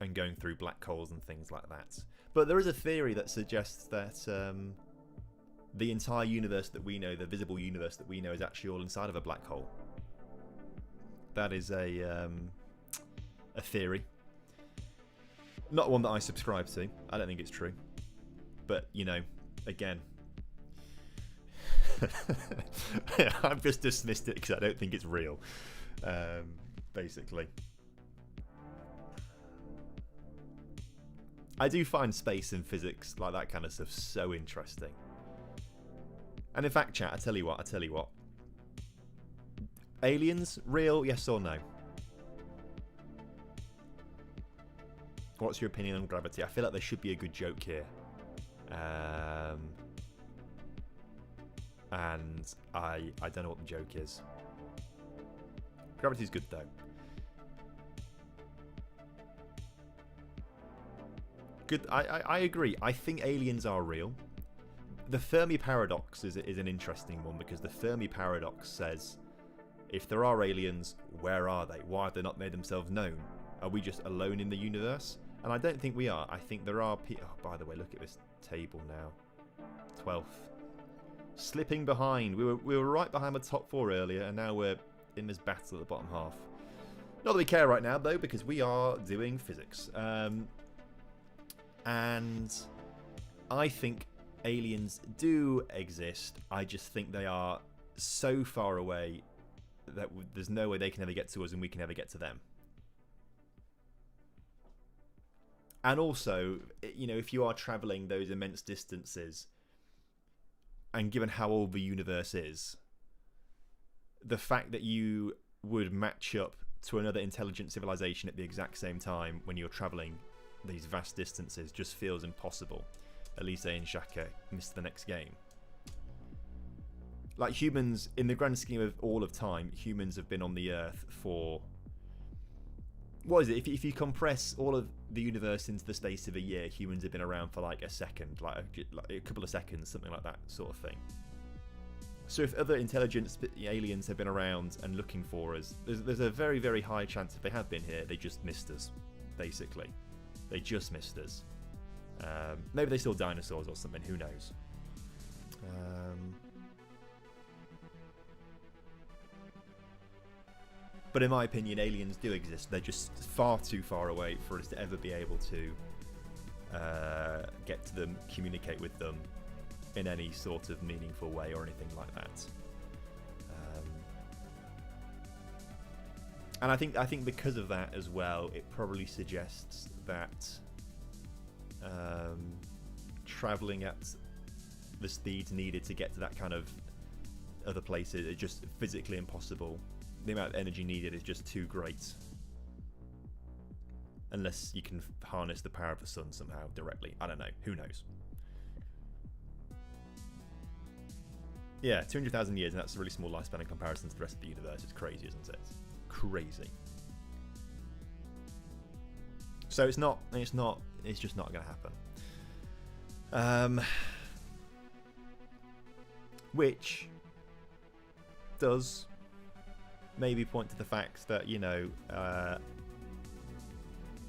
and going through black holes and things like that. But there is a theory that suggests that the entire universe that we know, the visible universe that we know, is actually all inside of a black hole. That is a theory. Not one that I subscribe to. I don't think it's true. But, you know, again, I've just dismissed it because I don't think it's real, basically. I do find space and physics, like that kind of stuff, so interesting. And in fact, chat, I tell you what. Aliens, real, yes or no? What's your opinion on gravity? I feel like there should be a good joke here. And I don't know what the joke is. Gravity's good though. Good. I agree. I think aliens are real. The Fermi paradox is an interesting one, because the Fermi paradox says, if there are aliens, where are they? Why have they not made themselves known? Are we just alone in the universe? And I don't think we are. I think there are people... Oh, by the way, look at this table now. 12th. Slipping behind. We were right behind the top 4 earlier, and now we're in this battle at the bottom half. Not that we care right now, though, because we are doing physics. And I think aliens do exist. I just think they are so far away that there's no way they can ever get to us and we can never get to them. And also, you know, if you are traveling those immense distances, and given how old the universe is, the fact that you would match up to another intelligent civilization at the exact same time when you're traveling these vast distances just feels impossible. Elise and Xhaka missed the next game. Like, humans, in the grand scheme of all of time, humans have been on the Earth for... What is it? If you compress all of the universe into the space of a year, humans have been around for like a second, like a couple of seconds, something like that sort of thing. So if other intelligent aliens have been around and looking for us, there's a very, very high chance if they have been here, they just missed us, basically. They just missed us. Maybe they're still dinosaurs or something, who knows. But in my opinion, aliens do exist. They're just far too far away for us to ever be able to get to them, communicate with them in any sort of meaningful way or anything like that. And I think because of that as well, it probably suggests that traveling at the speeds needed to get to that kind of other places is just physically impossible. The amount of energy needed is just too great. Unless you can harness the power of the sun somehow directly. I don't know. Who knows? Yeah, 200,000 years, and that's a really small lifespan in comparison to the rest of the universe. It's crazy, isn't it? Crazy. So it's just not going to happen. Which does maybe point to the fact that, you know,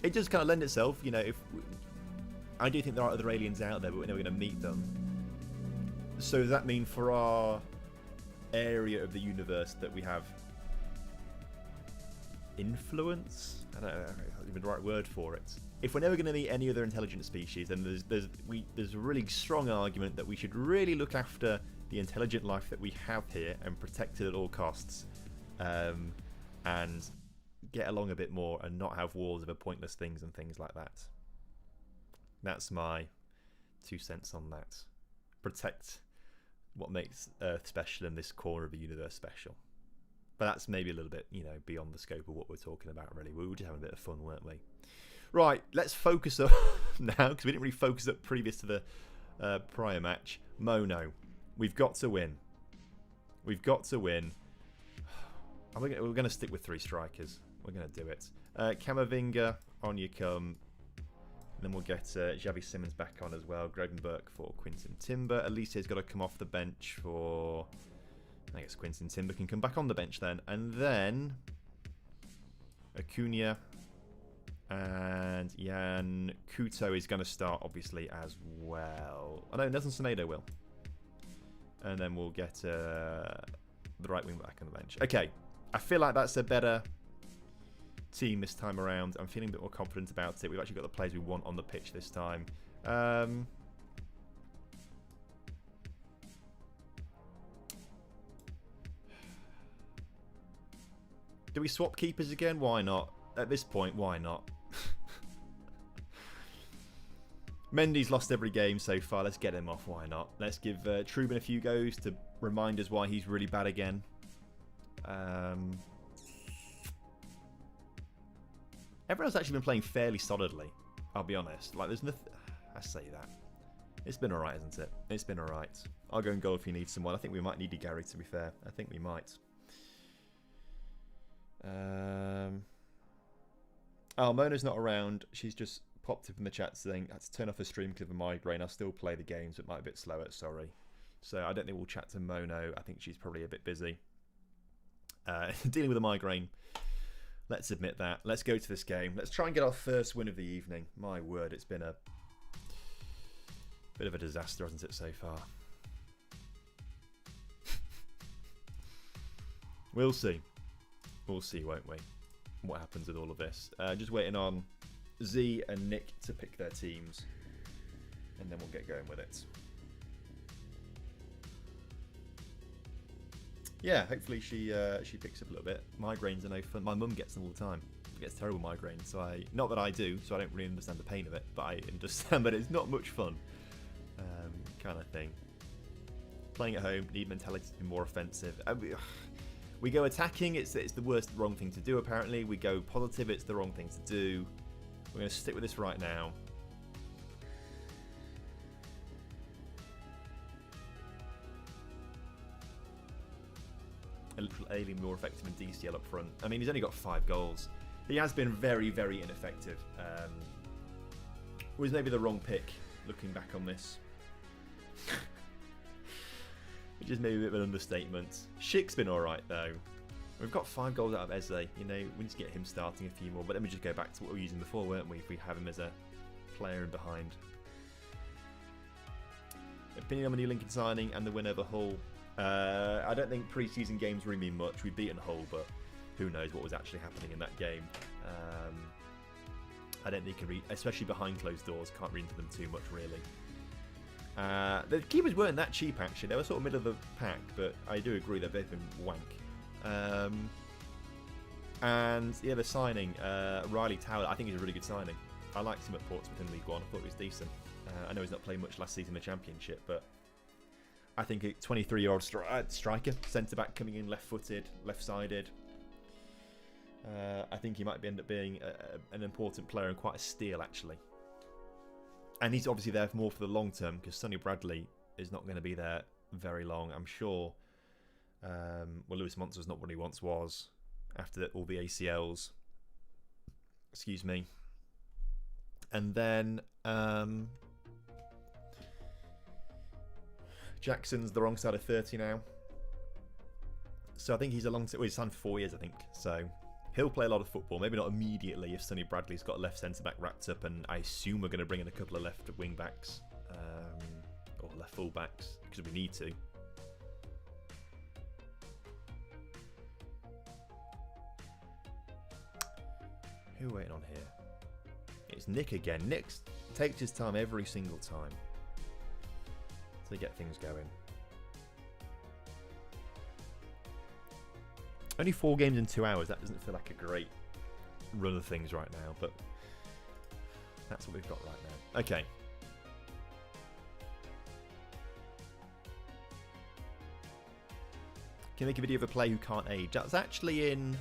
it does kind of lend itself, you know, I do think there are other aliens out there, but we're never going to meet them. So does that mean for our area of the universe that we have influence? I don't know even the right word for it. If we're never going to meet any other intelligent species, then there's a really strong argument that we should really look after the intelligent life that we have here and protect it at all costs, and get along a bit more and not have wars over pointless things and things like that. That's my 2 cents on that. Protect what makes Earth special and this corner of the universe special. But that's maybe a little bit, you know, beyond the scope of what we're talking about, really. We were just having a bit of fun, weren't we? Right, let's focus up now, because we didn't really focus up previous to the prior match. Mono, we've got to win. We've got to win. We're going to stick with 3 strikers. We're going to do it. Camavinga, on you come. Then we'll get Xavi Simons back on as well. Gravenberg for Quinton Timber. Elise's got to come off the bench for... I guess Quinton Timber can come back on the bench then. And then Acuna and Jan Kuto is going to start, obviously, as well. Oh no, Nelson Semedo will. and then we'll get the right wing back on the bench. Okay, I feel like that's a better team this time around. I'm feeling a bit more confident about it. We've actually got the players we want on the pitch this time. Do we swap keepers again? Why not? At this point, why not? Mendy's lost every game so far. Let's get him off. Why not? Let's give Truban a few goes to remind us why he's really bad again. Everyone's actually been playing fairly solidly. I'll be honest. Like, there's nothing. I say that. It's been alright, isn't it? It's been alright. I'll go and goal if you need someone. I think we might need Gary, to be fair. I think we might. Oh, Mona's not around. She's just popped up in the chat saying, I had to turn off the stream because of a migraine. I'll still play the games, but it might be a bit slower. Sorry. So I don't think we'll chat to Mono. I think she's probably a bit busy. Dealing with a migraine. Let's admit that. Let's go to this game. Let's try and get our first win of the evening. My word, it's been a bit of a disaster, hasn't it, so far? We'll see. We'll see, won't we? What happens with all of this. Just waiting on Z and Nick to pick their teams. And then we'll get going with it. Yeah, hopefully she picks up a little bit. Migraines are no fun. My mum gets them all the time. She gets terrible migraines. So not that I do, so I don't really understand the pain of it. But I understand that it's not much fun. Kind of thing. Playing at home, need mentality to be more offensive. We go attacking, it's the wrong thing to do apparently. We go positive, it's the wrong thing to do. We're going to stick with this right now. A little alien more effective than DCL up front. I mean, he's only got 5 goals. He has been very, very ineffective. Was maybe the wrong pick, looking back on this. Which is maybe a bit of an understatement. Schick's been alright though. We've got 5 goals out of Eze. You know, we need to get him starting a few more. But let me just go back to what we were using before, weren't we? If we have him as a player in behind. Opinion on the new Lincoln signing and the win over Hull. I don't think pre-season games really mean much. We've beaten Hull, but who knows what was actually happening in that game. I don't think you can read, especially behind closed doors, can't read into them too much really. The keepers weren't that cheap actually. They were sort of middle of the pack, but I do agree that they've been wank. And yeah, the signing, Riley Towler, I think he's a really good signing. I liked him at Portsmouth in League One. I thought he was decent. I know he's not played much last season in the Championship, but I think a 23-year-old striker, centre-back coming in left-footed, left-sided. I think he might end up being an important player and quite a steal actually. And he's obviously there more for the long term because Sonny Bradley is not going to be there very long, I'm sure. Well, Lewis Monster's not what he once was after all the ACLs. Excuse me. And then Jackson's the wrong side of 30 now. So I think he's he's signed for 4 years, I think. So he'll play a lot of football. Maybe not immediately if Sonny Bradley's got a left centre-back wrapped up, and I assume we're going to bring in a couple of left wing-backs or left full-backs because we need to. Who are we waiting on here? It's Nick again. Nick takes his time every single time to get things going. Only 4 games in 2 hours. That doesn't feel like a great run of things right now, but that's what we've got right now. Okay. Can make a video of a player who can't age. That's actually in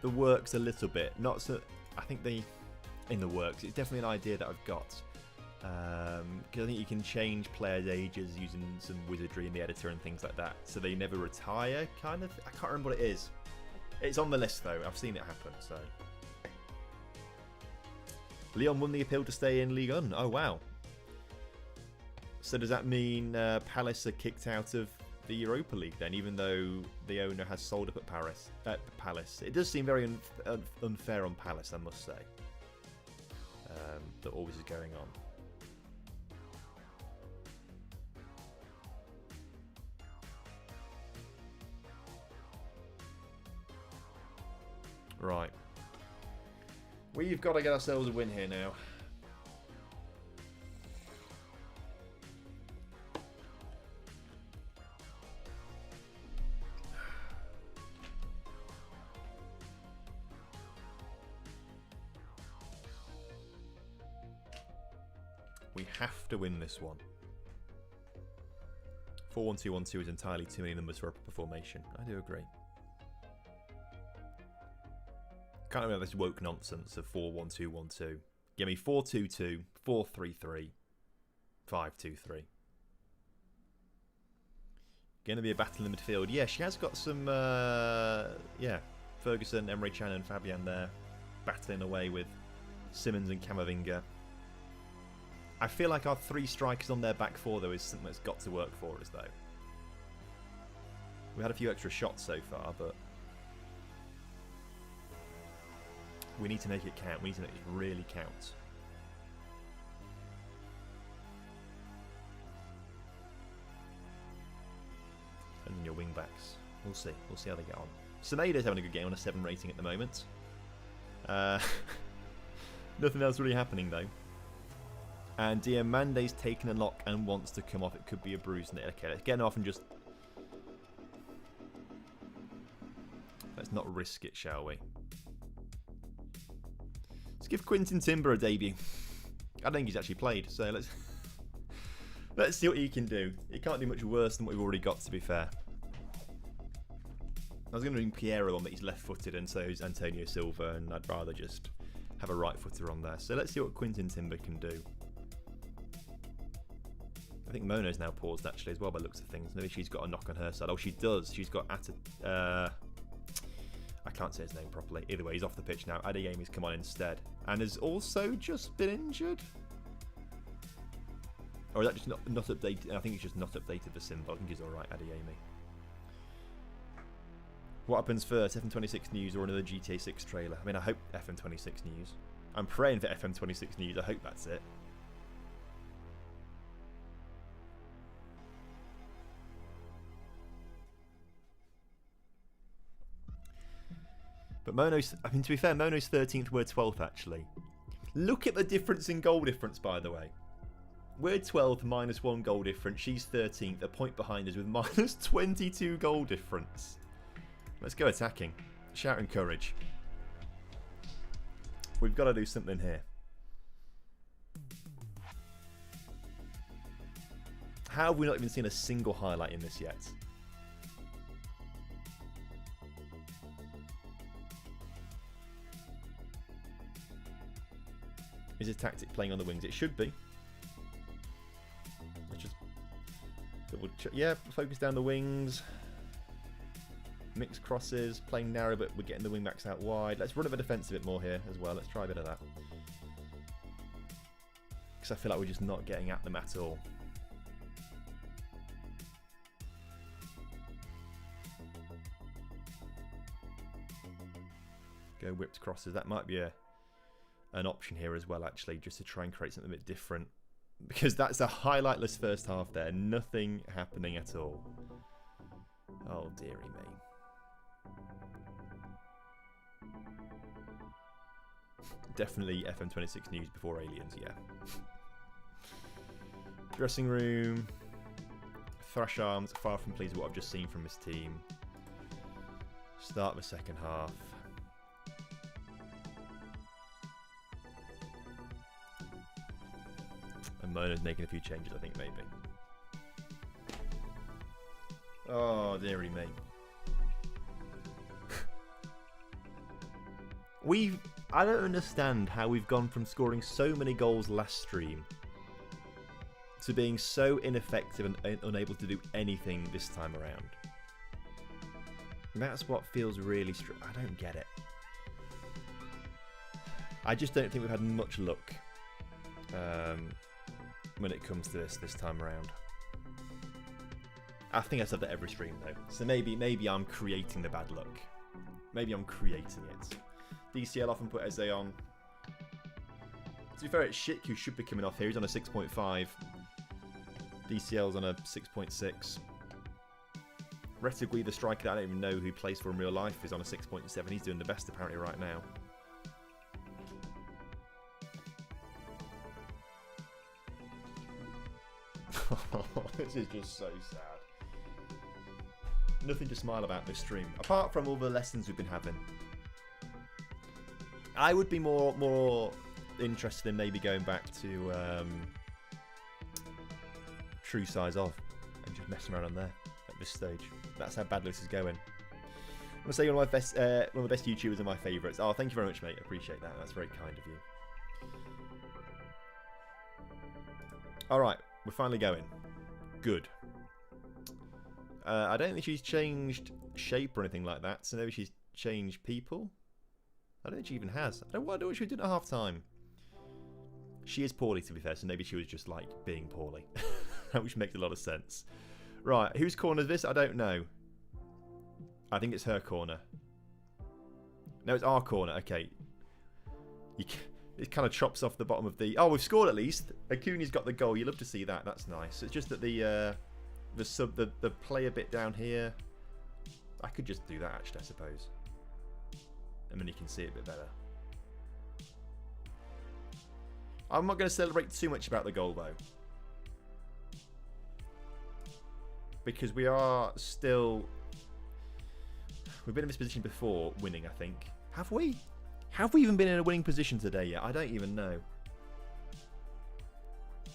the works a little bit. Not so. I think in the works. It's definitely an idea that I've got. Because I think you can change players' ages using some wizardry in the editor and things like that, so they never retire, kind of. I can't remember what it is. It's on the list though. I've seen it happen. So Lyon won the appeal to stay in Ligue 1. Oh wow. So does that mean Palace are kicked out of the Europa League then, even though the owner has sold up at Palace? It does seem very unfair on Palace, I must say. That always is going on. Right. We've got to get ourselves a win here now. We have to win this one. 4-1-2-1-2 is entirely too many numbers for a proper formation. I do agree. Can't remember this woke nonsense of 4-1-2-1-2. Give me 4-2-2, 4-3-3, 5-2-3. Going to be a battle in the midfield. Yeah, she has got some, yeah, Ferguson, Emre Can and Fabian there battling away with Simmons and Camavinga. I feel like our 3 strikers on their back 4, though, is something that's got to work for us, though. We had a few extra shots so far, but we need to make it count. We need to make it really count. And your wing backs. We'll see. We'll see how they get on. Semedo's having a good game on a 7 rating at the moment. Nothing else really happening, though. And Diamande's taken a knock and wants to come off. It could be a bruise in it. Okay, let's get him off and just... Let's not risk it, shall we? Let's give Quinton Timber a debut. I don't think he's actually played, so let's... Let's see what he can do. He can't do much worse than what we've already got, to be fair. I was going to bring Piero on, but he's left-footed, and so is Antonio Silva, and I'd rather just have a right-footer on there. So let's see what Quinton Timber can do. I think Mono's now paused, actually, as well, by the looks of things. Maybe she's got a knock on her side. Oh, she does. She's got I can't say his name properly. Either way, he's off the pitch now. Adeyemi's come on instead. And has also just been injured. Or is that just not updated? I think it's just not updated the symbol. I think he's alright, Adeyemi. What happens first? FM26 News or another GTA 6 trailer? I mean, I hope FM26 News. I'm praying for FM26 News. I hope that's it. But Mono's, I mean, to be fair, Mono's 13th, we're 12th, actually. Look at the difference in goal difference, by the way. We're 12th, -1 goal difference. She's 13th, a point behind us with -22 goal difference. Let's go attacking. Shout and courage. We've got to do something here. How have we not even seen a single highlight in this yet? Is his tactic playing on the wings? It should be. Let's just double check. Yeah, focus down the wings. Mixed crosses, playing narrow, but we're getting the wing backs out wide. Let's run a bit of defence a bit more here as well. Let's try a bit of that. Because I feel like we're just not getting at them at all. Go whipped crosses. That might be an option here as well, actually, just to try and create something a bit different. Because that's a highlightless first half there. Nothing happening at all. Oh, dearie me. Definitely FM26 News before Aliens, yeah. Dressing room. Thrash arms. Far from pleased with what I've just seen from this team. Start of the second half. And Mona's making a few changes, I think, maybe. Oh, dearie me. I don't understand how we've gone from scoring so many goals last stream to being so ineffective and unable to do anything this time around. That's what feels really I don't get it. I just don't think we've had much luck when it comes to this time around. I think I said that every stream though, so maybe I'm creating the bad luck. Maybe I'm creating it. DCL often put Eze on. To be fair, it's Schick who should be coming off here. He's on a 6.5. DCL's on a 6.6. Retigui, the striker that I don't even know who plays for in real life, is on a 6.7. He's doing the best apparently right now. This is just so sad. Nothing to smile about this stream, apart from all the lessons we've been having. I would be more interested in maybe going back to true size of and just messing around on there at this stage. That's how bad this is going. I'm gonna say one of the best YouTubers are my favourites. Oh, thank you very much, mate. Appreciate that. That's very kind of you. All right, we're finally going. Good. I don't think she's changed shape or anything like that. So maybe she's changed people. I don't think she even has. I don't know what she did at half time. She is poorly, to be fair, so maybe she was just like being poorly, which makes a lot of sense. Right, whose corner is this? I don't know. I think it's her corner. No, it's our corner. Okay. It kind of chops off the bottom of the... Oh, we've scored at least. Acuna's got the goal. You love to see that. That's nice. It's just that the player bit down here... I could just do that, actually, I suppose. And then you can see it a bit better. I'm not going to celebrate too much about the goal, though. Because we are still... We've been in this position before, winning, I think. Have we? Have we even been in a winning position today yet? I don't even know.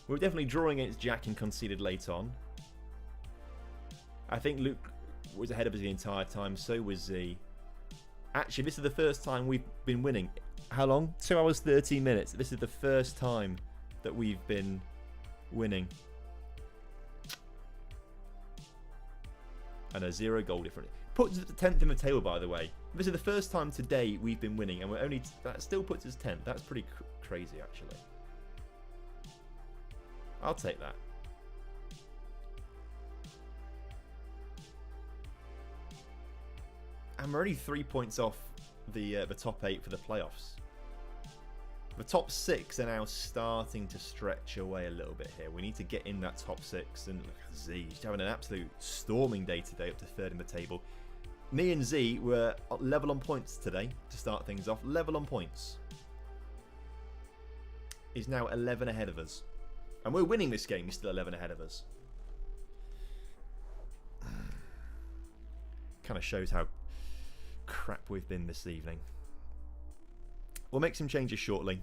We were definitely drawing against Jack and conceded late on. I think Luke was ahead of us the entire time, so was Z. Actually, this is the first time we've been winning. How long? 2 hours, 13 minutes. This is the first time that we've been winning. And a 0 goal difference. Puts us at the 10th in the table, by the way. This is the first time today we've been winning, and we're only... That still puts us 10th. That's pretty crazy, actually. I'll take that. And we're only 3 points off the top 8 for the playoffs. The top 6 are now starting to stretch away a little bit here. We need to get in that top 6. And look at Z, she's having an absolute storming day today, up to 3rd in the table. Me and Z were level on points today to start things off. Level on points. He's now 11 ahead of us. And we're winning this game. He's still 11 ahead of us. Kind of shows how crap we've been this evening. We'll make some changes shortly.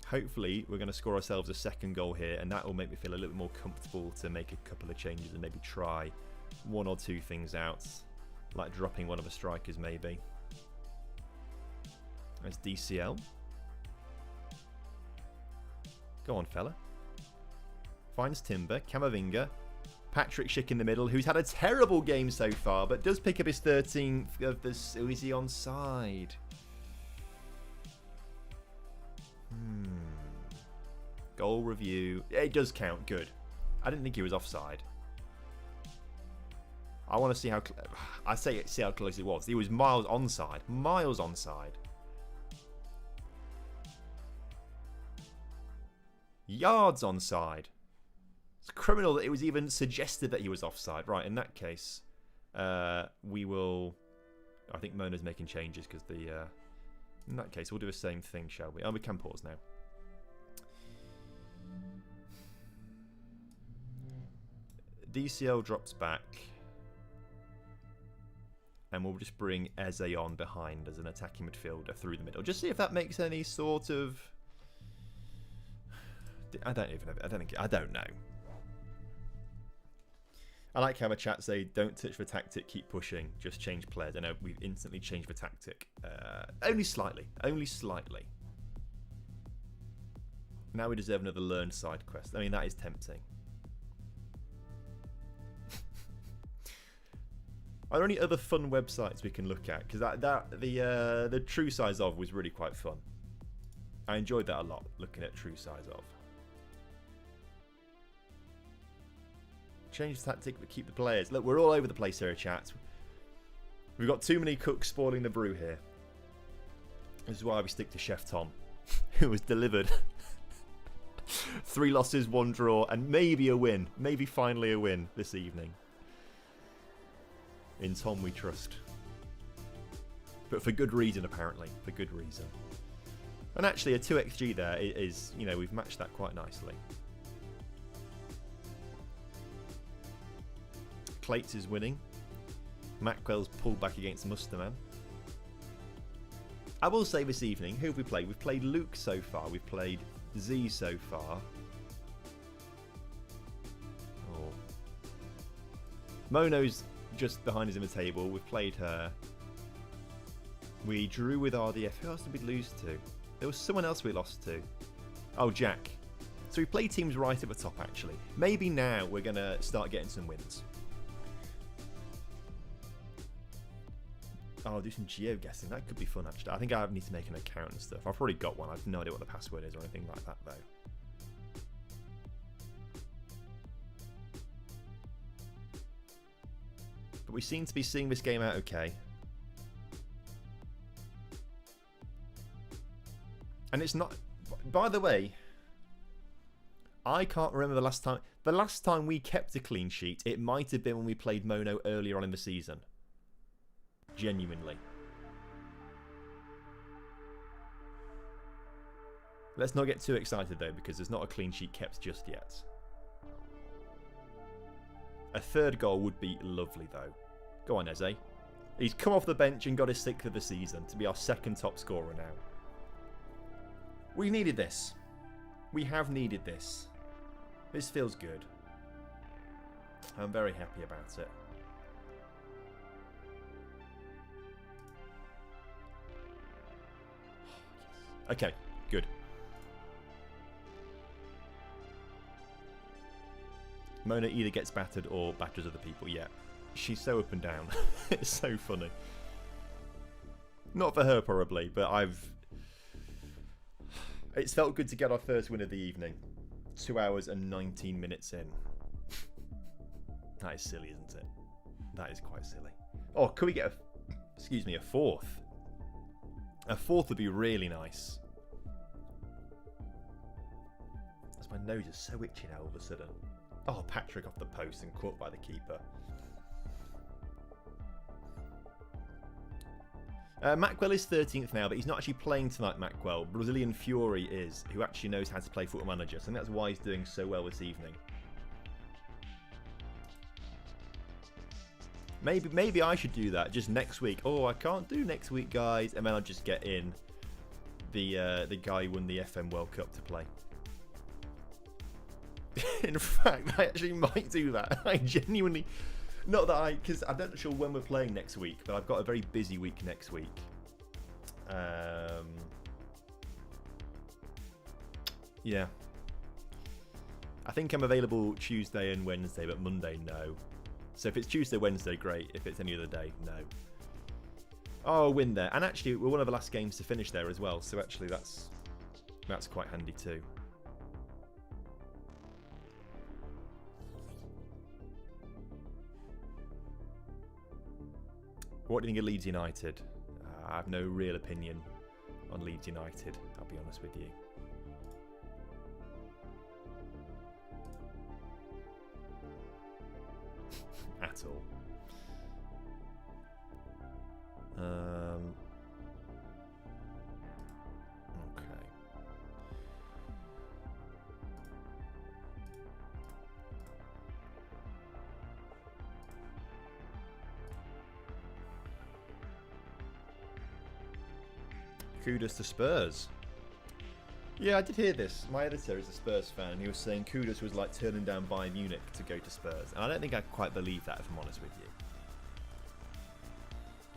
Hopefully we're going to score ourselves a second goal here, and that will make me feel a little bit more comfortable to make a couple of changes and maybe try 1 or 2 things out, like dropping one of the strikers maybe. There's DCL. Go on, fella. Finds Timber, Camavinga, Patrick Schick in the middle, who's had a terrible game so far, but does pick up his 13th of this. Oh, is he onside? Goal review. It does count. Good. I didn't think he was offside. I want to see how... see how close he was. He was miles onside. Miles onside. Yards onside. It's criminal that it was even suggested that he was offside. Right, in that case, we will... I think Mona's making changes because the... in that case, we'll do the same thing, shall we? Oh, we can pause now. DCL drops back. And we'll just bring Eze on behind as an attacking midfielder through the middle. Just see if that makes any sort of... I don't know. I like how the chat say, don't touch the tactic, keep pushing, just change players. I know we've instantly changed the tactic. Only slightly. Only slightly. Now we deserve another learned side quest. I mean, that is tempting. Are there any other fun websites we can look at? Because the True Size Of was really quite fun. I enjoyed that a lot, looking at True Size Of. Change the tactic, but keep the players. Look, we're all over the place here, chat. We've got too many cooks spoiling the brew here. This is why we stick to Chef Tom, who was delivered 3 losses, 1 draw, and maybe a win. Maybe finally a win this evening. In Tom we trust. But for good reason, apparently. For good reason. And actually, a 2xG there is, you know, we've matched that quite nicely. Clates is winning. Mackwell's pulled back against Musterman. I will say this evening, who have we played? We've played Luke so far. We've played Z so far. Oh. Mono's just behind us in the table. We've played her. We drew with RDF. Who else did we lose to? There was someone else we lost to. Oh, Jack. So we played teams right at the top, actually. Maybe now we're going to start getting some wins. Oh, I'll do some geoguessing. That could be fun, actually. I think I need to make an account and stuff. I've already got one. I have no idea what the password is or anything like that, though. But we seem to be seeing this game out okay. And it's not... By the way, I can't remember the last time... The last time we kept a clean sheet, it might have been when we played Mono earlier on in the season. Genuinely. Let's not get too excited though, because there's not a clean sheet kept just yet. A 3rd goal would be lovely though. Go on, Eze. He's come off the bench and got his 6th of the season to be our 2nd top scorer now. We needed this. We have needed this. This feels good. I'm very happy about it. Okay, good. Mona either gets battered or batters other people. Yeah, she's so up and down. It's so funny. Not for her probably, but it's felt good to get our first win of the evening. 2 hours and 19 minutes in. That is silly, isn't it? That is quite silly. Oh, could we get a 4th? A 4th would be really nice. As my nose is so itchy now all of a sudden. Oh, Patrick off the post and caught by the keeper. Mackwell is 13th now, but he's not actually playing tonight, Mackwell. Brazilian Fury is, who actually knows how to play Football Manager. So I think that's why he's doing so well this evening. Maybe I should do that just next week. Oh, I can't do next week, guys. And then I'll just get in the guy who won the FM World Cup to play. In fact, I actually might do that. I genuinely... Not that because I'm not sure when we're playing next week, but I've got a very busy week next week. Yeah. I think I'm available Tuesday and Wednesday, but Monday, no. So if it's Tuesday, Wednesday, great. If it's any other day, no. Oh, win there. And actually, we're one of the last games to finish there as well. So actually, that's quite handy too. What do you think of Leeds United? I have no real opinion on Leeds United, I'll be honest with you. At all. Okay. Kudos to Spurs. Yeah, I did hear this. My editor is a Spurs fan, and he was saying Kudos was like turning down Bayern Munich to go to Spurs. And I don't think I quite believe that, if I'm honest with you.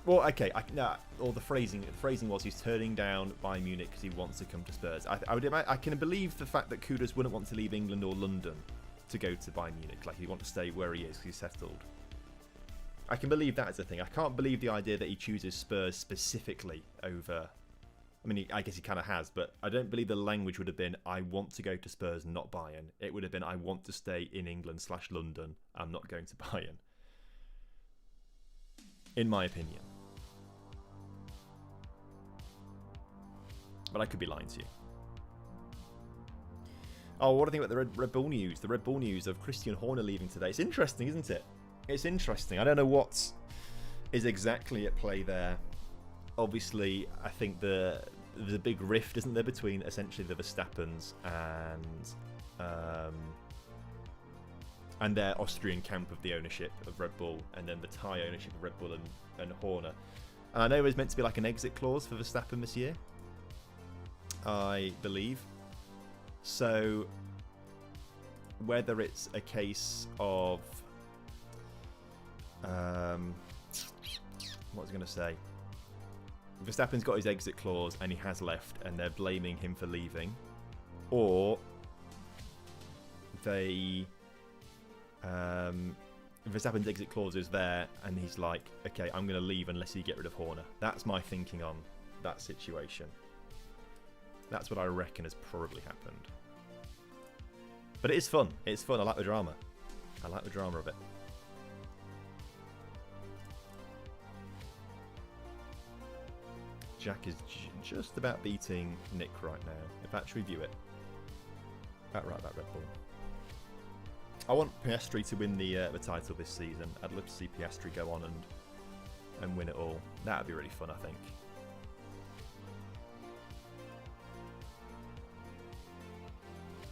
Well, okay, or the phrasing was he's turning down Bayern Munich because he wants to come to Spurs. I can believe the fact that Kudos wouldn't want to leave England or London to go to Bayern Munich. Like, he wants to stay where he is because he's settled. I can believe that as a thing. I can't believe the idea that he chooses Spurs specifically over... I mean, I guess he kind of has, but I don't believe the language would have been, I want to go to Spurs, not Bayern. It would have been, I want to stay in England/London. I'm not going to Bayern. In my opinion. But I could be lying to you. Oh, what do you think about the Red Bull news? The Red Bull news of Christian Horner leaving today. It's interesting, isn't it? It's interesting. I don't know what is exactly at play there. Obviously, I think there's a big rift, isn't there, between essentially the Verstappens and their Austrian camp of the ownership of Red Bull, and then the Thai ownership of Red Bull and Horner. And I know there's meant to be like an exit clause for Verstappen this year, I believe. So whether it's a case of what was I going to say? Verstappen's got his exit clause and he has left, and they're blaming him for leaving, or they Verstappen's exit clause is there and he's like, okay, I'm going to leave unless you get rid of Horner. That's my thinking on that situation. That's what I reckon has probably happened. But it is fun. It's fun. I like the drama. I like the drama of it. Jack is just about beating Nick right now. In fact, review it. About Red Bull. I want Piastri to win the title this season. I'd love to see Piastri go on and win it all. That'd be really fun, I think.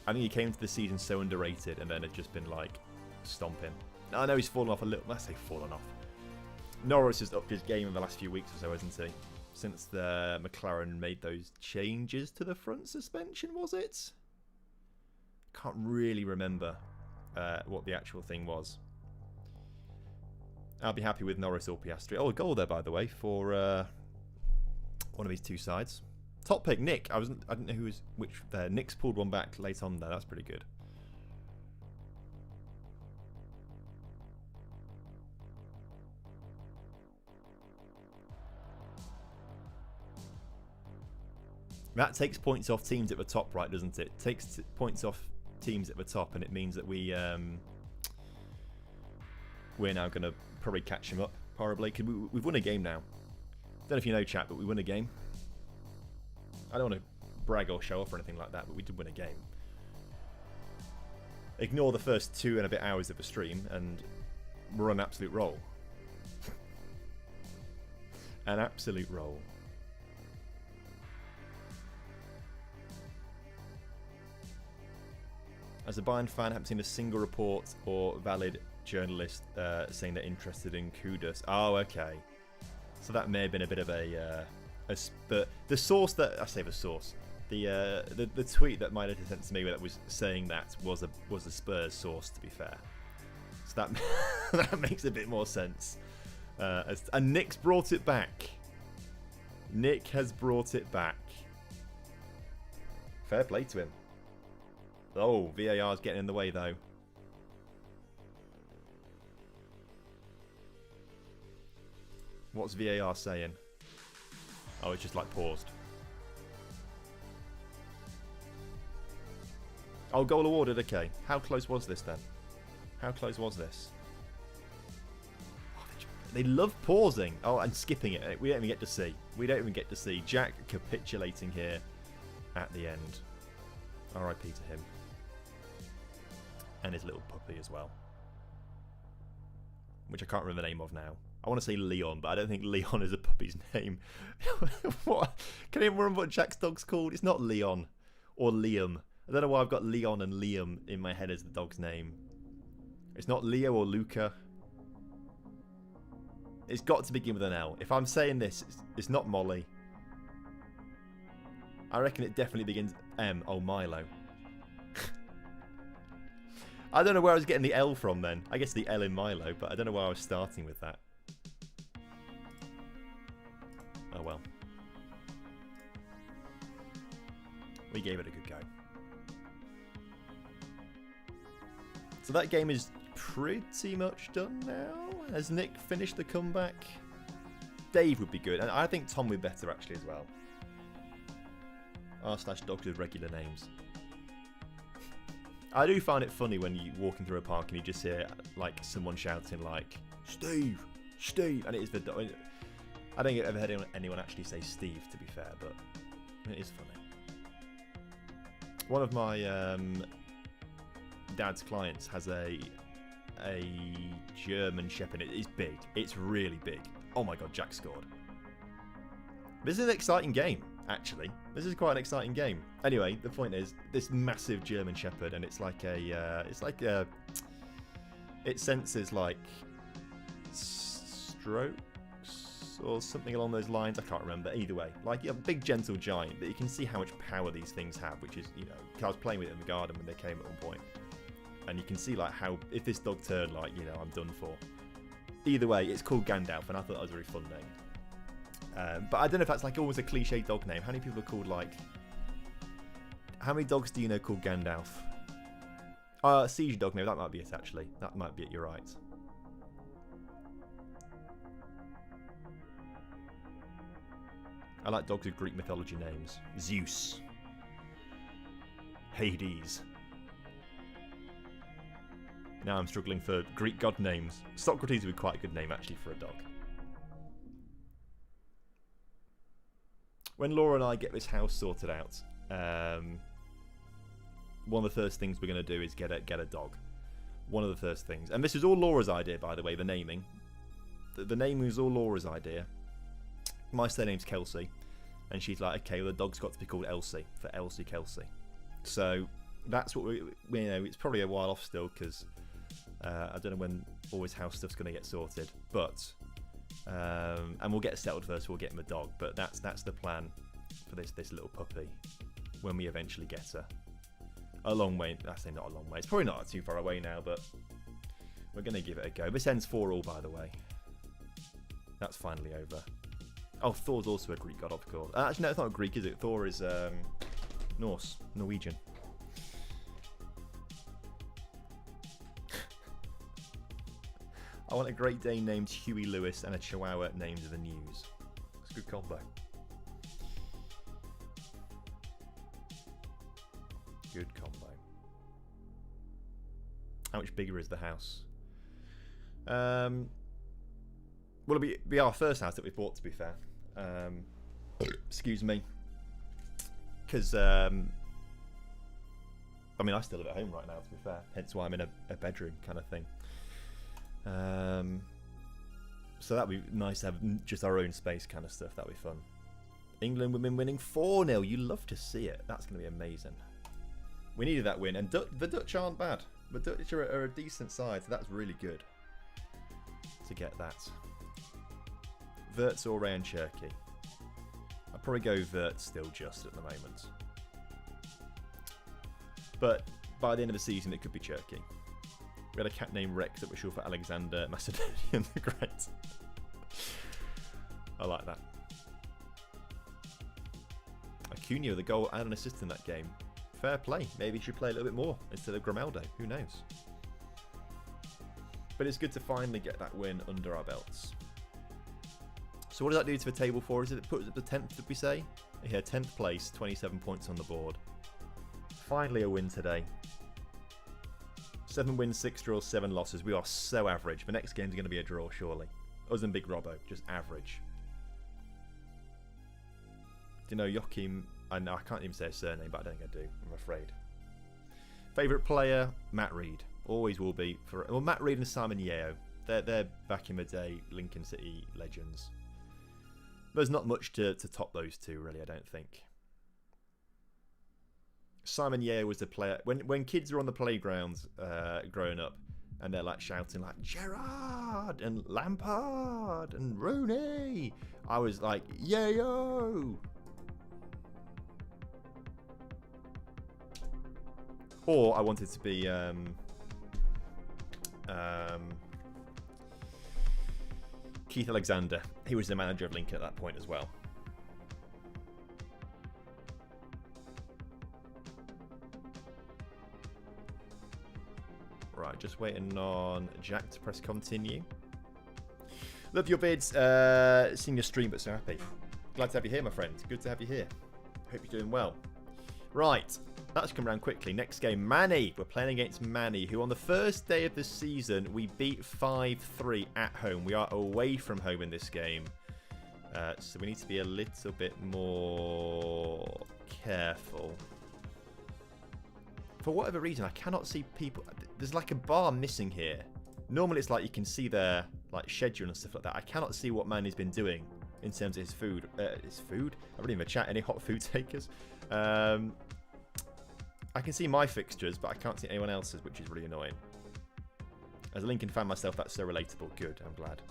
I think he came to the season so underrated and then had just been like stomping. I know he's fallen off a little. Let's say fallen off. Norris has upped his game in the last few weeks or so, hasn't he? Since the McLaren made those changes to the front suspension, was it? Can't really remember what the actual thing was. I'll be happy with Norris or Piastri. Oh, a goal there, by the way, for one of these two sides. Top pick, Nick. I didn't know who was which there. Nick's pulled one back late on there. That's pretty good. That takes points off teams at the top, right, doesn't it? Takes points off teams at the top, and it means that we're now going to probably catch them up, probably. Cause we've won a game now. Don't know if you know, chat, but we won a game. I don't want to brag or show off or anything like that, but we did win a game. Ignore the first 2 and a bit hours of the stream, and we're on an absolute roll. An absolute roll. As a Bayern fan, I haven't seen a single report or valid journalist saying they're interested in Kudus. Oh, okay. So that may have been a bit of but the source that I say the source, the tweet that might have sent to me that was saying that was a Spurs source, to be fair. So that that makes a bit more sense. And Nick's brought it back. Nick has brought it back. Fair play to him. Oh, VAR's getting in the way though. What's VAR saying? Oh, it's just like paused. Oh, goal awarded, okay. How close was this then? How close was this? Oh, they love pausing. Oh, and skipping it. We don't even get to see. We don't even get to see. Jack capitulating here at the end. RIP to him. And his little puppy as well. Which I can't remember the name of now. I want to say Leon, but I don't think Leon is a puppy's name. What? Can anyone remember what Jack's dog's called? It's not Leon or Liam. I don't know why I've got Leon and Liam in my head as the dog's name. It's not Leo or Luca. It's got to begin with an L. If I'm saying this, it's not Molly. I reckon it definitely begins M. Oh, Milo. I don't know where I was getting the L from then. I guess the L in Milo, but I don't know why I was starting with that. Oh well. We gave it a good go. So that game is pretty much done now. Has Nick finished the comeback? Dave would be good. And I think Tom would be better actually as well. r/dogs with regular names. I do find it funny when you're walking through a park and you just hear like someone shouting like, Steve, Steve, and it is the dog. I don't think I've ever heard anyone actually say Steve, to be fair, but it is funny. One of my dad's clients has a German Shepherd. It is big. It's really big. Oh my god, Jack scored. This is an exciting game, actually. This is quite an exciting game. Anyway, the point is, this massive German Shepherd, and it's like it senses like strokes or something along those lines. I can't remember. Either way, like a big gentle giant, but you can see how much power these things have, which is, you know, I was playing with it in the garden when they came at one point, and you can see like how if this dog turned, like, you know, I'm done for. Either way, it's called Gandalf, and I thought that was a very fun name. But I don't know if that's like always a cliche dog name. How many people are called like? How many dogs do you know called Gandalf? Siege dog name. That might be it. Actually, that might be it. You're right. I like dogs with Greek mythology names. Zeus. Hades. Now I'm struggling for Greek god names. Socrates would be quite a good name actually for a dog. When Laura and I get this house sorted out, one of the first things we're going to do is get a dog. One of the first things. And this is all Laura's idea, by the way, the naming. The naming is all Laura's idea. My surname's Kelsey. And she's like, okay, well, the dog's got to be called Elsie, for Elsie Kelsey. So that's what we you know, it's probably a while off still, because I don't know when all this house stuff's going to get sorted. But... and we'll get it settled first. We'll get him a dog, but that's the plan for this little puppy when we eventually get her. A long way. I say not a long way. It's probably not too far away now, but we're gonna give it a go. This ends 4-4 by the way. That's finally over. Oh, Thor's also a Greek god, of course. Actually, no, it's not Greek, is it? Thor is Norse, Norwegian. I want a Great Dane named Huey Lewis and a Chihuahua named The News. It's a good combo. Good combo. How much bigger is the house? Well, it'll be our first house that we bought, to be fair. Excuse me. Because, I mean, I still live at home right now, to be fair. Hence why I'm in a bedroom kind of thing. So that'd be nice to have just our own space kind of stuff. That'd be fun. England women winning 4-0. You love to see it. That's going to be amazing. We needed that win, and the Dutch aren't bad. The Dutch are a decent side, so that's really good to get that. Wirtz or Ryan Cherky? I'd probably go Wirtz still just at the moment. But by the end of the season, it could be Cherky. We had a cat named Rex that was short for Alexander Macedonian the Great. I like that. Acuna, the goal and an assist in that game. Fair play. Maybe he should play a little bit more instead of Grimaldo. Who knows? But it's good to finally get that win under our belts. So what does that do to the table for us? It puts us at the 10th, did we say? Yeah, 10th place, 27 points on the board. Finally a win today. 7 wins, 6 draws, 7 losses. We are so average. The next game's going to be a draw, surely. Us and Big Robbo, just average. Do you know Joachim? I know I can't even say his surname, but I don't think I do. I'm afraid. Favourite player? Matt Reed. Always will be. Well, Matt Reed and Simon Yeo. They're back in the day Lincoln City legends. There's not much to top those two, really, I don't think. Simon Yeo was the player when kids were on the playgrounds growing up, and they're like shouting like Gerrard and Lampard and Rooney. I was like, Yeo. Or I wanted to be Keith Alexander. He was the manager of Lincoln at that point as well. Right, just waiting on Jack to press continue. Love your vids. Seeing your stream, but so happy. Glad to have you here, my friend. Good to have you here. Hope you're doing well. Right, that's come around quickly. Next game, Manny. We're playing against Manny, who on the first day of the season, we beat 5-3 at home. We are away from home in this game. So we need to be a little bit more careful. For whatever reason, I cannot see people. There's like a bar missing here. Normally, it's like you can see their like schedule and stuff like that. I cannot see what Manny's been doing in terms of his food. His food? I don't even chat any hot food takers. I can see my fixtures, but I can't see anyone else's, which is really annoying. As a Lincoln fan myself, that's so relatable. Good, I'm glad.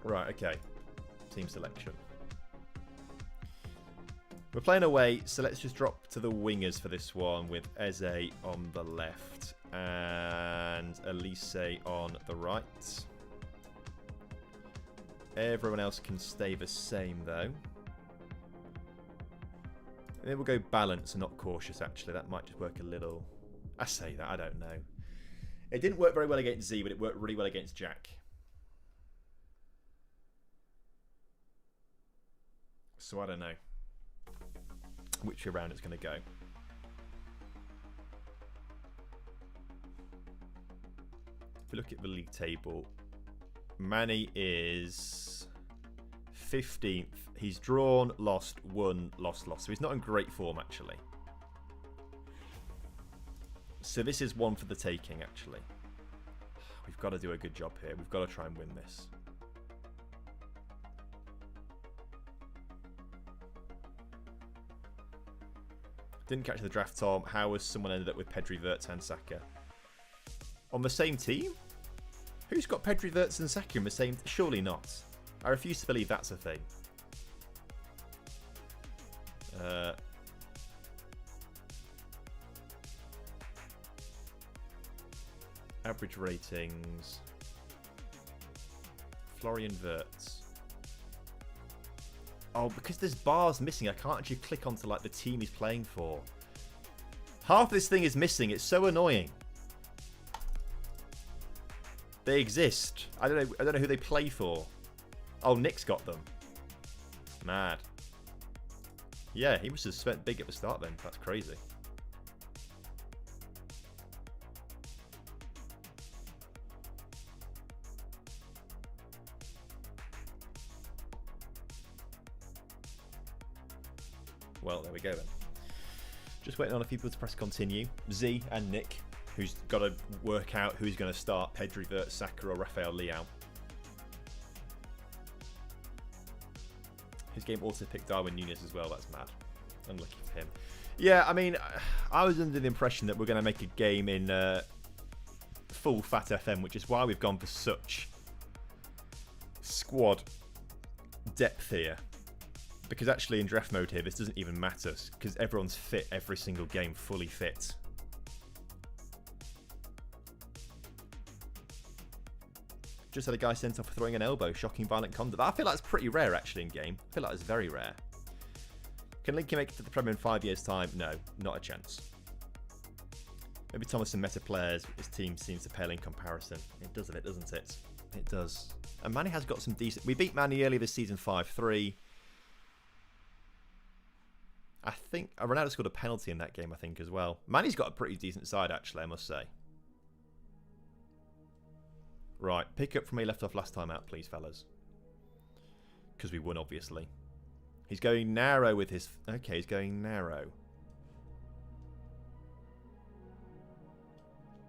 Right, okay. Team selection. We're playing away, so let's just drop to the wingers for this one with Eze on the left and Elise on the right. Everyone else can stay the same, though. And then we'll go balance and not cautious, actually. That might just work a little. I say that, I don't know. It didn't work very well against Z, but it worked really well against Jack. So I don't know which way round it's going to go. If we look at the league table, Manny is 15th. He's drawn, lost, won, lost, lost. So he's not in great form, actually. So this is one for the taking, actually. We've got to do a good job here. We've got to try and win this. Didn't catch the draft, Tom. How has someone ended up with Pedri, Wirtz and Saka? On the same team? Who's got Pedri, Wirtz and Saka in the same... Surely not. I refuse to believe that's a thing. Average ratings. Florian Wirtz. Oh, because there's bars missing, I can't actually click onto like the team he's playing for. Half this thing is missing. It's so annoying. They exist. I don't know who they play for. Oh, Nick's got them. Mad. Yeah, he must have spent big at the start then. That's crazy. Well, there we go then. Just waiting on a few people to press continue. Z and Nick, who's got to work out who's going to start, Pedri, Wirtz, Saka or Rafael Leao. His game also picked Darwin Núñez as well. That's mad. Unlucky for him. Yeah, I mean, I was under the impression that we're going to make a game in full Fat FM, which is why we've gone for such squad depth here. Because actually in draft mode here, this doesn't even matter because everyone's fit every single game, fully fit. Just had a guy sent off for throwing an elbow, shocking violent conduct. I feel like it's pretty rare actually in game. I feel like it's very rare. Can Lincoln make it to the Premier in 5 years' time? No, not a chance. Maybe Thomas and meta players, his team seems to pale in comparison. It does, doesn't it? It does. And Manny has got some decent... We beat Manny earlier this season 5-3. I think Ronaldo scored a penalty in that game, I think, as well. Manny's got a pretty decent side, actually, I must say. Right, pick up from where he left off last time out, please, fellas. Because we won, obviously. He's going narrow with his... Okay, he's going narrow.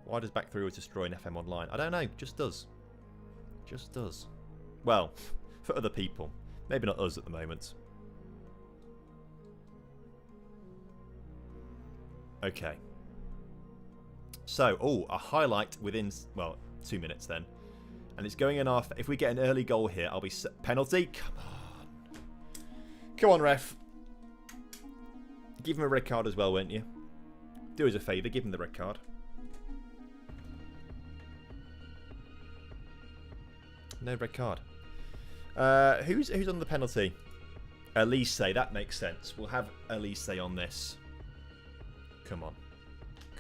Why does back 3 always destroy an FM online? I don't know, just does. Just does. Well, for other people. Maybe not us at the moment. Okay. So, a highlight within, well, 2 minutes then. And it's going in our... If we get an early goal here, I'll be... Penalty? Come on. Come on, ref. Give him a red card as well, won't you? Do us a favour, give him the red card. No red card. Who's on the penalty? Elise, that makes sense. We'll have Elise on this. Come on.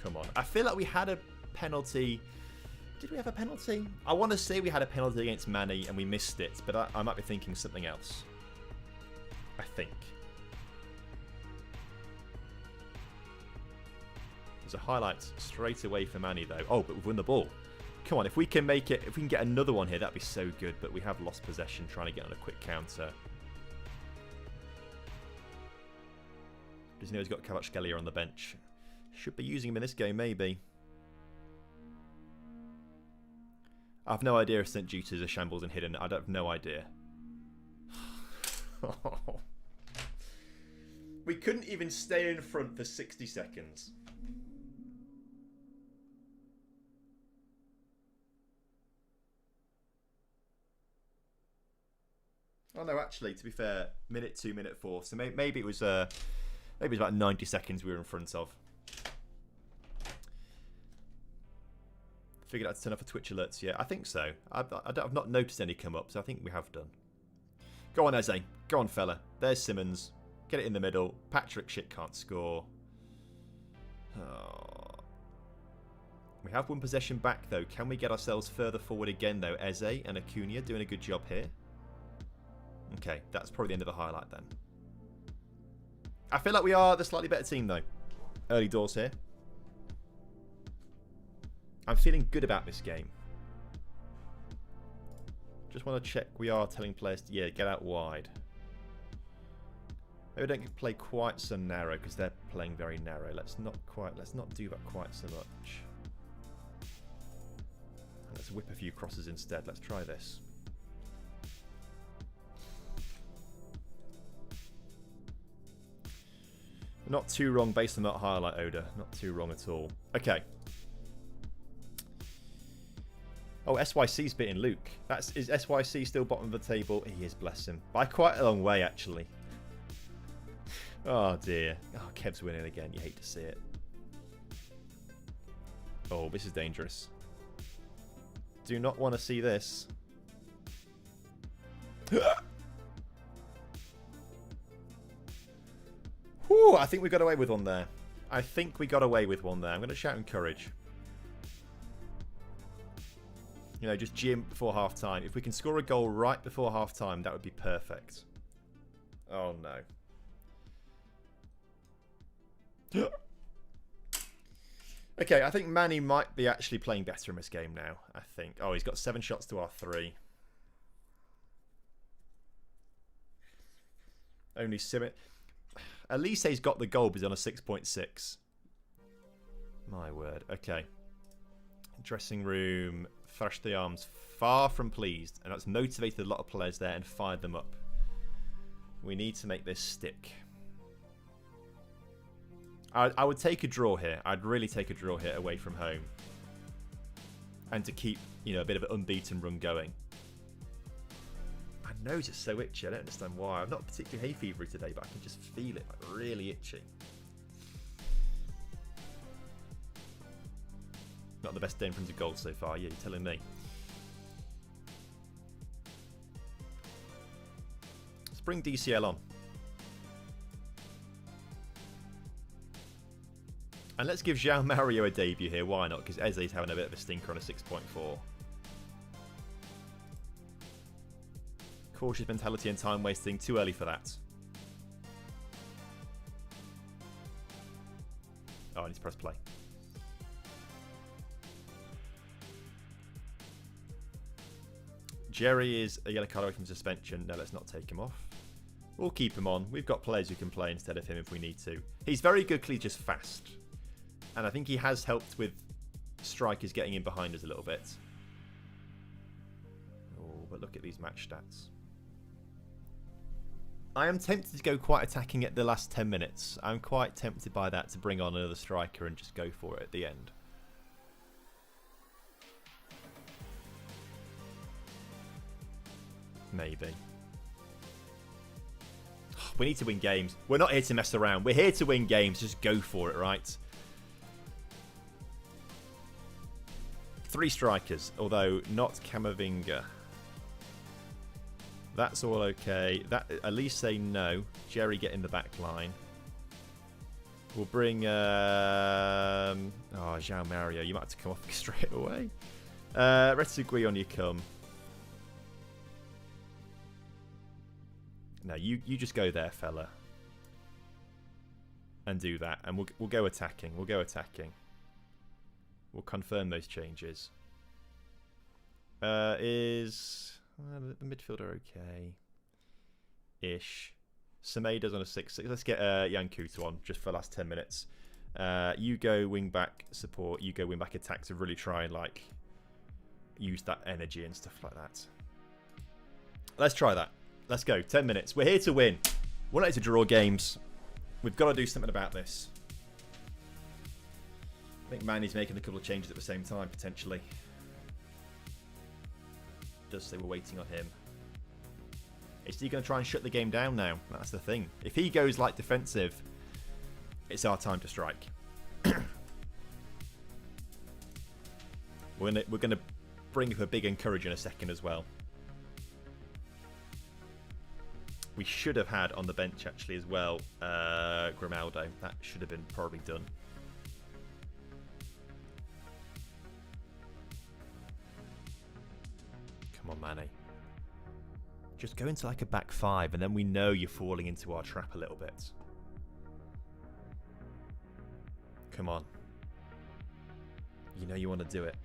Come on. I feel like we had a penalty. Did we have a penalty? I want to say we had a penalty against Manny and we missed it, but I might be thinking something else. I think. There's a highlight straight away for Manny, though. Oh, but we've won the ball. Come on, if we can make it, if we can get another one here, that'd be so good, but we have lost possession trying to get on a quick counter. Because he's got Kvaratskhelia on the bench. Should be using him in this game, maybe. I have no idea if St. Jude's is a shambles and hidden. I don't have no idea. We couldn't even stay in front for 60 seconds. Oh no, actually, to be fair, minute 2, minute 4. So maybe it was about 90 seconds we were in front of. Figured out to turn off for Twitch alerts. Yeah, I think so. I've not noticed any come up, so I think we have done. Go on, Eze. Go on, fella. There's Simmons. Get it in the middle. Patrick shit can't score. Oh. We have one possession back, though. Can we get ourselves further forward again, though? Eze and Acuna doing a good job here. Okay, that's probably the end of the highlight, then. I feel like we are the slightly better team, though. Early doors here. I'm feeling good about this game. Just want to check we are telling players to, yeah, get out wide. Maybe don't play quite so narrow because they're playing very narrow. Let's not do that quite so much. Let's whip a few crosses instead. Let's try this. Not too wrong based on that highlight, Oda. Not too wrong at all. Okay. Oh, SYC's beating Luke. Is SYC still bottom of the table? He is, bless him. By quite a long way, actually. Oh, dear. Oh, Kev's winning again. You hate to see it. Oh, this is dangerous. Do not want to see this. Whew, I think we got away with one there. I'm going to shout encourage. You know, just Jim before half-time. If we can score a goal right before half-time, that would be perfect. Oh, no. Okay, I think Manny might be actually playing better in this game now, I think. Oh, he's got 7 shots to our 3. Only Simon. Elise's got the goal, but he's on a 6.6. My word. Okay. Dressing room. Thrash the arms. Far from pleased. And that's motivated a lot of players there and fired them up. We need to make this stick. I would take a draw here. I'd really take a draw here away from home. And to keep, you know, a bit of an unbeaten run going. My nose is so itchy. I don't understand why. I'm not particularly hay fevery today, but I can just feel it like really itchy. Not the best day in front of goals so far. Yeah, you're telling me. Let's bring DCL on. And let's give João Mario a debut here. Why not? Because Eze's having a bit of a stinker on a 6.4. Cautious mentality and time wasting. Too early for that. Oh, I need to press play. Jerry is a yellow card away from suspension. No, let's not take him off. We'll keep him on. We've got players who can play instead of him if we need to. He's very good because he's just fast. And I think he has helped with strikers getting in behind us a little bit. Oh, but look at these match stats. I am tempted to go quite attacking at the last 10 minutes. I'm quite tempted by that to bring on another striker and just go for it at the end. Maybe. We need to win games. We're not here to mess around. We're here to win games. Just go for it, right? 3 strikers, although not Camavinga. That's all okay. That at least say no. Jerry get in the back line. We'll bring João Mario. You might have to come off straight away. Retsugui on you come. No, you just go there, fella. And do that. And we'll go attacking. We'll go attacking. We'll confirm those changes. Is the midfielder okay? Ish. Semedo's on a 6-6. Let's get Yankuto on just for the last 10 minutes. You go wing back support. You go wing back attack to really try and like use that energy and stuff like that. Let's try that. Let's go. 10 minutes. We're here to win. We're not here to draw games. We've got to do something about this. I think Manny's making a couple of changes at the same time, potentially. Does say we're waiting on him. Is he going to try and shut the game down now? That's the thing. If he goes like defensive, it's our time to strike. We're gonna bring up a big encourager in a second as well. We should have had on the bench actually as well Grimaldo. That should have been probably done. Come on, Manny. Just go into like a back five and then we know you're falling into our trap a little bit. Come on. You know you want to do it.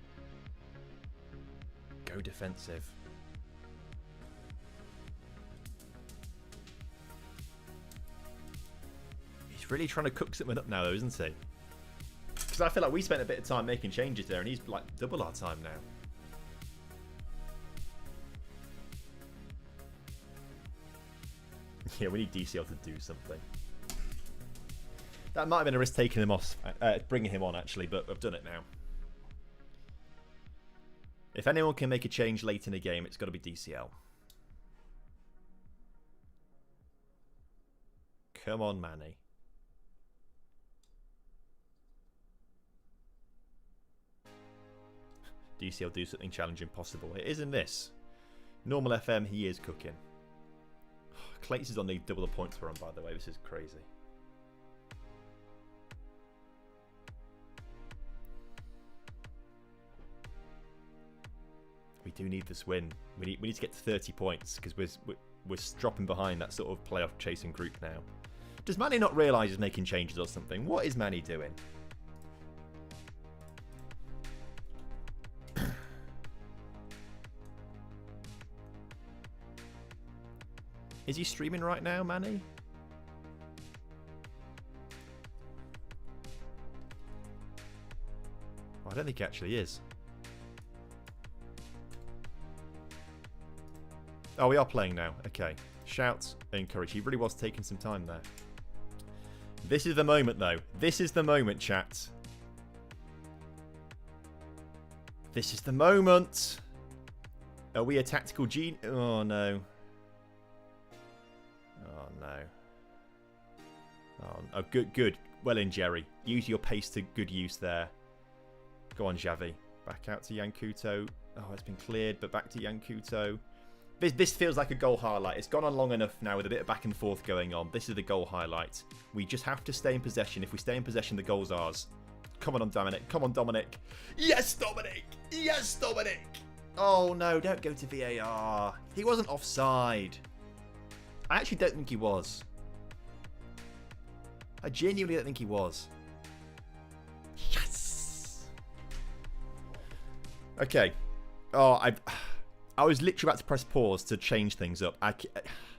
Go defensive. He's really trying to cook something up now though, isn't he? Because I feel like we spent a bit of time making changes there and he's like double our time now. Yeah, we need DCL to do something. That might have been a risk taking him off, bringing him on actually, but I've done it now. If anyone can make a change late in a game, it's got to be DCL. Come on, Manny. DCL do something challenging possible. It isn't this. Normal FM, he is cooking. Clates is on the double the points we're on, by the way. This is crazy. We do need this win. We need to get to 30 points because we're dropping behind that sort of playoff chasing group now. Does Manny not realise he's making changes or something? What is Manny doing? Is he streaming right now, Manny? Oh, I don't think he actually is. Oh, we are playing now. Okay. Shout, encourage. He really was taking some time there. This is the moment, though. This is the moment, chat. This is the moment. Are we a tactical gene? Oh, no. Oh, no. Oh, good. Well in, Jerry. Use your pace to good use there. Go on, Xavi. Back out to Yankuto. Oh, it's been cleared, but back to Yankuto. This feels like a goal highlight. It's gone on long enough now with a bit of back and forth going on. This is the goal highlight. We just have to stay in possession. If we stay in possession, the goal's ours. Come on, Dominic. Come on, Dominic. Yes, Dominic. Yes, Dominic. Oh, no. Don't go to VAR. He wasn't offside. I actually don't think he was. I genuinely don't think he was. Yes. Okay. Oh, I was literally about to press pause to change things up.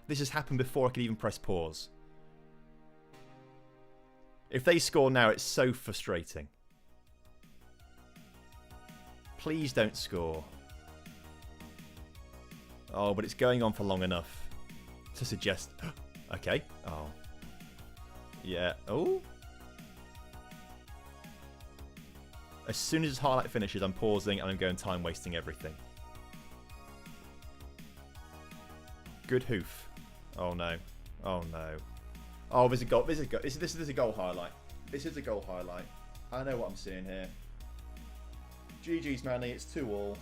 This has happened before I could even press pause. If they score now, it's so frustrating. Please don't score. Oh, but it's going on for long enough to suggest... Okay. Oh. Yeah. Oh. As soon as his highlight finishes, I'm pausing and I'm going time wasting everything. Good hoof. Oh no. Oh no. Oh, there's a goal. This is a goal highlight. This is a goal highlight. I know what I'm seeing here. GG's, Manny. It's 2-2.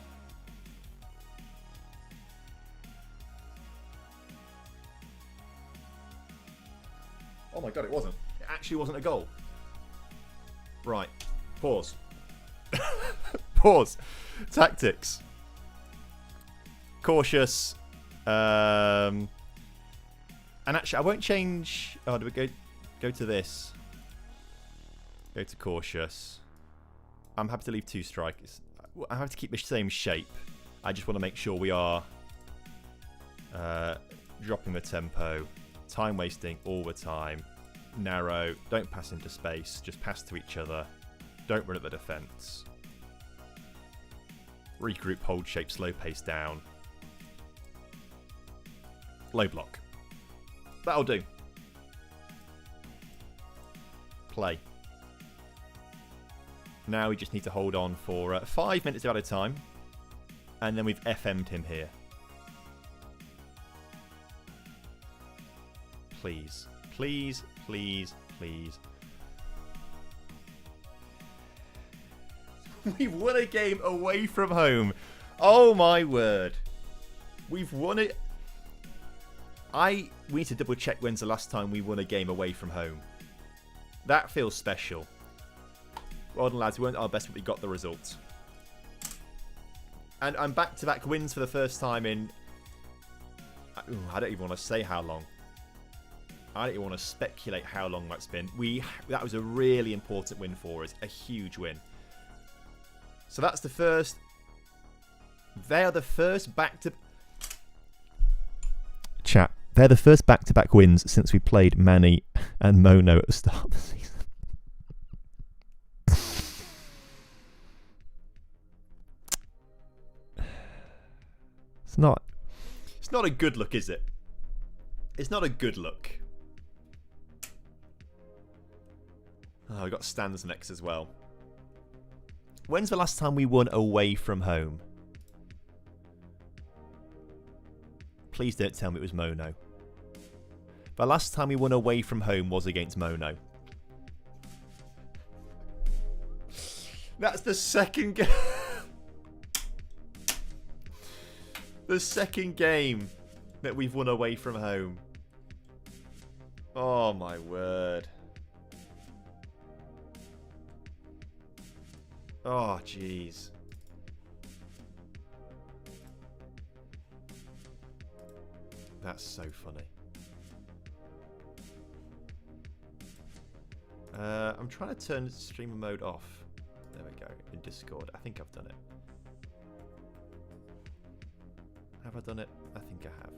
Oh my god, it wasn't. It actually wasn't a goal. Right. Pause. Pause. Tactics. Cautious. And actually, I won't change. Oh, do we go to this? Go to cautious. I'm happy to leave 2 strikers. I have to keep the same shape. I just want to make sure we are dropping the tempo. Time wasting all the time. Narrow. Don't pass into space. Just pass to each other. Don't run at the defence. Regroup, hold shape, slow pace down. Low block. That'll do. Play. Now we just need to hold on for 5 minutes at a time. And then we've FM'd him here. Please. Please, please, please. We've won a game away from home. Oh my word. We've won it. We need to double check when's the last time we won a game away from home. That feels special. Well done, lads. We weren't our best, but we got the result. And I'm back-to-back wins for the first time in... I don't even want to say how long. I don't even want to speculate how long that's been. That was a really important win for us. A huge win. So that's the first... They are the first back-to... Chat. They're the first back-to-back wins since we played Manny and Mono at the start of the season. It's not a good look, is it? It's not a good look. Oh, we got stands next as well. When's the last time we won away from home? Please don't tell me it was Mono. The last time we won away from home was against Mono. That's the second game. The second game that we've won away from home. Oh my word. Oh jeez. That's so funny. I'm trying to turn streamer mode off. There we go. In Discord. I think I've done it. Have I done it? I think I have.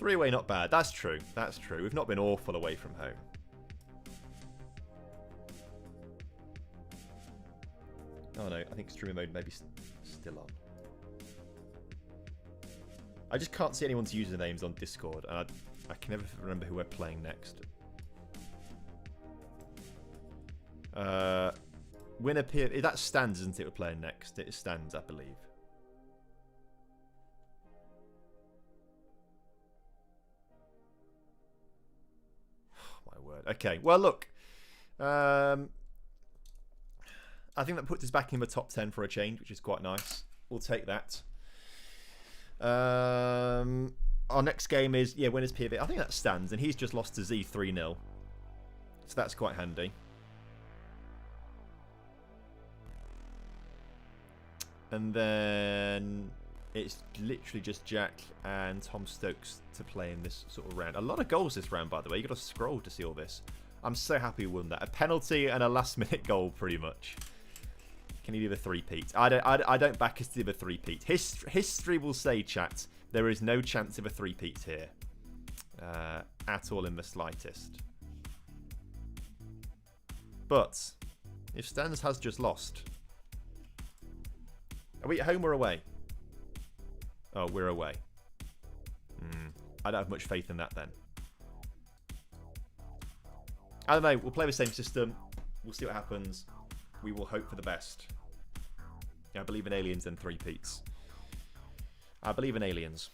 3-away, not bad. That's true. That's true. We've not been awful away from home. Oh no, I think streamer mode may be still on. I just can't see anyone's usernames on Discord, and I can never remember who we're playing next. Winner P... That stands, isn't it, we're playing next? It stands, I believe. Oh, my word. Okay, well, look. I think that puts us back in the top 10 for a change, which is quite nice. We'll take that. Our next game is, winners PV. I think that stands, and he's just lost to Z 3-0. So that's quite handy. And then it's literally just Jack and Tom Stokes to play in this sort of round. A lot of goals this round, by the way. You've got to scroll to see all this. I'm so happy we won that. A penalty and a last-minute goal, pretty much. Can you do the three-peat? I don't back us to do the three-peat. History will say, chat, there is no chance of a three-peat here. At all in the slightest. But, if Stans has just lost... Are we at home or away? Oh, we're away. I don't have much faith in that then. I don't know. We'll play the same system. We'll see what happens. We will hope for the best. I believe in aliens and three-peats. I believe in aliens.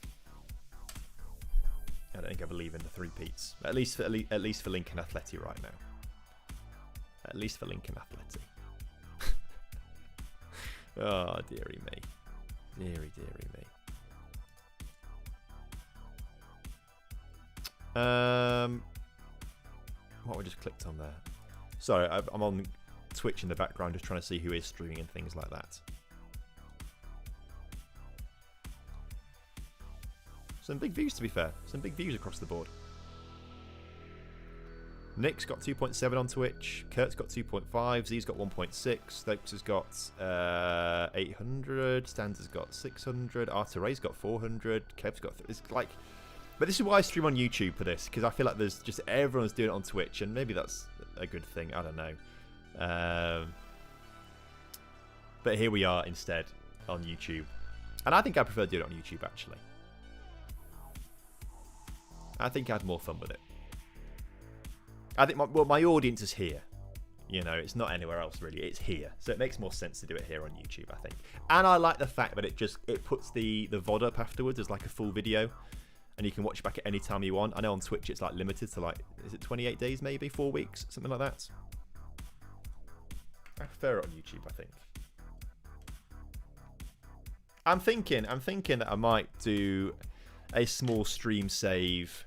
I don't think I believe in the three-peats. At least for Lincoln Athletic right now. At least for Lincoln Athletic. Oh, dearie me. Dearie me. What we just clicked on there? Sorry, I'm on Twitch in the background just trying to see who is streaming and things like that. Some big views, to be fair. Some big views across the board. Nick's got 2.7 on Twitch. Kurt's got 2.5. Z's got 1.6. Stokes has got 800. Stans has got 600. Arteray's got 400. Kev's got... It's like... But this is why I stream on YouTube for this, because I feel like there's just everyone's doing it on Twitch, and maybe that's a good thing. I don't know. But here we are instead on YouTube. And I think I prefer doing it on YouTube, actually. I think I had more fun with it. I think my audience is here. You know, it's not anywhere else really. It's here, so it makes more sense to do it here on YouTube, I think. And I like the fact that it puts the VOD up afterwards as like a full video, and you can watch it back at any time you want. I know on Twitch it's like limited to like, is it 28 days maybe, 4 weeks, something like that. I prefer it on YouTube, I think. I'm thinking that I might do a small stream save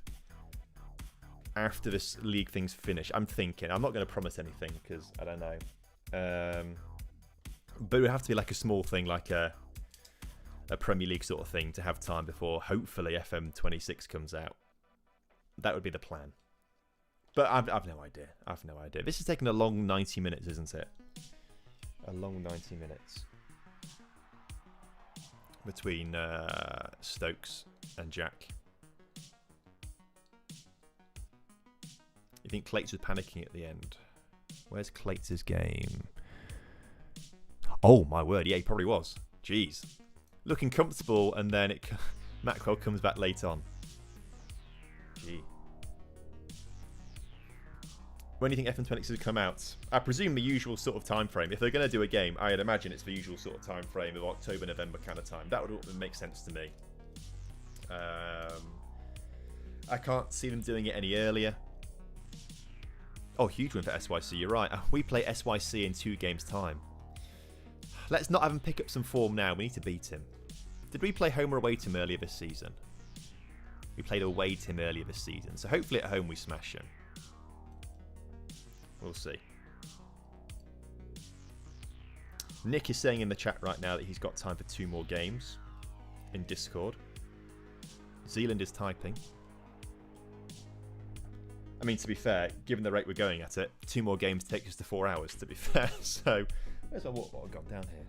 after this league thing's finished. I'm not going to promise anything because I don't know. But it would have to be like a small thing, like a Premier League sort of thing, to have time before hopefully FM26 comes out. That would be the plan. But I've no idea. I've no idea. This is taking a long 90 minutes, isn't it? A long 90 minutes. Between Stokes and Jack. You think Clates was panicking at the end? Where's Clates' game? Oh my word, yeah, he probably was. Jeez. Looking comfortable, and then Mackwell comes back late on. Gee. When do you think FM26 would come out? I presume the usual sort of time frame. If they're going to do a game, I'd imagine it's the usual sort of time frame of October, November kind of time. That would make sense to me. I can't see them doing it any earlier. Oh, huge win for SYC, you're right. We play SYC in 2 games' time. Let's not have him pick up some form now. We need to beat him. Did we play home or away to him earlier this season? We played away to him earlier this season. So hopefully at home we smash him. We'll see. Nick is saying in the chat right now that he's got time for 2 more games in Discord. Zealand is typing. I mean, to be fair, given the rate we're going at it, 2 more games takes us to 4 hours, to be fair. So, where's my water bottle gone down here?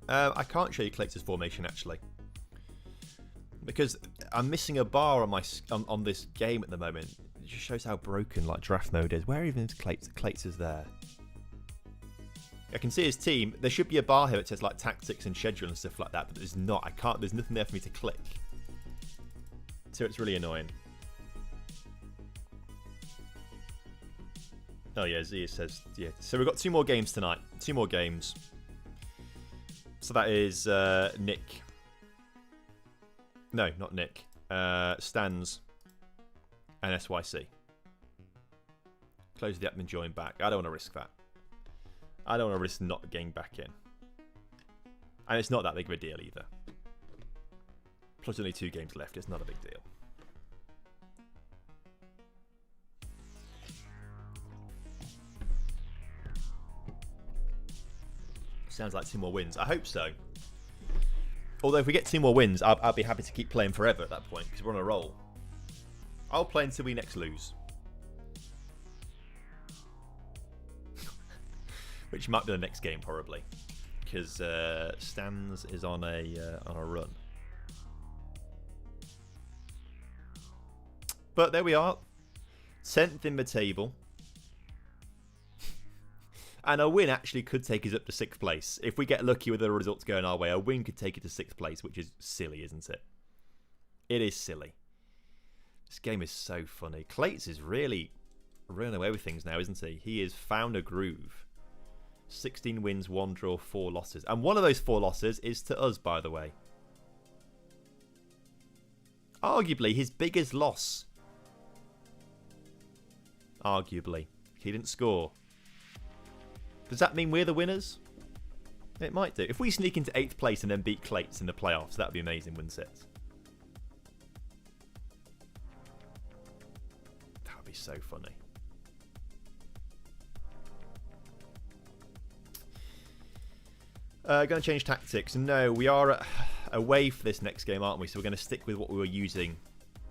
I can't show you Clates' formation, actually. Because I'm missing a bar on this game at the moment. It just shows how broken like draft mode is. Where even is Clates? Clates is there. I can see his team. There should be a bar here that says like tactics and schedule and stuff like that, but there's not. There's nothing there for me to click. So it's really annoying. Oh yeah, Zia says, yeah. So we've got 2 more games tonight. 2 more games. So that is Nick. No, not Nick. Stans and SYC. Close the app and join back. I don't want to risk that. I don't want to risk not getting back in. And it's not that big of a deal either. Plus only 2 games left. It's not a big deal. Sounds like 2 more wins. I hope so. Although if we get 2 more wins, I'll be happy to keep playing forever at that point, because we're on a roll. I'll play until we next lose. Which might be the next game, probably. Because Stans is on a run. But there we are. 10th in the table. And a win actually could take us up to 6th place. If we get lucky with the results going our way, a win could take it to 6th place, which is silly, isn't it? It is silly. This game is so funny. Clates is really running away with things now, isn't he? He has found a groove. 16 wins, 1 draw, 4 losses. And one of those 4 losses is to us, by the way. Arguably, his biggest loss. Arguably. He didn't score. Does that mean we're the winners? It might do. If we sneak into 8th place and then beat Clates in the playoffs, that would be amazing, wouldn't it? That would be so funny. Going to change tactics. No, we are away for this next game, aren't we? So we're going to stick with what we were using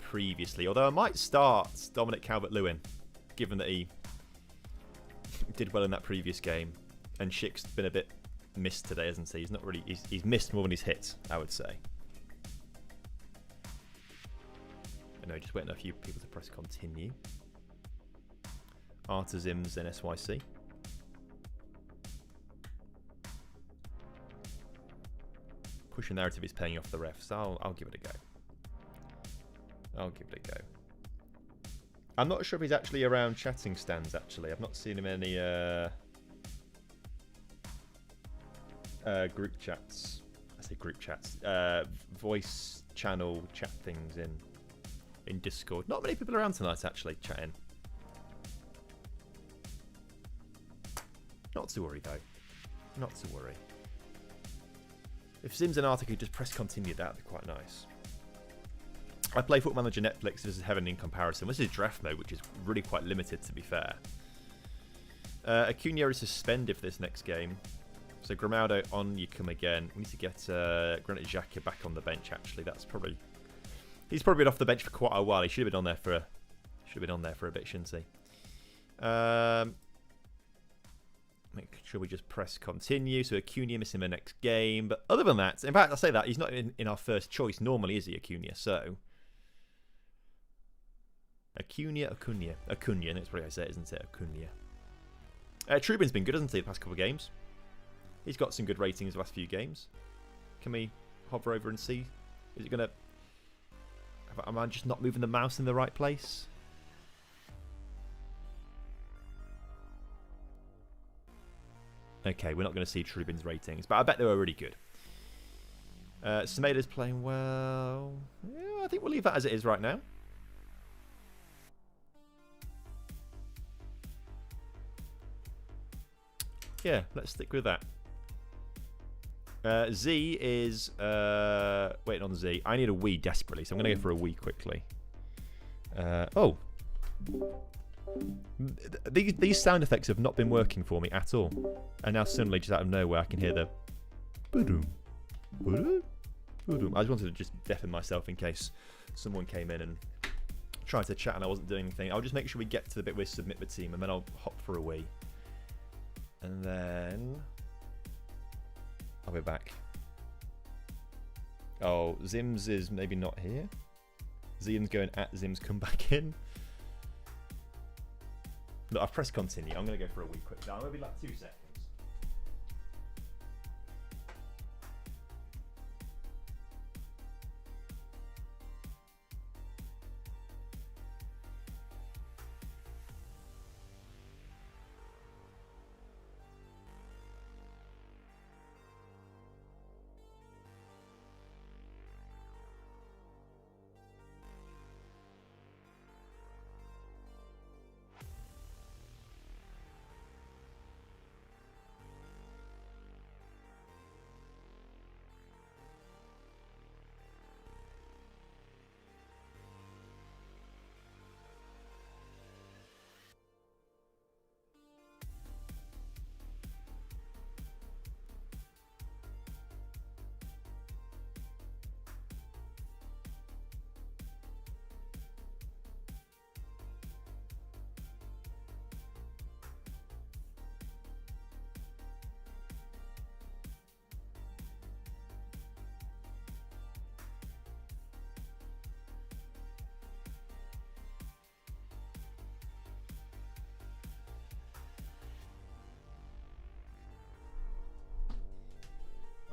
previously. Although I might start Dominic Calvert-Lewin, given that he did well in that previous game. And Schick's been a bit missed today, hasn't he? He's not really. He's missed more than he's hit, I would say. I know, just waiting on a few people to press continue. Arta, Zims, and SYC. Pushing narrative is paying off the refs. I'll give it a go. I'll give it a go. I'm not sure if he's actually around chatting stands, actually. I've not seen him in any group chats. I say group chats. Voice channel chat things in Discord. Not many people around tonight, actually, chatting. Not to worry, though. Not to worry. If Sims and Arta could just press continue, that would be quite nice. I play Football Manager Netflix. This is heaven in comparison. This is draft mode, which is really quite limited, to be fair. Acuna is suspended for this next game. So Grimaldo on, you come again. We need to get Granit Xhaka back on the bench, actually. That's probably... He's probably been off the bench for quite a while. He should have been on there for a bit, shouldn't he? Make sure we just press continue. So Acuna missing the next game. But other than that, in fact, I say that, he's not in our first choice normally, is he, Acuna? So... Acuna, that's probably how I say it, isn't it? Acuna. Trubin's been good, hasn't he, the past couple of games? He's got some good ratings the last few games. Can we hover over and see? Is it going to... Am I just not moving the mouse in the right place? Okay, we're not going to see Trubin's ratings, but I bet they were really good. Semedo's playing well. Yeah, I think we'll leave that as it is right now. Yeah, let's stick with that. Z is waiting on Z. I need a Wii desperately, so I'm going to go for a Wii quickly. Oh. These sound effects have not been working for me at all. And now suddenly, just out of nowhere, I can hear the... Boom. I just wanted to just deafen myself in case someone came in and tried to chat and I wasn't doing anything. I'll just make sure we get to the bit where we submit the team, and then I'll hop for a Wii. And then... I'll be back. Oh, Zims is maybe not here. Zian's going at Zims, come back in. Look, I've pressed continue. I'm going to go for a wee quick down. Maybe like 2 seconds.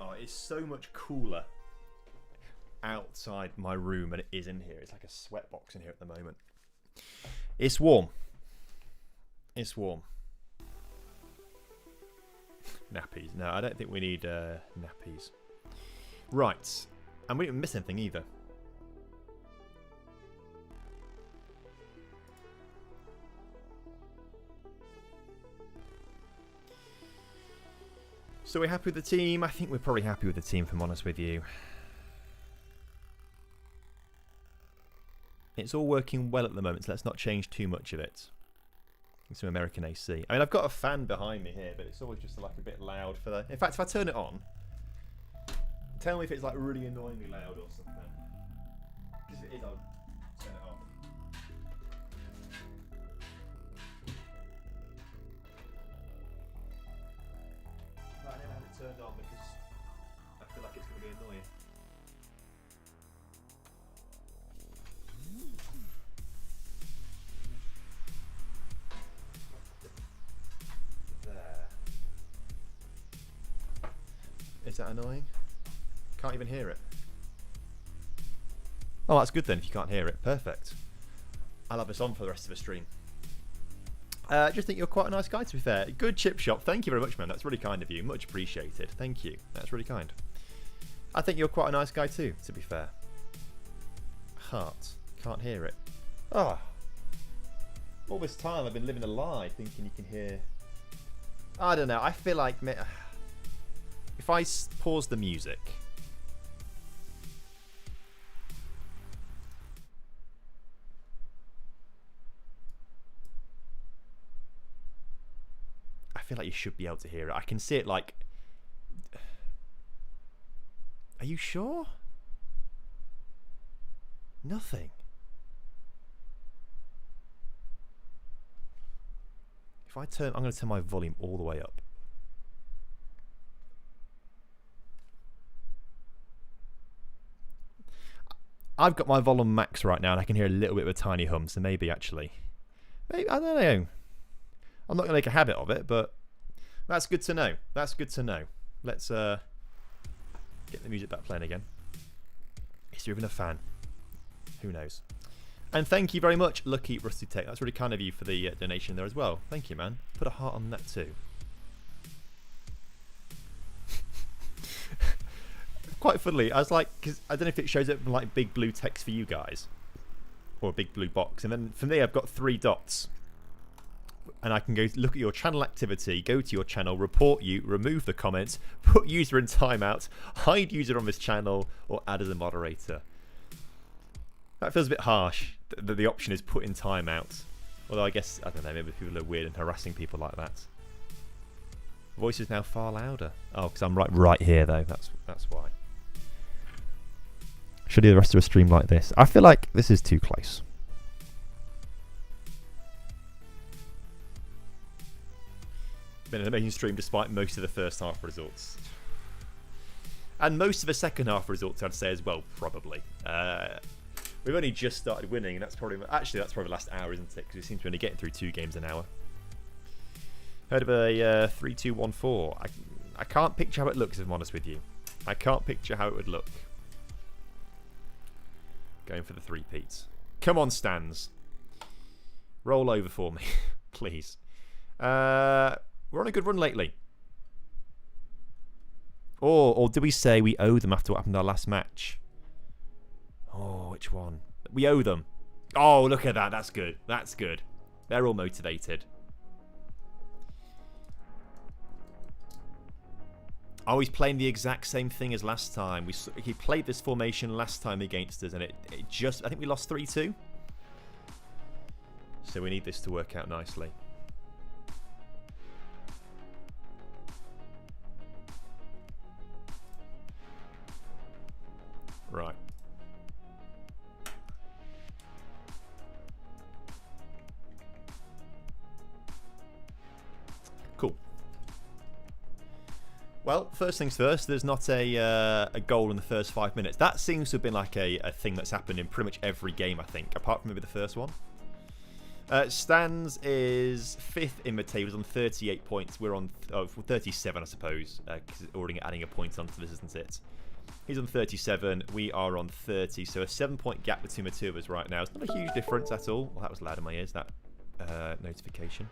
Oh, it's so much cooler outside my room than it is in here. It's like a sweatbox in here at the moment. It's warm. It's warm. Nappies. No, I don't think we need nappies. Right. And we didn't miss anything either. So we're happy with the team? I think we're probably happy with the team, if I'm honest with you. It's all working well at the moment, so let's not change too much of it. Some American AC. I mean, I've got a fan behind me here, but it's always just like a bit loud for the... In fact, if I turn it on, tell me if it's like really annoyingly loud or something. Because if it is, I'll turn it off. on because I feel like it's going to be annoying. There. Is that annoying? Can't even hear it. Oh, that's good then if you can't hear it. Perfect. I'll have this on for the rest of the stream. Just think you're quite a nice guy, to be fair. Good chip shop. Thank you very much, man. That's really kind of you. Much appreciated. Thank you. That's really kind. I think you're quite a nice guy too, to be fair. Heart. Can't hear it. Oh. All this time I've been living a lie, thinking you can hear... I don't know. I feel like... If I pause the music... I feel like you should be able to hear it. I can see it like... Are you sure? Nothing. If I turn... I'm going to turn my volume all the way up. I've got my volume max right now and I can hear a little bit of a tiny hum, so maybe actually... Maybe, I don't know. I'm not going to make a habit of it, but that's good to know. That's good to know. Let's get the music back playing again. Is there even a fan? Who knows? And thank you very much, Lucky Rusty Tech. That's really kind of you for the donation there as well. Thank you, man. Put a heart on that too. Quite funnily, I was like, because I don't know if it shows up in like big blue text for you guys, or a big blue box, and then for me, I've got 3 dots. And I can go look at your channel activity, go to your channel, report you, remove the comments, put user in timeout, hide user on this channel, or add as a moderator. That feels a bit harsh, that the option is put in timeout. Although I guess, I don't know, maybe people are weird and harassing people like that. Voice is now far louder. Oh, because I'm right here though, that's why. Should I do the rest of the stream like this? I feel like this is too close. Been an amazing stream despite most of the first half results. And most of the second half results, I'd say as well, probably. We've only just started winning, and that's probably the last hour, isn't it? Because we seem to be only getting through 2 games an hour. Heard of a 3-2-1-4. I can't picture how it looks, if I'm honest with you. I can't picture how it would look. Going for the 3-peats. Come on, Stans. Roll over for me, please. We're on a good run lately. Or did we say we owe them after what happened in our last match? Oh, which one? We owe them. Oh, look at that. That's good. That's good. They're all motivated. Oh, he's playing the exact same thing as last time. He played this formation last time against us, and it just... I think we lost 3-2. So we need this to work out nicely. Right. Cool. Well, first things first, there's not a goal in the first 5 minutes. That seems to have been like a thing that's happened in pretty much every game, I think, apart from maybe the first one. Stans is 5th in the table on 38 points. We're on 37, I suppose, because already adding a point onto this, isn't it? He's on 37, we are on 30, so a 7-point gap between the two of us right now. It's not a huge difference at all. Well, that was loud in my ears, that notification.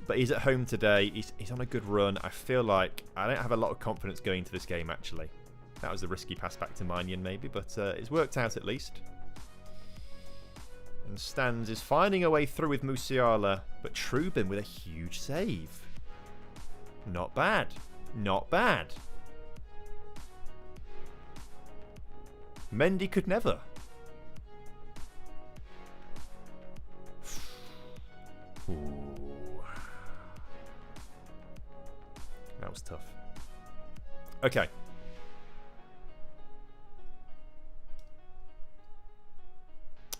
But he's at home today. He's on a good run. I feel like I don't have a lot of confidence going into this game, actually. That was a risky pass back to Manyan, maybe, but it's worked out at least. And Stans is finding a way through with Musiala, but Trubin with a huge save. Not bad. Not bad. Mendy could never. Ooh. That was tough. Okay.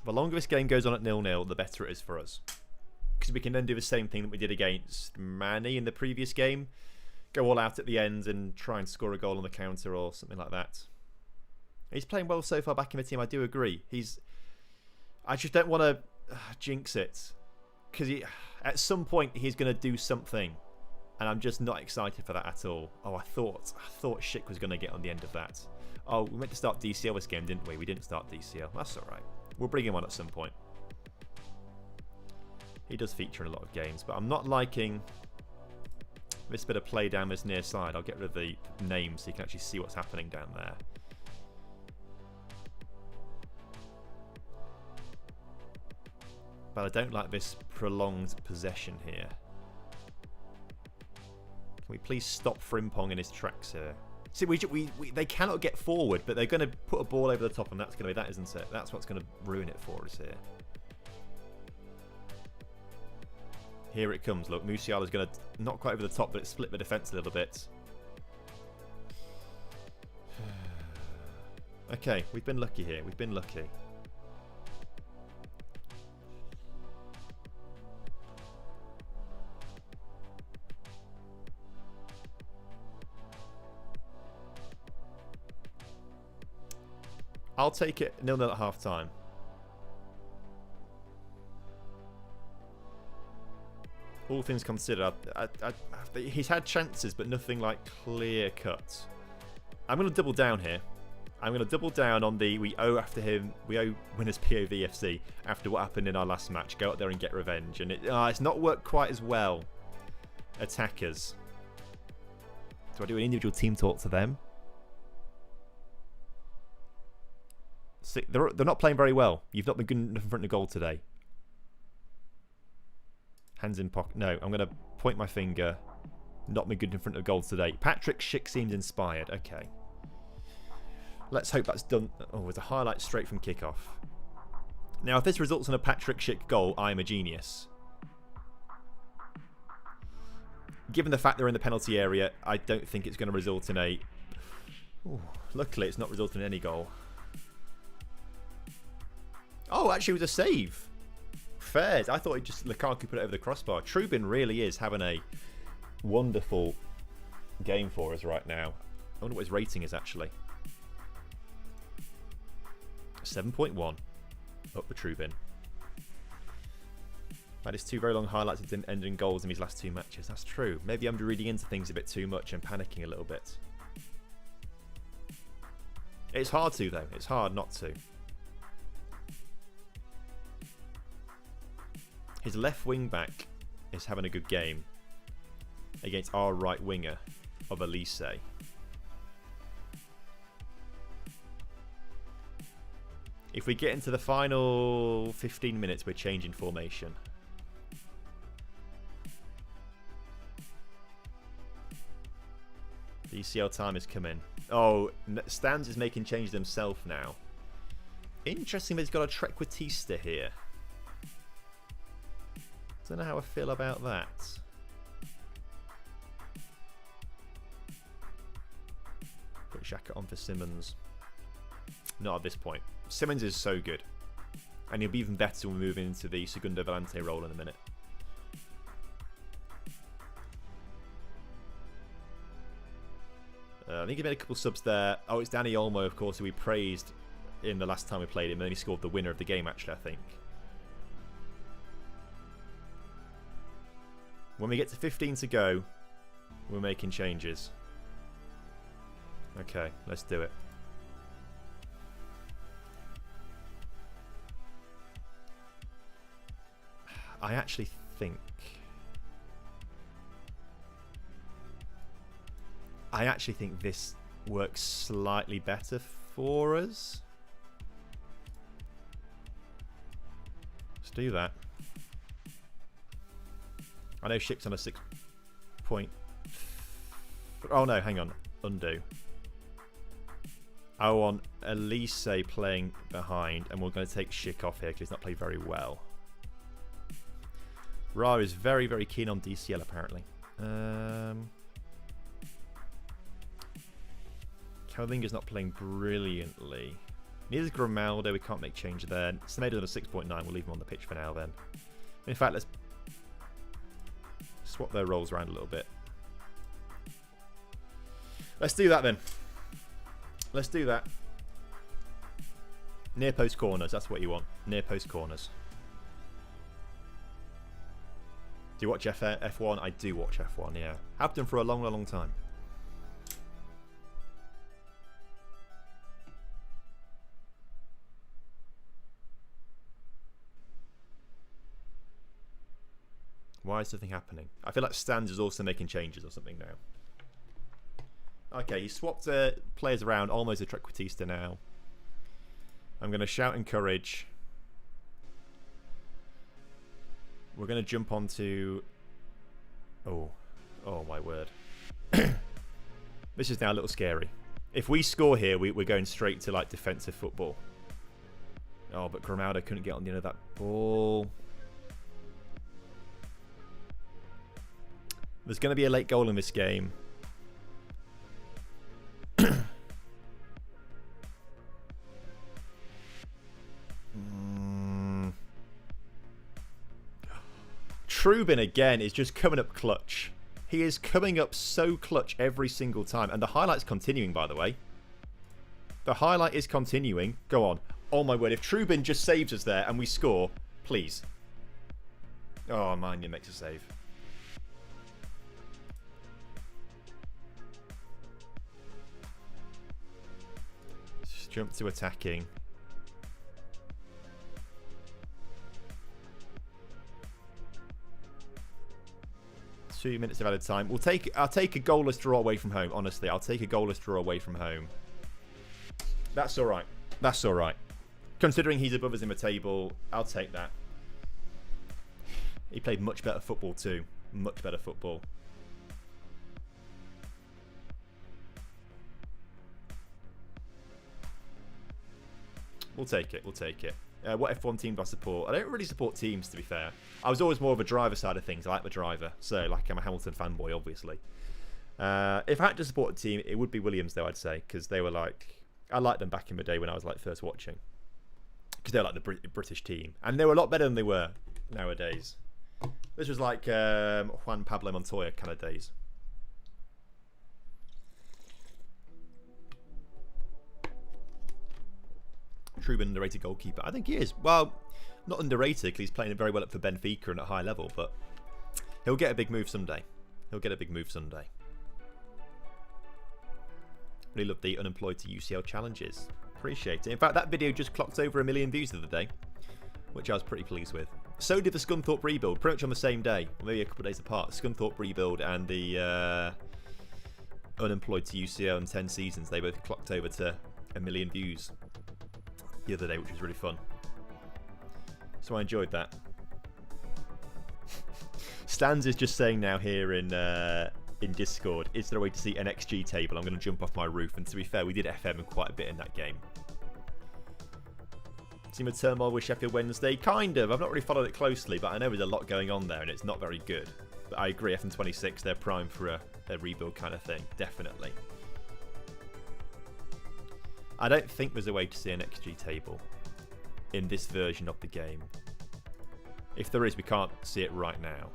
The longer this game goes on at 0-0, the better it is for us. Because we can then do the same thing that we did against Manny in the previous game. Go all out at the end and try and score a goal on the counter or something like that. He's playing well so far back in the team, I do agree. I just don't want to jinx it. Because at some point he's going to do something. And I'm just not excited for that at all. Oh, I thought Schick was going to get on the end of that. Oh, we meant to start DCL this game, didn't we? We didn't start DCL. That's alright. We'll bring him on at some point. He does feature in a lot of games, but I'm not liking this bit of play down this near side. I'll get rid of the names so you can actually see what's happening down there. But I don't like this prolonged possession here. Can we please stop Frimpong in his tracks here? See, they cannot get forward, but they're going to put a ball over the top, and that's going to be that, isn't it? That's what's going to ruin it for us here. Here it comes. Look, Musiala's going to not quite over the top, but it's split the defence a little bit. Okay, we've been lucky here. We've been lucky. I'll take it 0-0 at half time. All things considered, he's had chances, but nothing like clear cut. I'm going to double down here. I'm going to double down on we owe winners POV FC after what happened in our last match. Go out there and get revenge. And it's not worked quite as well. Attackers. Do I do an individual team talk to them? See, they're not playing very well. You've not been good enough in front of goal today. Hands in pocket. No, I'm going to point my finger. Not been good in front of goal today. Patrick Schick seems inspired. Okay. Let's hope that's done. Oh, it's a highlight straight from kickoff. Now, if this results in a Patrick Schick goal, I'm a genius. Given the fact they're in the penalty area, I don't think it's going to result in a... Ooh, luckily, it's not resulting in any goal. Oh, actually, it was a save. Fairs. I thought Lukaku put it over the crossbar. Trubin really is having a wonderful game for us right now. I wonder what his rating is, actually. 7.1. Up for Trubin. That is 2 very long highlights that didn't end in goals in his last 2 matches. That's true. Maybe I'm reading into things a bit too much and panicking a little bit. It's hard to, though. It's hard not to. His left wing back is having a good game against our right winger of Elise. If we get into the final 15 minutes, we're changing formation. The ECL time is coming. Oh, Stans is making changes himself now. Interesting that he's got a Trequartista here. Don't know how I feel about that. Put Xhaka on for Simmons. Not at this point. Simmons is so good. And he'll be even better when we move into the Segundo Volante role in a minute. I think he made a couple subs there. Oh, it's Danny Olmo, of course, who we praised in the last time we played him. And then he scored the winner of the game, actually, I think. When we get to 15 to go, we're making changes. Okay, let's do it. I actually think this works slightly better for us. Let's do that. I know Schick's on a 6 point. Oh no, hang on. Undo. I want Elise playing behind, and we're going to take Schick off here because he's not played very well. Ra is very, very keen on DCL apparently. Camavinga's not playing brilliantly. Neither is Grimaldo. We can't make change there. Semedo's on a 6.9. We'll leave him on the pitch for now then. In fact, let's swap their roles around a little bit. Let's do that then. Let's do that. Near post corners. That's what you want. Near post corners. Do you watch F1? I do watch F1, yeah. Have done for a long, long time. Why is nothing happening? I feel like Stans is also making changes or something now. Okay, he swapped players around. Almost a Trequartista now. I'm going to shout encourage. We're going to jump onto... Oh my word. This is now a little scary. If we score here, we're going straight to like defensive football. Oh, but Grimaldo couldn't get on the end of that ball. There's going to be a late goal in this game. Trubin again is just coming up clutch. He is coming up so clutch every single time. And the highlight's continuing, by the way. The highlight is continuing. Go on. Oh my word. If Trubin just saves us there and we score, please. Oh, Manny makes a save. Just jump to attacking. Two minutes of added time. I'll take a goalless draw away from home. Honestly, I'll take a goalless draw away from home. That's all right. That's all right. Considering he's above us in the table, I'll take that. He played much better football too. Much better football. We'll take it. We'll take it. What F1 team do I support? I don't really support teams, to be fair. I was always more of a driver side of things. I like the driver. So, like, I'm a Hamilton fanboy, obviously. If I had to support a team, it would be Williams, though, I'd say. Because they were like... I liked them back in the day when I was, like, first watching. Because they're like the British team. And they were a lot better than they were nowadays. This was like Juan Pablo Montoya kind of days. Trubin, underrated goalkeeper. I think he is. Well, not underrated because he's playing very well for Benfica and at high level, but he'll get a big move someday. He'll get a big move someday. Really love the unemployed to UCL challenges. Appreciate it. In fact, that video just clocked over 1 million views the other day, which I was pretty pleased with. So did the Scunthorpe rebuild, pretty much on the same day, or maybe a couple of days apart. Scunthorpe rebuild and the unemployed to UCL in 10 seasons, they both clocked over to 1 million views the other day, which was really fun. So I enjoyed that. Stans is just saying now here in Discord, is there a way to see an XG table? I'm going to jump off my roof. And to be fair, we did FM quite a bit in that game. Team of turmoil with Sheffield Wednesday, kind of. I've not really followed it closely, but I know there's a lot going on there, and it's not very good. But I agree, FM26, they're prime for a rebuild kind of thing, definitely. I don't think there's a way to see an XG table in this version of the game. If there is, we can't see it right now.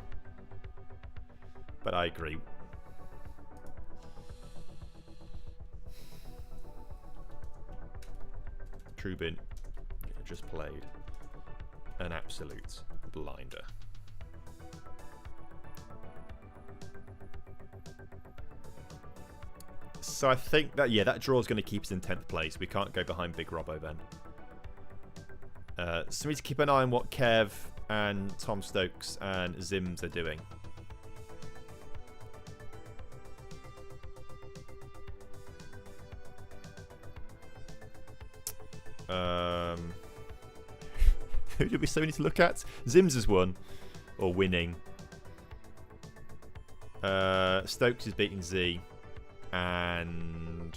But I agree. Trubin just played an absolute blinder. So I think that, yeah, that draw is going to keep us in 10th place. We can't go behind Big Robbo then. So we need to keep an eye on what Kev and Tom Stokes and Zims are doing. Who did we say we need to look at? Zims has won. Or winning. Stokes is beating Z. And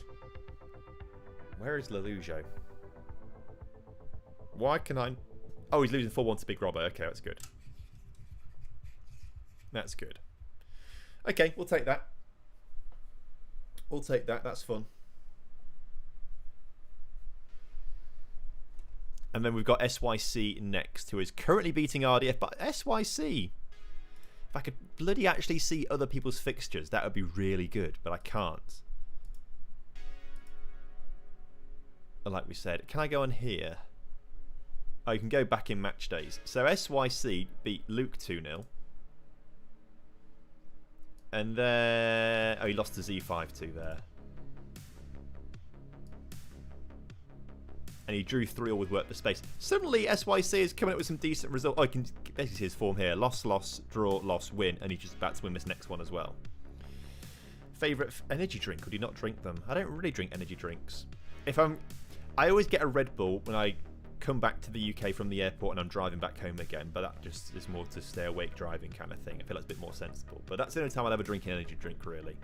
where is Lelujo? Why can I... Oh, he's losing 4-1 to Big Robbo. Okay, that's good. That's good. Okay, we'll take that. We'll take that. That's fun. And then we've got SYC next, who is currently beating RDF. But SYC, if I could bloody actually see other people's fixtures, that would be really good. But I can't. Like we said, can I go on here? Oh, you can go back in match days. So SYC beat Luke 2-0. And then... Oh, he lost to Z5-2 there. And he drew 3-all with work for space. Suddenly, SYC is coming up with some decent results. Oh, you can basically see his form here. Loss, loss, draw, loss, win. And he's just about to win this next one as well. Favourite energy drink? Or do you not drink them? I don't really drink energy drinks. I always get a Red Bull when I come back to the UK from the airport and I'm driving back home again. But that just is more to stay awake driving kind of thing. I feel like it's a bit more sensible. But that's the only time I'll ever drink an energy drink, really.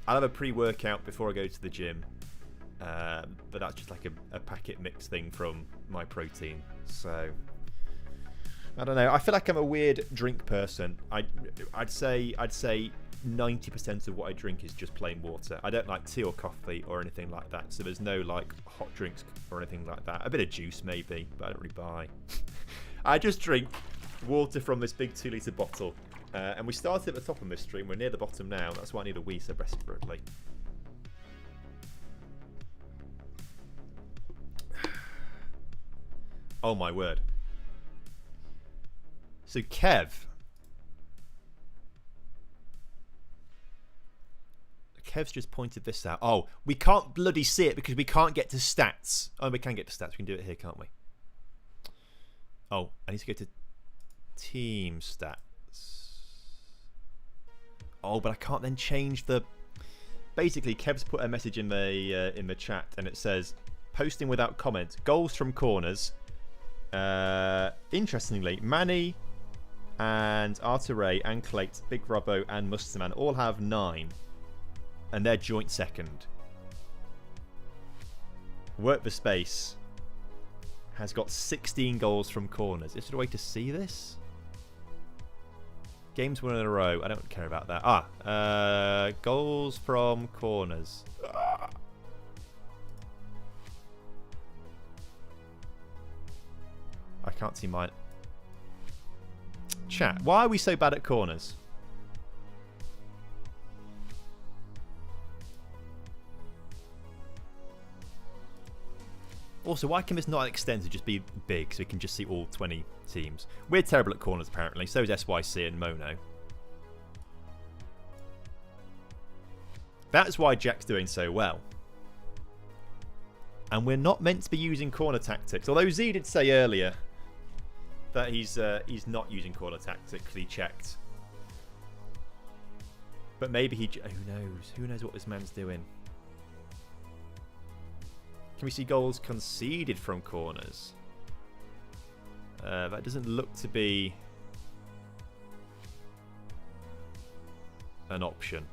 I'll have a pre-workout before I go to the gym. But that's just like a packet mix thing from my protein. So I don't know. I feel like I'm a weird drink person. I'd say 90% of what I drink is just plain water. I don't like tea or coffee or anything like that. So there's no like hot drinks or anything like that. A bit of juice maybe, but I don't really buy. I just drink water from this big 2-litre bottle. And we started at the top of this stream. We're near the bottom now. That's why I need a wee so desperately. Oh my word. So Kev's just pointed this out. Oh, we can't bloody see it because we can't get to stats. Oh, we can get to stats. We can do it here, can't we? Oh, I need to go to team stats. Oh, but I can't then change the... Basically, Kev's put a message in the chat and it says, posting without comment, goals from corners. Interestingly, Manny and Arteray and Clate, Big Robbo and Musterman all have 9. And they're joint second. Work the Space has got 16 goals from corners. Is there a way to see this? Games won in a row. I don't care about that. Goals from corners. I can't see mine. Chat, why are we so bad at corners? Also, why can this not extend to just be big so we can just see all 20 teams? We're terrible at corners, apparently. So is SYC and Mono. That's why Jack's doing so well. And we're not meant to be using corner tactics. Although Z did say earlier that he's not using corner tactics. He checked. But maybe he... Who knows? Who knows what this man's doing? Can we see goals conceded from corners? That doesn't look to be an option,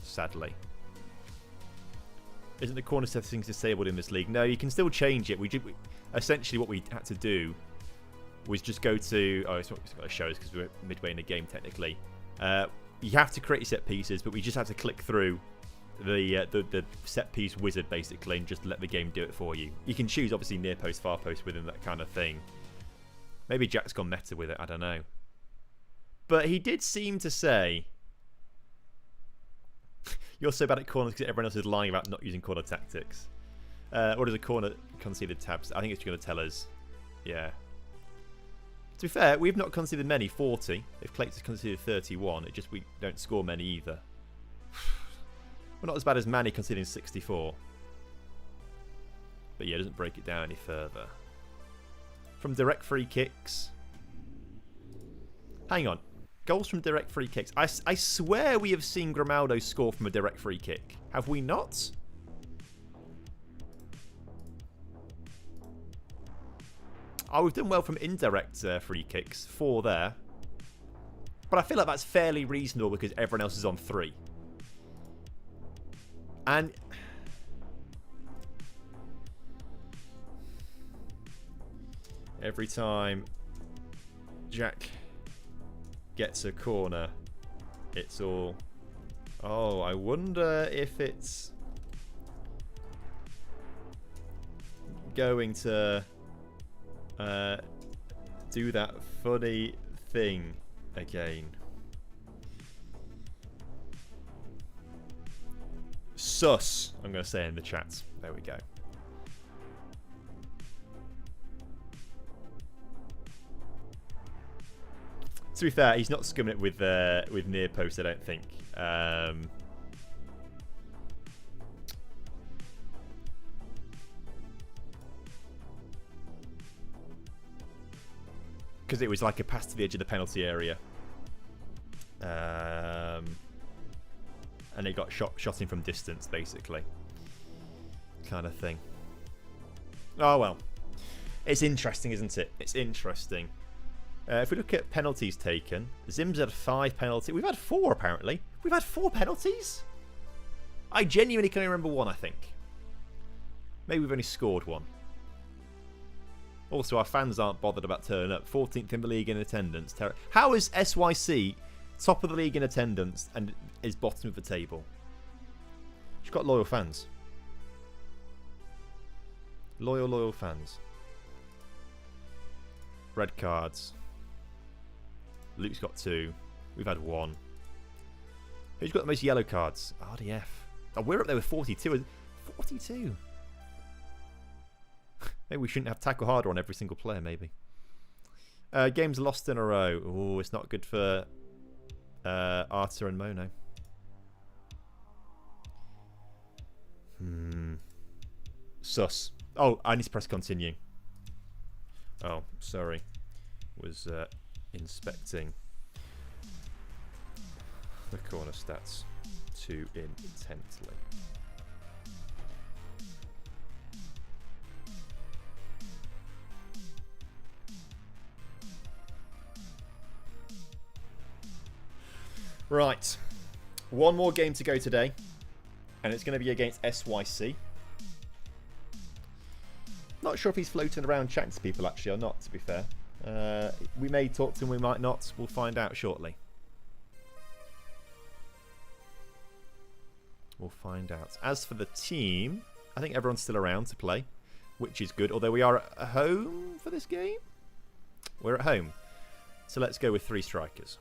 sadly. Isn't the corner settings disabled in this league? No, you can still change it. Essentially what we had to do was just go to... Oh, it's not going to show us because we're midway in the game technically. You have to create set pieces, but we just have to click through the set piece wizard basically and just let the game do it for you. You can choose obviously near post, far post within that kind of thing. Maybe Jack's gone meta with it, I don't know. But he did seem to say you're so bad at corners because everyone else is lying about not using corner tactics. What is a corner conceded tabs? I think it's going to tell us. Yeah. To be fair, we've not conceded many, 40. If Clates has conceded 31, it just we don't score many either. We're not as bad as Manny conceding 64. But yeah, it doesn't break it down any further. From direct free kicks. Hang on. Goals from direct free kicks. I swear we have seen Grimaldo score from a direct free kick. Have we not? Oh, we've done well from indirect free kicks. 4 there. But I feel like that's fairly reasonable because everyone else is on 3. And every time Jack gets a corner, it's all... Oh, I wonder if it's going to do that funny thing again. Sus, I'm going to say in the chat. There we go. To be fair, he's not scumming it with near post, I don't think. Because it was like a pass to the edge of the penalty area. And it got shot in from distance, basically. Kind of thing. Oh, well. It's interesting, isn't it? It's interesting. If we look at penalties taken, Zim's had 5 penalties. We've had 4, apparently. We've had 4 penalties? I genuinely can only remember 1, I think. Maybe we've only scored 1. Also, our fans aren't bothered about turning up. 14th in the league in attendance. How is SYC top of the league in attendance and is bottom of the table? She's got loyal fans. Loyal fans. Red cards. Luke's got 2. We've had 1. Who's got the most yellow cards? RDF. Oh, we're up there with 42. 42. Maybe we shouldn't have tackle harder on every single player, maybe. Games lost in a row. Oh, it's not good for Arta and Mono. Sus. Oh, I need to press continue. Oh, sorry. Was inspecting the corner stats too intently. Right. One more game to go today, and it's going to be against SYC. Not sure if he's floating around chatting to people, actually, or not, to be fair. We may talk to him, we might not. We'll find out shortly. We'll find out. As for the team, I think everyone's still around to play, which is good. Although we are at home for this game. We're at home. So let's go with 3 strikers.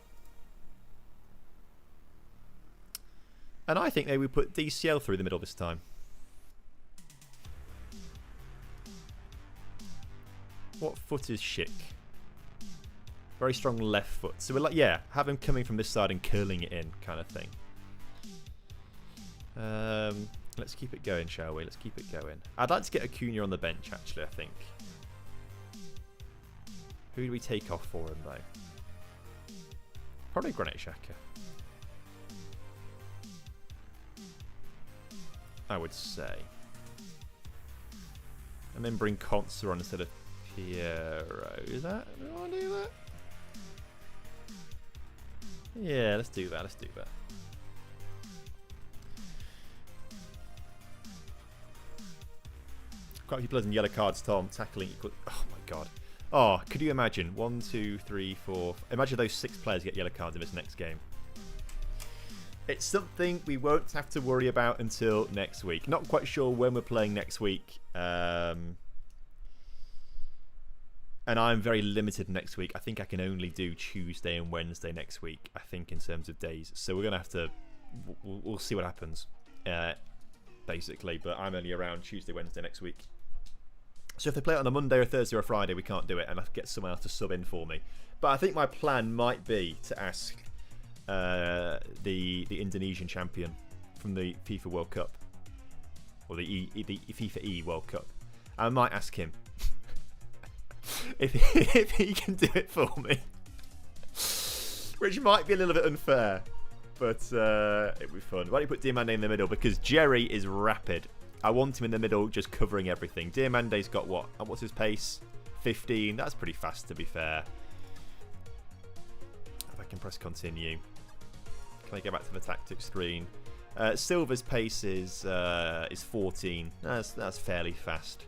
And I think maybe we put DCL through the middle this time. What foot is Schick? Very strong left foot. So we're like, yeah, have him coming from this side and curling it in, kind of thing. Let's keep it going, shall we? Let's keep it going. I'd like to get Acuna on the bench, actually, I think. Who do we take off for him, though? Probably Granit Xhaka. I would say. And then bring Konsa on instead of Piero. Is that? Do I want to do that? Yeah, let's do that. Let's do that. Quite a few blood and yellow cards, Tom. Tackling equal. Oh my god. Oh, could you imagine? 1, 2, 3, 4. Imagine those 6 players get yellow cards in this next game. It's something we won't have to worry about until next week. Not quite sure when we're playing next week. And I'm very limited next week. I think I can only do Tuesday and Wednesday next week, I think, in terms of days. So we're going to have to... We'll see what happens, basically. But I'm only around Tuesday, Wednesday next week. So if they play it on a Monday or Thursday or Friday, we can't do it. And I have to get someone else to sub in for me. But I think my plan might be to ask... the Indonesian champion from the FIFA World Cup, or the FIFA E World Cup. I might ask him if he can do it for me, which might be a little bit unfair, but it'd be fun. Why don't you put Diamande in the middle, because Jerry is rapid. I want him in the middle, just covering everything. Diamande's got what? What's his pace? 15. That's pretty fast, to be fair. If I can press continue. Can I go back to the tactics screen? Silver's pace is 14. That's fairly fast.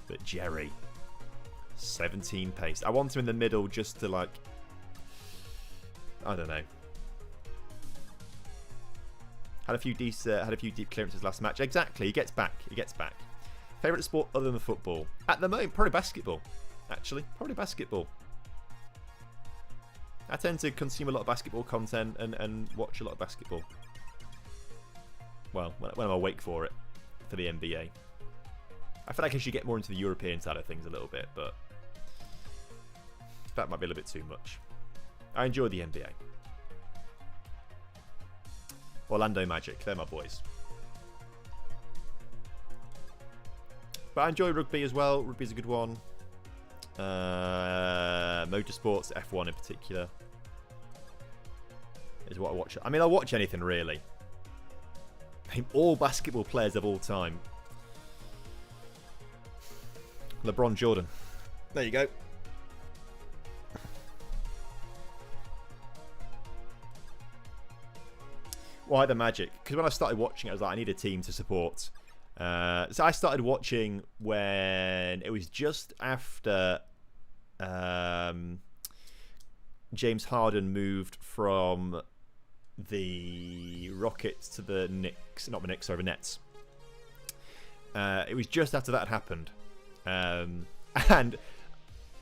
But Jerry, 17 pace. I want him in the middle just to, like, I don't know. Had a few deep clearances last match. Exactly. He gets back. Favourite sport other than football? At the moment, probably basketball. Actually, probably basketball. I tend to consume a lot of basketball content and watch a lot of basketball. Well, when I'm awake for it, for the NBA. I feel like I should get more into the European side of things a little bit, but that might be a little bit too much. I enjoy the NBA. Orlando Magic, they're my boys. But I enjoy rugby as well. Rugby's a good one. Motorsports, F1 in particular, is what I watch. I mean, I'll watch anything really. Name all basketball players of all time. LeBron Jordan. There you go. Why the Magic? Because when I started watching it, I was like, I need a team to support. So I started watching when it was just after James Harden moved from the Rockets to the Knicks. Not the Knicks, sorry, the Nets. It was just after that had happened. And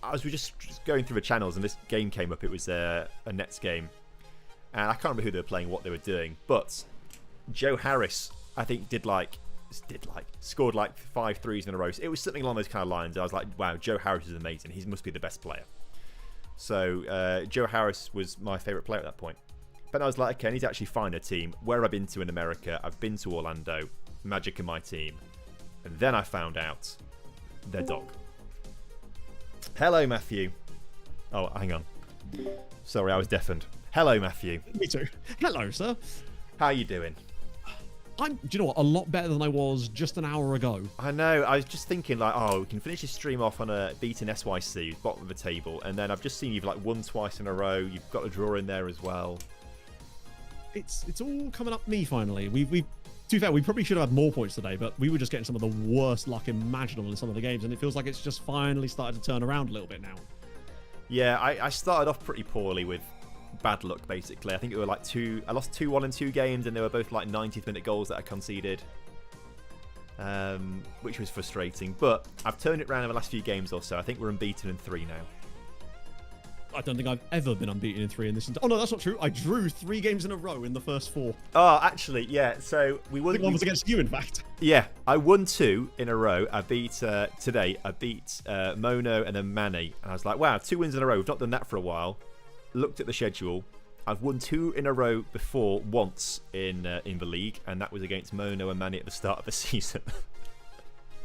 I was just going through the channels and this game came up. It was a Nets game. And I can't remember who they were playing, what they were doing. But Joe Harris, I think, scored like 5 threes in a row. It was something along those kind of lines. I was like, wow, Joe Harris is amazing. He must be the best player. So Joe Harris was my favourite player at that point. But I was like, okay, I need to actually find a team. Where have I been to in America? I've been to Orlando. Magic in my team. And then I found out their dog. Hello, Matthew. Oh, hang on. Sorry, I was deafened. Hello, Matthew. Me too. Hello, sir. How are you doing? Do you know what? A lot better than I was just an hour ago. I know. I was just thinking, like, oh, we can finish this stream off on a beaten SYC, bottom of the table, and then I've just seen you've like won twice in a row. You've got a draw in there as well. It's all coming up me finally. To be fair, we probably should have had more points today, but we were just getting some of the worst luck imaginable in some of the games, and it feels like it's just finally started to turn around a little bit now. Yeah, I started off pretty poorly with bad luck, basically. I think it were like I lost 2-1 in 2 games, and they were both like 90th minute goals that I conceded, which was frustrating. But I've turned it around in the last few games or so. I think we're unbeaten in 3 now. I don't think I've ever been unbeaten in 3 in this. Oh no, that's not true. I drew 3 games in a row in the first 4. Oh, actually, yeah. So we won. I think one was against you, in fact. Yeah, I won 2 in a row. I beat today. I beat Mono and then Manny, and I was like, wow, 2 wins in a row. We've not done that for a while. Looked at the schedule. I've won 2 in a row before once in the league, and that was against Mono and Manny at the start of the season.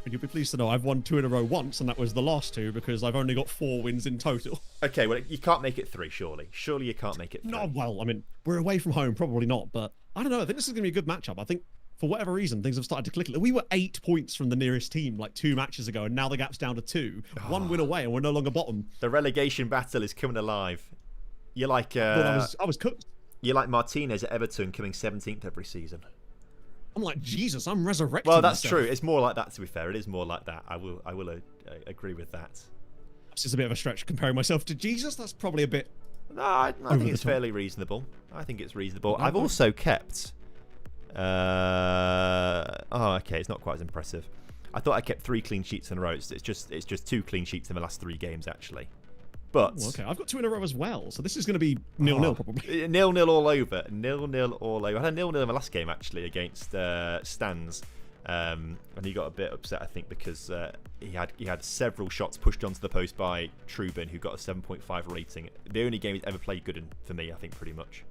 And you'll be pleased to know I've won 2 in a row once, and that was the last 2 because I've only got 4 wins in total. Okay, well, you can't make it 3, surely. Surely you can't make it 3. No, well, I mean, we're away from home, probably not, but I don't know. I think this is going to be a good matchup. I think for whatever reason, things have started to click. We were 8 points from the nearest team like 2 matches ago, and now the gap's down to 2. 1 win away, and we're no longer bottom. The relegation battle is coming alive. You're like I was cooked. You're like Martinez at Everton, coming 17th every season. I'm like, Jesus, I'm resurrecting. Well, that's myself. true. It's more like that, to be fair. It is more like that. I will agree with that. It's just a bit of a stretch comparing myself to Jesus. That's probably a bit. No, I think it's fairly reasonable. I think it's reasonable. I've also kept. Oh, okay. It's not quite as impressive. I thought I kept 3 clean sheets in a row. It's just 2 clean sheets in the last 3 games, actually. But okay, I've got 2 in a row as well, so this is going to be 0-0 probably. 0-0 all over. 0-0 all over. I had a 0-0 in my last game actually against Stans, and he got a bit upset, I think, because he had several shots pushed onto the post by Trubin, who got a 7.5 rating. The only game he's ever played good in for me, I think, pretty much.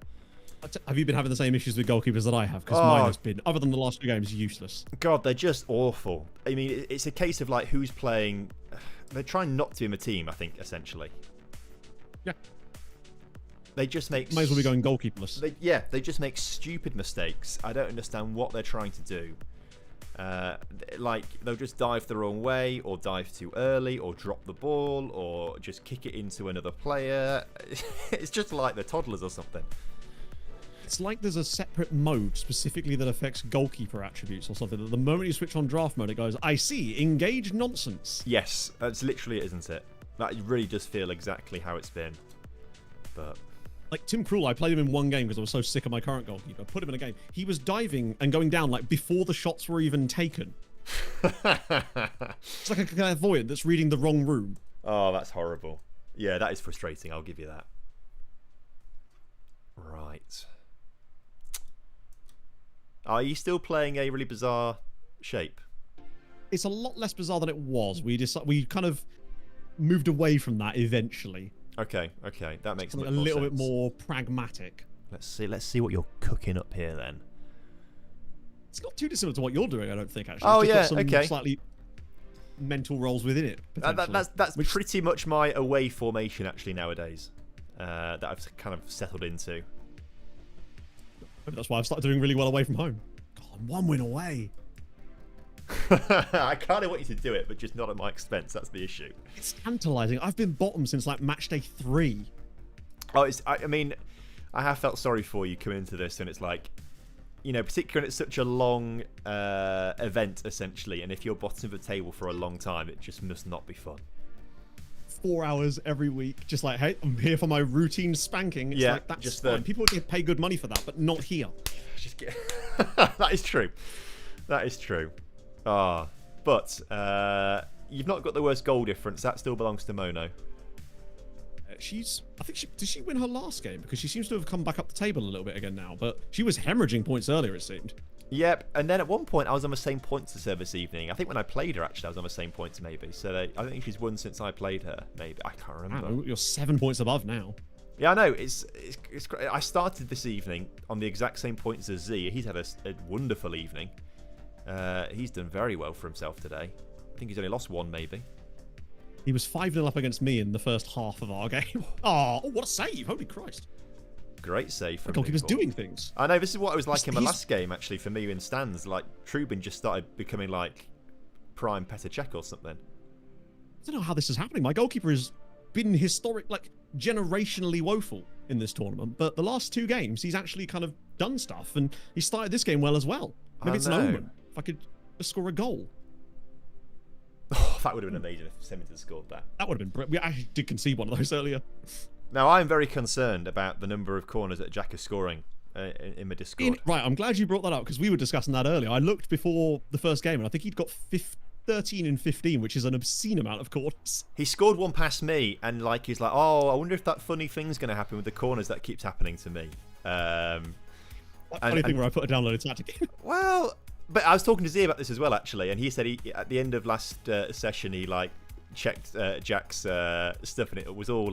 Have you been having the same issues with goalkeepers that I have? Because mine has been, other than the last 2 games, useless. God, they're just awful. I mean, it's a case of like who's playing. They're trying not to be in the team, I think, essentially. Yeah. They just make. Might as well be going goalkeeperless. They just make stupid mistakes. I don't understand what they're trying to do. Like, they'll just dive the wrong way, or dive too early, or drop the ball, or just kick it into another player. It's just like they're toddlers or something. It's like there's a separate mode specifically that affects goalkeeper attributes or something. That the moment you switch on draft mode, it goes, I see, engage nonsense. Yes, that's literally it, isn't it? That really does feel exactly how it's been. But like Tim Krul, I played him in 1 game because I was so sick of my current goalkeeper. Put him in a game. He was diving and going down like before the shots were even taken. It's like a clairvoyant that's reading the wrong room. Oh, that's horrible. Yeah, that is frustrating. I'll give you that. Right. Are you still playing a really bizarre shape? It's a lot less bizarre than it was. We kind of moved away from that eventually. Okay, that makes Something much more a little sense. bit more pragmatic. Let's see what you're cooking up here then. It's not too dissimilar to what you're doing, I don't think. Actually, Oh, it's just yeah, got some okay. slightly mental roles within it. That's pretty much my away formation actually nowadays. That I've kind of settled into. Maybe that's why I've started doing really well away from home. God, 1 win away. I kind of want you to do it, but just not at my expense. That's the issue. It's tantalising. I've been bottom since like match day 3. Oh, I mean, I have felt sorry for you coming into this, and it's like, you know, particularly when it's such a long event, essentially, and if you're bottom of the table for a long time, it just must not be fun. 4 hours every week, just like, hey, I'm here for my routine spanking. It's like, that's just fine. People get paid good money for that, but not here. Just get... That is true. That is true. But you've not got the worst goal difference. That still belongs to Mono. Did she win her last game? Because she seems to have come back up the table a little bit again now, but she was hemorrhaging points earlier, it seemed. Yep, and then at one point I was on the same points as her this evening. I think when I played her, actually, I was on the same points maybe. So I think she's won since I played her, maybe. I can't remember. Wow, you're 7 points above now. Yeah, I know. It's great. I started this evening on the exact same points as Z. He's had a wonderful evening. He's done very well for himself today. I think he's only lost 1 maybe. He was 5-0 up against me in the first half of our game. Oh, what a save. Holy Christ. Great save from the goalkeeper's doing things. I know, this is what I was like in the last game, actually, for me in stands. Like, Trubin just started becoming like prime Petr Cech or something. I don't know how this is happening. My goalkeeper has been generationally woeful in this tournament, but the last 2 games, he's actually kind of done stuff, and he started this game well as well. Maybe it's an omen. If I could just score a goal. Oh, that would have been amazing if Semmington scored that. That would have been brilliant. We actually did concede one of those earlier. Now, I'm very concerned about the number of corners that Jack is scoring in my Discord. Right, I'm glad you brought that up, because we were discussing that earlier. I looked before the first game, and I think he'd got 13 and 15, which is an obscene amount of corners. He scored one past me, and he's like, oh, I wonder if that funny thing's going to happen with the corners that keeps happening to me. That funny thing where I put a downloaded tactic. Well, but I was talking to Z about this as well, actually, and he said at the end of last session, he checked Jack's stuff, and it was all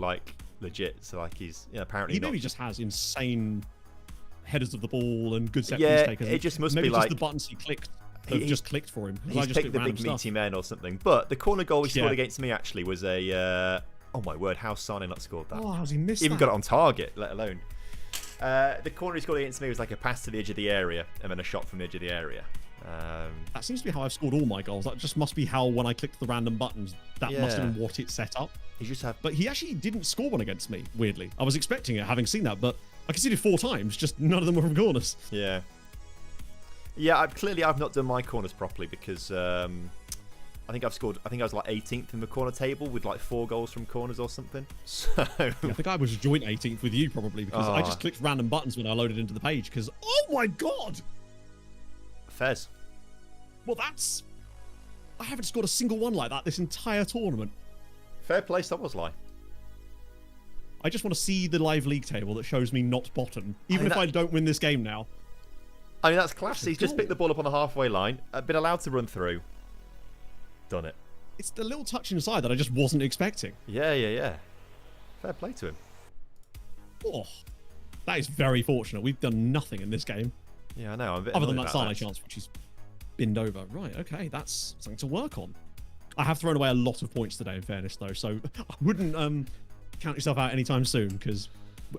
legit. So he's apparently he maybe just has insane headers of the ball and good set piece takers. It just must maybe be just the buttons he clicked. He just clicked for him. He's picked the big meaty men or something. But the corner goal he scored against me actually was a oh my word, how's Sane not scored that? Oh, how's he missed Even that? got it on target, let alone. The corner he scored against me was like a pass to the edge of the area and then a shot from the edge of the area. That seems to be how I've scored all my goals. That just must be how, when I clicked the random buttons, that must have been what it set up. But he actually didn't score one against me, weirdly. I was expecting it, having seen that, but I conceded 4 times, just none of them were from corners. Yeah. Yeah, I've not done my corners properly because I think I was 18th in the corner table with 4 goals from corners or something. So yeah, I think I was joint 18th with you probably because I just clicked random buttons when I loaded into the page because, oh my god! Fez. Well, I haven't scored a single one like that this entire tournament. Fair play, Soboslai. I just want to see the live league table that shows me not bottom, even if I don't win this game now. I mean, that's class. He's just picked the ball up on the halfway line, been allowed to run through. Done it. It's the little touch inside that I just wasn't expecting. Yeah. Fair play to him. Oh, that is very fortunate. We've done nothing in this game. Yeah, I know. I'm a bit other than that Sane chance, which is binned over. Right, okay, that's something to work on. I have thrown away a lot of points today, in fairness, though, so I wouldn't count yourself out anytime soon, because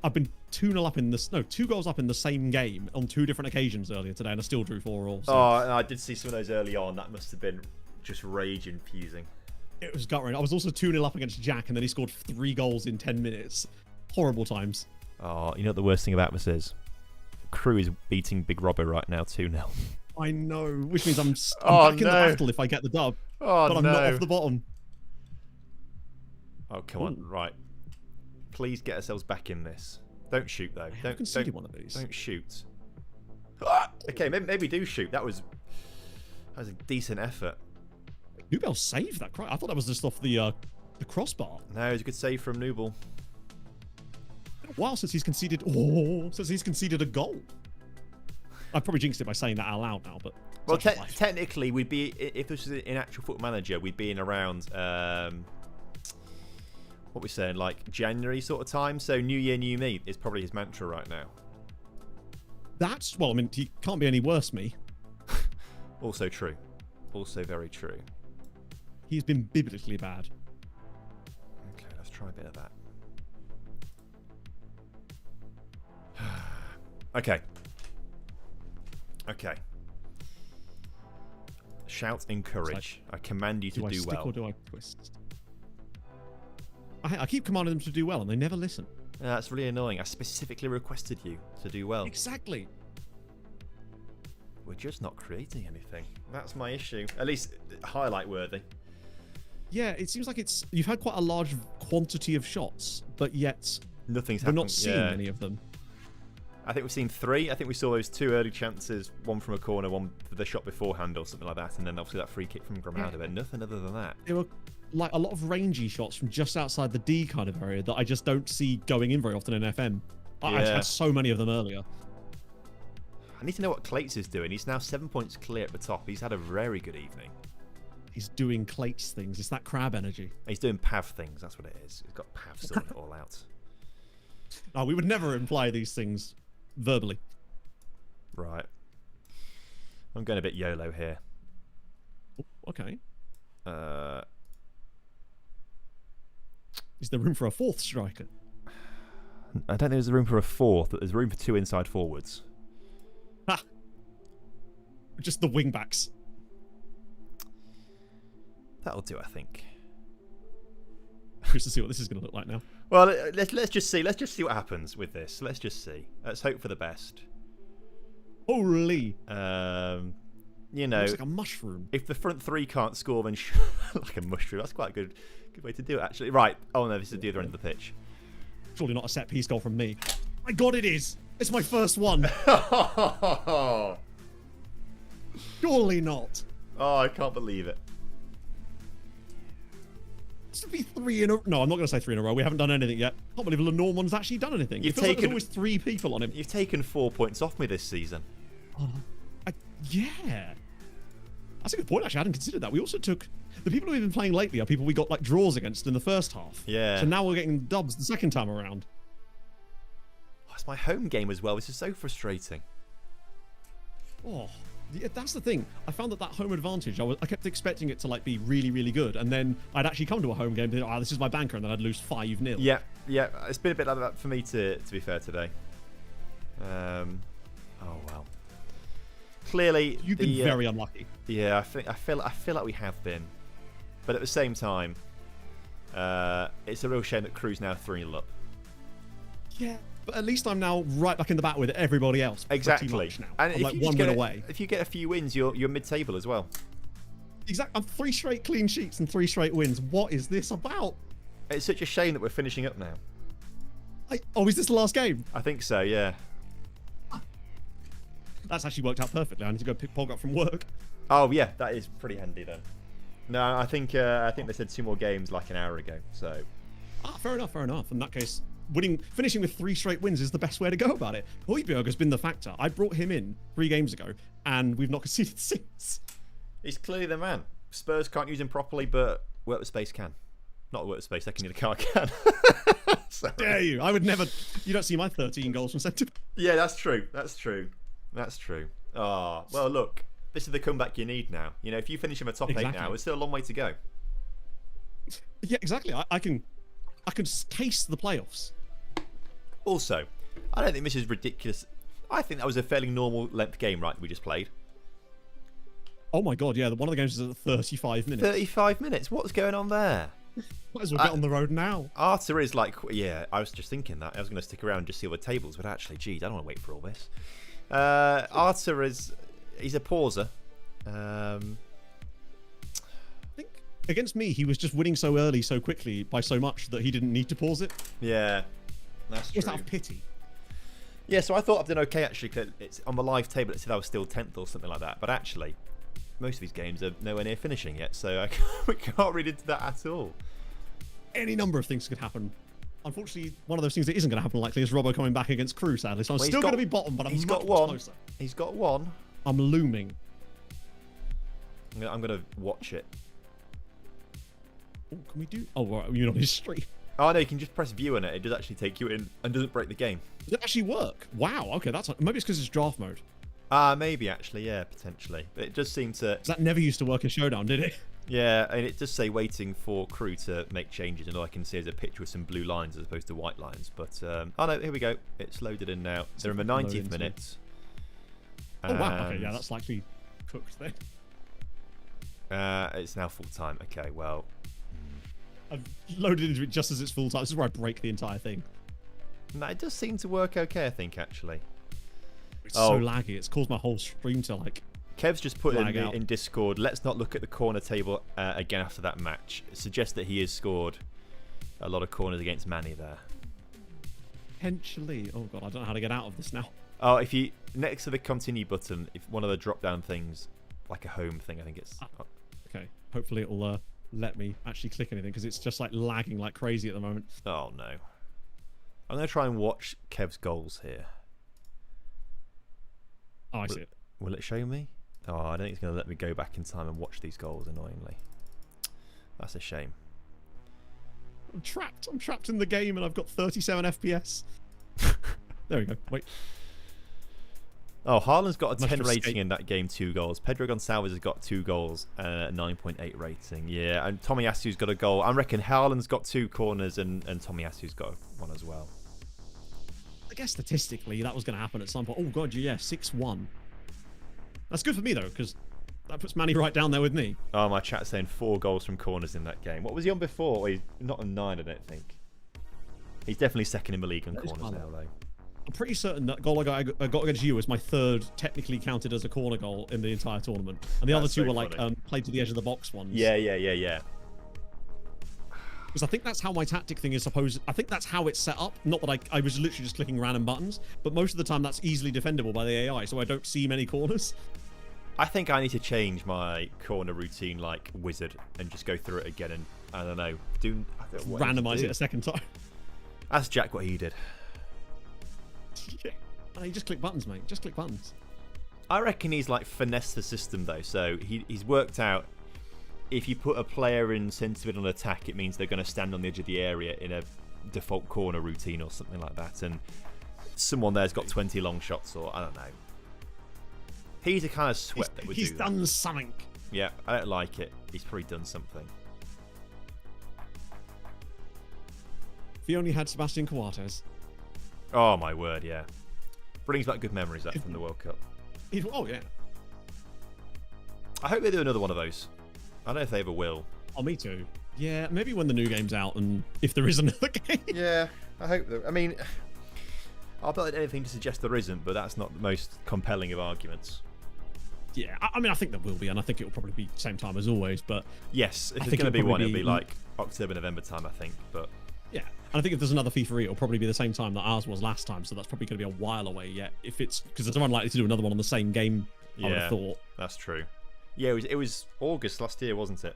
I've been 2 goals up in the same game on 2 different occasions earlier today, and I still drew 4 all. So. Oh, and I did see some of those early on. That must have been just rage infusing. It was gut-wrenching. I was also 2-0 up against Jack, and then he scored 3 goals in 10 minutes. Horrible times. Oh, you know what the worst thing about this is? Crew is beating Big Robbo right now 2-0. I know, which means I'm back in the battle if I get the dub. Oh, but I'm not off the bottom. Oh, come on. Right. Please get ourselves back in this. Don't shoot, though. Don't conceded one of these. Don't shoot. Okay, maybe do shoot. That was... That was a decent effort. Nubel saved that. I thought that was just off the crossbar. No, it was a good save from Nubel. Wow, since he's conceded a goal. I've probably jinxed it by saying that out loud now, but well, technically, we'd be, if this was in actual Football Manager, we'd be in around what we're saying, like January sort of time. So New Year, New Me is probably his mantra right now. Well, I mean, he can't be any worse, me. Also true. Also very true. He's been biblically bad. Okay, let's try a bit of that. Okay. Okay. Shout encourage. I command you to do stick well. Or do I twist? I keep commanding them to do well, and they never listen. That's really annoying. I specifically requested you to do well. Exactly. We're just not creating anything. That's my issue. At least highlight worthy. Yeah, it seems like you've had quite a large quantity of shots, but yet nothing's we're happened. not seeing any of them. I think we've seen 3. I think we saw those 2 early chances, one from a corner, one for the shot beforehand or something like that, and then obviously that free kick from Gramado, but nothing other than that. There were like a lot of rangy shots from just outside the D kind of area that I just don't see going in very often in FM. I had so many of them earlier. I need to know what Clates is doing. He's now 7 points clear at the top. He's had a very good evening. He's doing Clates things. It's that crab energy. He's doing Pav things. That's what it is. He's got Pav sorting it all out. No, we would never imply these things verbally. Right. I'm going a bit YOLO here. Okay. Is there room for a 4th striker? I don't think there's room for a 4th, but there's room for 2 inside forwards. Ha! Just the wing backs. That'll do, I think. Curious to see what this is going to look like now. Well, let's just see. Let's just see what happens with this. Let's just see. Let's hope for the best. Holy! You know, looks like a mushroom. If the front 3 can't score, then like a mushroom. That's quite a good way to do it, actually. Right. Oh no, this is the other end of the pitch. Surely not a set piece goal from me. My God, it is. It's my first one. Surely not. Oh, I can't believe it. This would be 3 in a... No, I'm not going to say 3 in a row. We haven't done anything yet. I can't believe Lenormand's actually done anything. It feels like there's always 3 people on him. You've taken 4 points off me this season. Yeah. That's a good point, actually. I hadn't considered that. We also took... The people we've been playing lately are people we got like draws against in the first half. Yeah. So now we're getting dubs the second time around. Oh, it's my home game as well. This is so frustrating. Oh, yeah, that's the thing. I found that home advantage, I kept expecting it to like be really, really good. And then I'd actually come to a home game and think, this is my banker. And then I'd lose 5-0. Yeah. It's been a bit like that for me to be fair today. Oh, well. Clearly, you've been very unlucky. Yeah, I feel like we have been, but at the same time, it's a real shame that Crew's now 3-0 up. Yeah, but at least I'm now right back in the bat with everybody else. Exactly. Much now. And I'm like 1 win away. If you get a few wins, you're mid-table as well. Exactly. I'm 3 straight clean sheets and 3 straight wins. What is this about? It's such a shame that we're finishing up now. Is this the last game? I think so. Yeah. That's actually worked out perfectly. I need to go pick Pog up from work. Oh yeah, that is pretty handy then. No, I think they said 2 more games like an hour ago. So. Fair enough. In that case, finishing with 3 straight wins is the best way to go about it. Højbjerg has been the factor. I brought him in 3 games ago, and we've not conceded since. He's clearly the man. Spurs can't use him properly, but Work with Space can. Not Work with Space. Second in the car can. Dare you? I would never. You don't see my 13 goals from centre. Yeah, that's true. Oh, well, look. This is the comeback you need now. You know, if you finish in the top 8 now, it's still a long way to go. Yeah, exactly. I can taste the playoffs. Also, I don't think this is ridiculous. I think that was a fairly normal length game, right, that we just played. Oh my God, yeah. One of the games is at 35 minutes. 35 minutes? What's going on there? Might as well get on the road now. Arta is like, yeah, I was just thinking that. I was going to stick around and just see all the tables, but actually, geez, I don't want to wait for all this. Arta he's a pauser. I think against me, he was just winning so early, so quickly, by so much that he didn't need to pause it. Yeah, that's true. Just out of pity. Yeah, so I thought I've done okay actually. Cause it's on the live table. It said I was still 10th or something like that, but actually, most of these games are nowhere near finishing yet, so we can't read into that at all. Any number of things could happen. Unfortunately, one of those things that isn't going to happen likely is Robbo coming back against Crew, sadly. So I'm still going to be bottom, but I'm he's much got one. closer. He's got one. I'm looming. I'm going to watch it. Oh, can we do? Oh, right, you're on his stream. Oh no, you can just press view on it. It does actually take you in and doesn't break the game. Does it actually work? Wow. Okay, that's maybe it's because it's draft mode. Maybe actually, yeah, potentially. But it does seem to. That never used to work in Showdown, did it? Yeah, and it does say waiting for Crew to make changes, and all I can see is a picture with some blue lines as opposed to white lines. But oh no, here we go. It's loaded in now. They're in the 90th minute. Oh wow. Okay, yeah, that's likely cooked then. It's now full time. Okay, well. I've loaded into it just as it's full time. This is where I break the entire thing. No, it does seem to work okay, I think, actually. It's so laggy. It's caused my whole stream to like. Kev's just put in Discord, let's not look at the corner table again after that match. It suggests that he has scored a lot of corners against Manny there. Potentially. Oh god, I don't know how to get out of this now. Oh, if you next to the continue button, if one of the drop down things, like a home thing, I think it's. Okay, hopefully it'll let me actually click anything because it's just like lagging like crazy at the moment. Oh no. I'm going to try and watch Kev's goals here. Oh, I see it. Will it show me? Oh, I don't think it's going to let me go back in time and watch these goals, annoyingly. That's a shame. I'm trapped. I'm trapped in the game and I've got 37 FPS. There we go. Wait. Oh, Haaland's got a 10 rating in that game, 2 goals. Pedro Gonçalves has got 2 goals and a 9.8 rating. Yeah, and Tomiyasu's got a goal. I reckon Haaland's got 2 corners and Tomiyasu's got one as well. I guess statistically that was going to happen at some point. Oh, God, yeah, 6-1. That's good for me, though, because that puts Manny right down there with me. Oh, my chat's saying 4 goals from corners in that game. What was he on before? Well, he's not on 9, I don't think. He's definitely second in the league on corners now, though. I'm pretty certain that goal I got against you was my 3rd technically counted as a corner goal in the entire tournament. And the other 2 were like played to the edge of the box ones. Yeah. Because I think that's how my tactic thing is supposed. I think that's how it's set up. Not that I was literally just clicking random buttons, but most of the time that's easily defendable by the AI, so I don't see many corners. I think I need to change my corner routine like wizard and just go through it again and I don't know, randomize it a second time. Ask Jack what he did. Yeah. And you just click buttons, mate. Just click buttons. I reckon he's like finessed the system though, so he's worked out if you put a player in centre mid on attack, it means they're going to stand on the edge of the area in a default corner routine or something like that, and someone there's got 20 long shots, or I don't know. He's the kind of sweat that would do that. He's done something. Yeah, I don't like it. He's probably done something. If he only had Sebastian Coates. Oh my word, yeah. Brings back good memories that from the World Cup. Oh yeah. I hope they do another one of those. I don't know if they ever will. Oh, me too. Yeah, maybe when the new game's out and if there is another game. Yeah, I hope that. I mean, I'll bet anything to suggest there isn't, but that's not the most compelling of arguments. Yeah, I mean, I think there will be, and I think it will probably be the same time as always, but... Yes, if there's going to be one, it'll be like October, November time, I think, but... Yeah, and I think if there's another FIFA, it'll probably be the same time that ours was last time, so that's probably going to be a while away yet. If it's... Because they're unlikely to do another one on the same game, I would have thought. That's true. Yeah, it was August last year, wasn't it?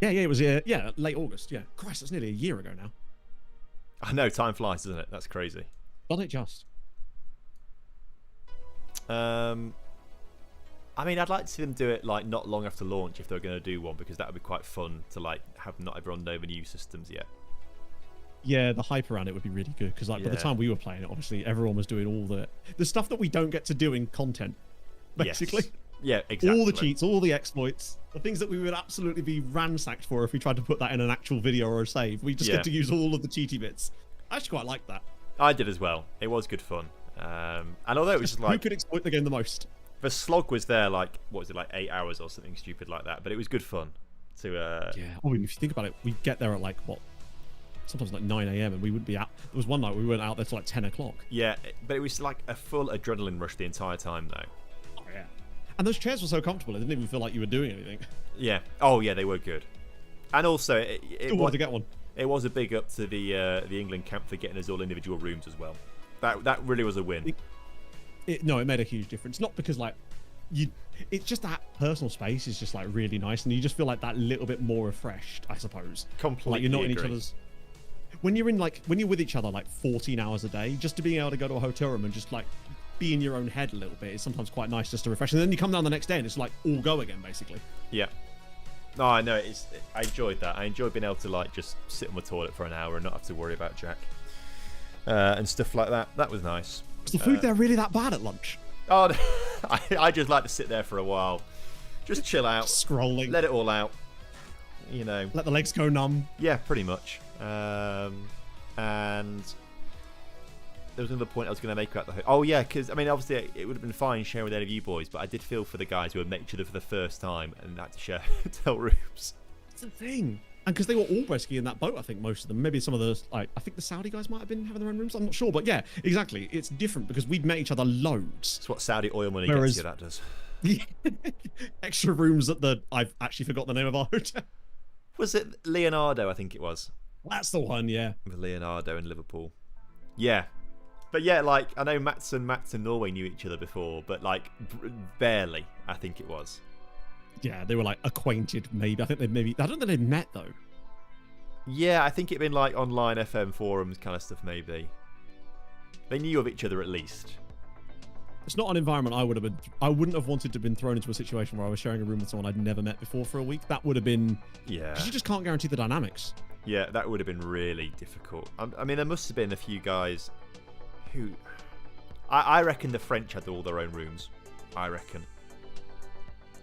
Yeah, it was late August. Yeah, Christ, that's nearly a year ago now. I know, time flies, doesn't it? That's crazy. Doesn't it just? I mean, I'd like to see them do it like not long after launch if they're going to do one, because that would be quite fun to like have not everyone know the new systems yet. Yeah, the hype around it would be really good because like by the time we were playing it, obviously everyone was doing all the stuff that we don't get to do in content, basically. Yes. Yeah, exactly. All the cheats, all the exploits, the things that we would absolutely be ransacked for if we tried to put that in an actual video or a save. We just get to use all of the cheaty bits. I actually quite like that. I did as well. It was good fun. And although it was just like... Who could exploit the game the most? The slog was there like, what was it, like 8 hours or something stupid like that. But it was good fun to... Yeah, I mean, if you think about it, we'd get there at like, what? Sometimes like 9 a.m. and we wouldn't be out. There was one night we weren't out there till like 10 o'clock. Yeah, but it was like a full adrenaline rush the entire time though. Oh yeah. And those chairs were so comfortable, it didn't even feel like you were doing anything. Yeah. Oh yeah, they were good. And also, it wanted to get one. It was a big up to the England camp for getting us all individual rooms as well. That really was a win. No, it made a huge difference. Not because like it's just that personal space is just like really nice, and you just feel like that little bit more refreshed, I suppose. Completely Like you're not in each agree. other's. When you're with each other like 14 hours a day, just to being able to go to a hotel room and just like be in your own head a little bit is sometimes quite nice, just to refresh. And then you come down the next day and it's like all go again, basically. Yeah. No, I know. I enjoyed that. I enjoyed being able to like just sit on the toilet for an hour and not have to worry about Jack and stuff like that. That was nice. Is the food there really that bad at lunch? Oh, I just like to sit there for a while, just chill out, Scrolling. let it all out. You know. Let the legs go numb. Yeah, pretty much. And there was another point I was going to make about the. Oh yeah, because I mean, obviously it would have been fine sharing with any of you boys, but I did feel for the guys who had met each other for the first time and had to share hotel rooms. That's the thing. And because they were all rescuing in that boat, I think most of them. Maybe some of the, like, I think the Saudi guys might have been having their own rooms. I'm not sure, but yeah, exactly. It's different because we've met each other loads. It's what Saudi oil money Whereas- gets you. That does. Extra rooms at the. I've actually forgot the name of our hotel. Was it Leonardo? I think it was. That's the one, yeah. With Leonardo in Liverpool. Yeah. But yeah, like, I know Mats and Norway knew each other before, but like, barely, I think it was. Yeah, they were like acquainted, maybe. I think they maybe. I don't think they'd met though. Yeah, I think it'd been like online FM forums kind of stuff, maybe. They knew of each other at least. It's not an environment I wouldn't have wanted to have been thrown into a situation where I was sharing a room with someone I'd never met before for a week. That would have been. Yeah. Because you just can't guarantee the dynamics. Yeah, that would have been really difficult. I mean, there must have been a few guys who. I reckon the French had all their own rooms. I reckon.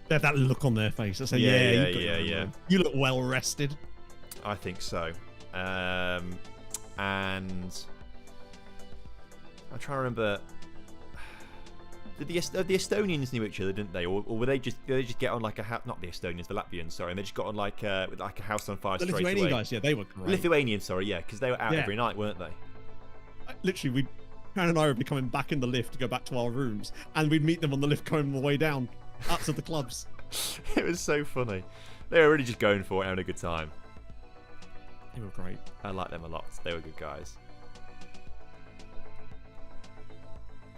They have that look on their face. They say, Yeah. You look well rested. I think so. And I'm trying to remember. Did the Estonians knew each other, didn't they? Or were they just get on like a house? Not the Estonians, the Latvians. Sorry, and they just got on like a house on fire The straight Lithuanian away. guys, yeah, they were great. Lithuanians, sorry, yeah, because they were out Yeah. every night, weren't they? Literally, Karen and I would be coming back in the lift to go back to our rooms, and we'd meet them on the lift going on the way down, out to the clubs. It was so funny. They were really just going for it, having a good time. They were great. I like them a lot. They were good guys.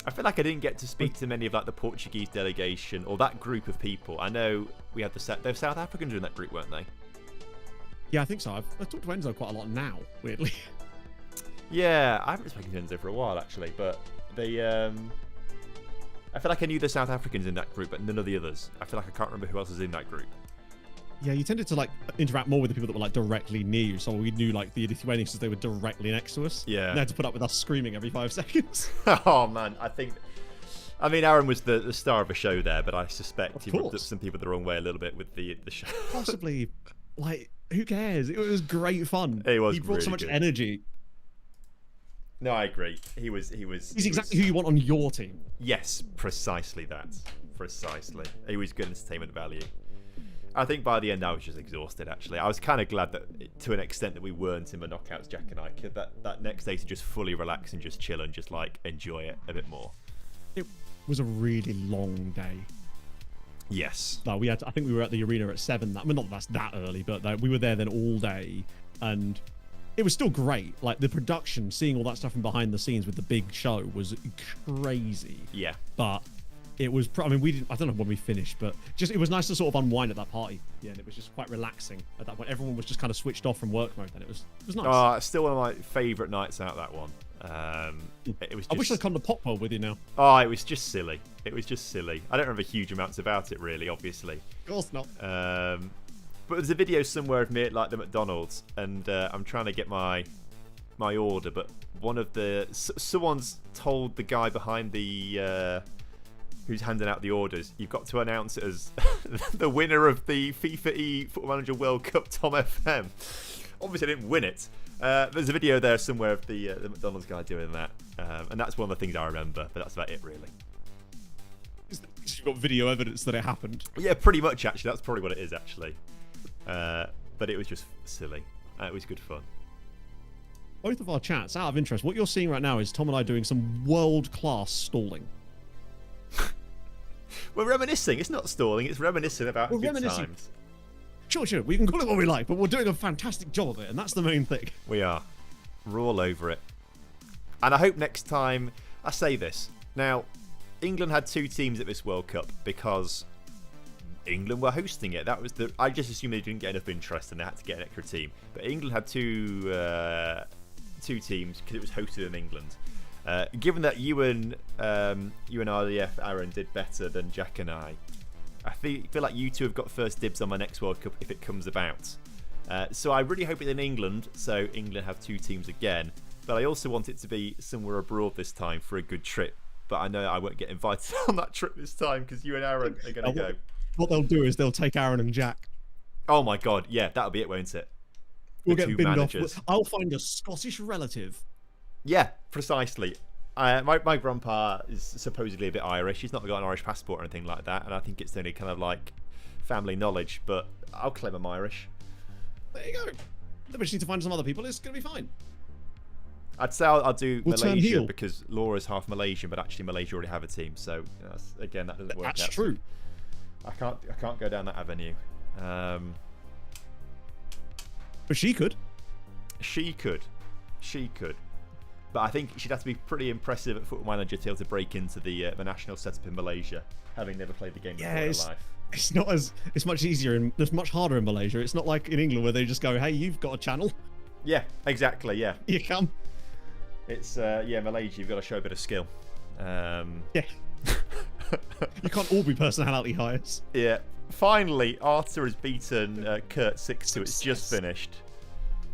I feel like I didn't get to speak to many of like the Portuguese delegation or that group of people. I know we had the South Africans in that group, weren't they? Yeah, I think so. I've talked to Enzo quite a lot now, weirdly. Yeah, I haven't spoken to Enzo for a while actually, but they. I feel like I knew the South Africans in that group, but none of the others. I feel like I can't remember who else was in that group. Yeah, you tended to like interact more with the people that were like directly near you. So we knew like the Lithuanians because they were directly next to us. Yeah. And they had to put up with us screaming every 5 seconds. Oh man, I mean, Aaron was the star of a show there, but I suspect he rubbed up some people the wrong way a little bit with the show. Possibly, like, who cares? It was great fun. It was He brought really so much good. energy. No, I agree. He was. He's exactly who you want on your team. Yes, precisely that. Precisely. He was good entertainment value. I think by the end I was just exhausted, actually. I was kind of glad that, to an extent, that we weren't in the knockouts, Jack and I. That next day to just fully relax and just chill and just, like, enjoy it a bit more. It was a really long day. Yes. No, I think we were at the arena at 7. I mean, not that that's that early, but we were there then all day. And it was still great. Like, the production, seeing all that stuff from behind the scenes with the big show was crazy. Yeah. But it was, I mean, I don't know when we finished, but just it was nice to sort of unwind at that party. Yeah, and it was just quite relaxing at that point. Everyone was just kind of switched off from work mode, and it was nice. Oh, it's still one of my favourite nights out, that one. It was. I wish I'd come to Pop World with you now. Oh, it was just silly. It was just silly. I don't remember huge amounts about it, really, obviously. Of course not. But there's a video somewhere of me at like the McDonald's, and I'm trying to get my order, but someone's told the guy behind the who's handing out the orders, you've got to announce it as the winner of the FIFA E Football Manager World Cup, TomFM. Obviously, I didn't win it. There's a video there somewhere of the McDonald's guy doing that, and that's one of the things I remember. But that's about it, really. You've got video evidence that it happened. Yeah, pretty much. Actually, that's probably what it is. Actually, but it was just silly. It was good fun. Both of our chats, out of interest, what you're seeing right now is Tom and I doing some world-class stalling. We're reminiscing. It's not stalling. It's reminiscing about good times. Sure. We can call it what we like, but we're doing a fantastic job of it, and that's the main thing. We are. We're all over it. And I hope next time I say this. Now, England had 2 teams at this World Cup because England were hosting it. That was I just assumed they didn't get enough interest and they had to get an extra team. But England had two teams because it was hosted in England. Given that you and RDF, Aaron, did better than Jack and I feel like you two have got first dibs on my next World Cup if it comes about. So I really hope it's in England, so England have 2 teams again. But I also want it to be somewhere abroad this time for a good trip. But I know I won't get invited on that trip this time because you and Aaron are going to go. What they'll do is they'll take Aaron and Jack. Oh my God, yeah, that'll be it, won't it? We'll get binned off. I'll find a Scottish relative. Yeah, precisely. My grandpa is supposedly a bit Irish. He's not got an Irish passport or anything like that, and I think it's only kind of like family knowledge. But I'll claim I'm Irish. There you go. Then we just need to find some other people. It's going to be fine. I'd say I'll do We'll turn Malaysia heel. because Laura's half Malaysian, but actually Malaysia already have a team. So again, that doesn't work out. That's true. I can't go down that avenue. But she could. She could. But I think she'd have to be pretty impressive at Football Manager to be able to break into the national setup in Malaysia, having never played the game before in her life. It's not as. It's much easier and it's much harder in Malaysia. It's not like in England where they just go, "Hey, you've got a channel." Yeah, exactly. Yeah, You come. it's Malaysia. You've got to show a bit of skill. Yeah. You can't all be personality hires. Yeah. Finally, Arthur has beaten Kurt 6-2. It's just finished.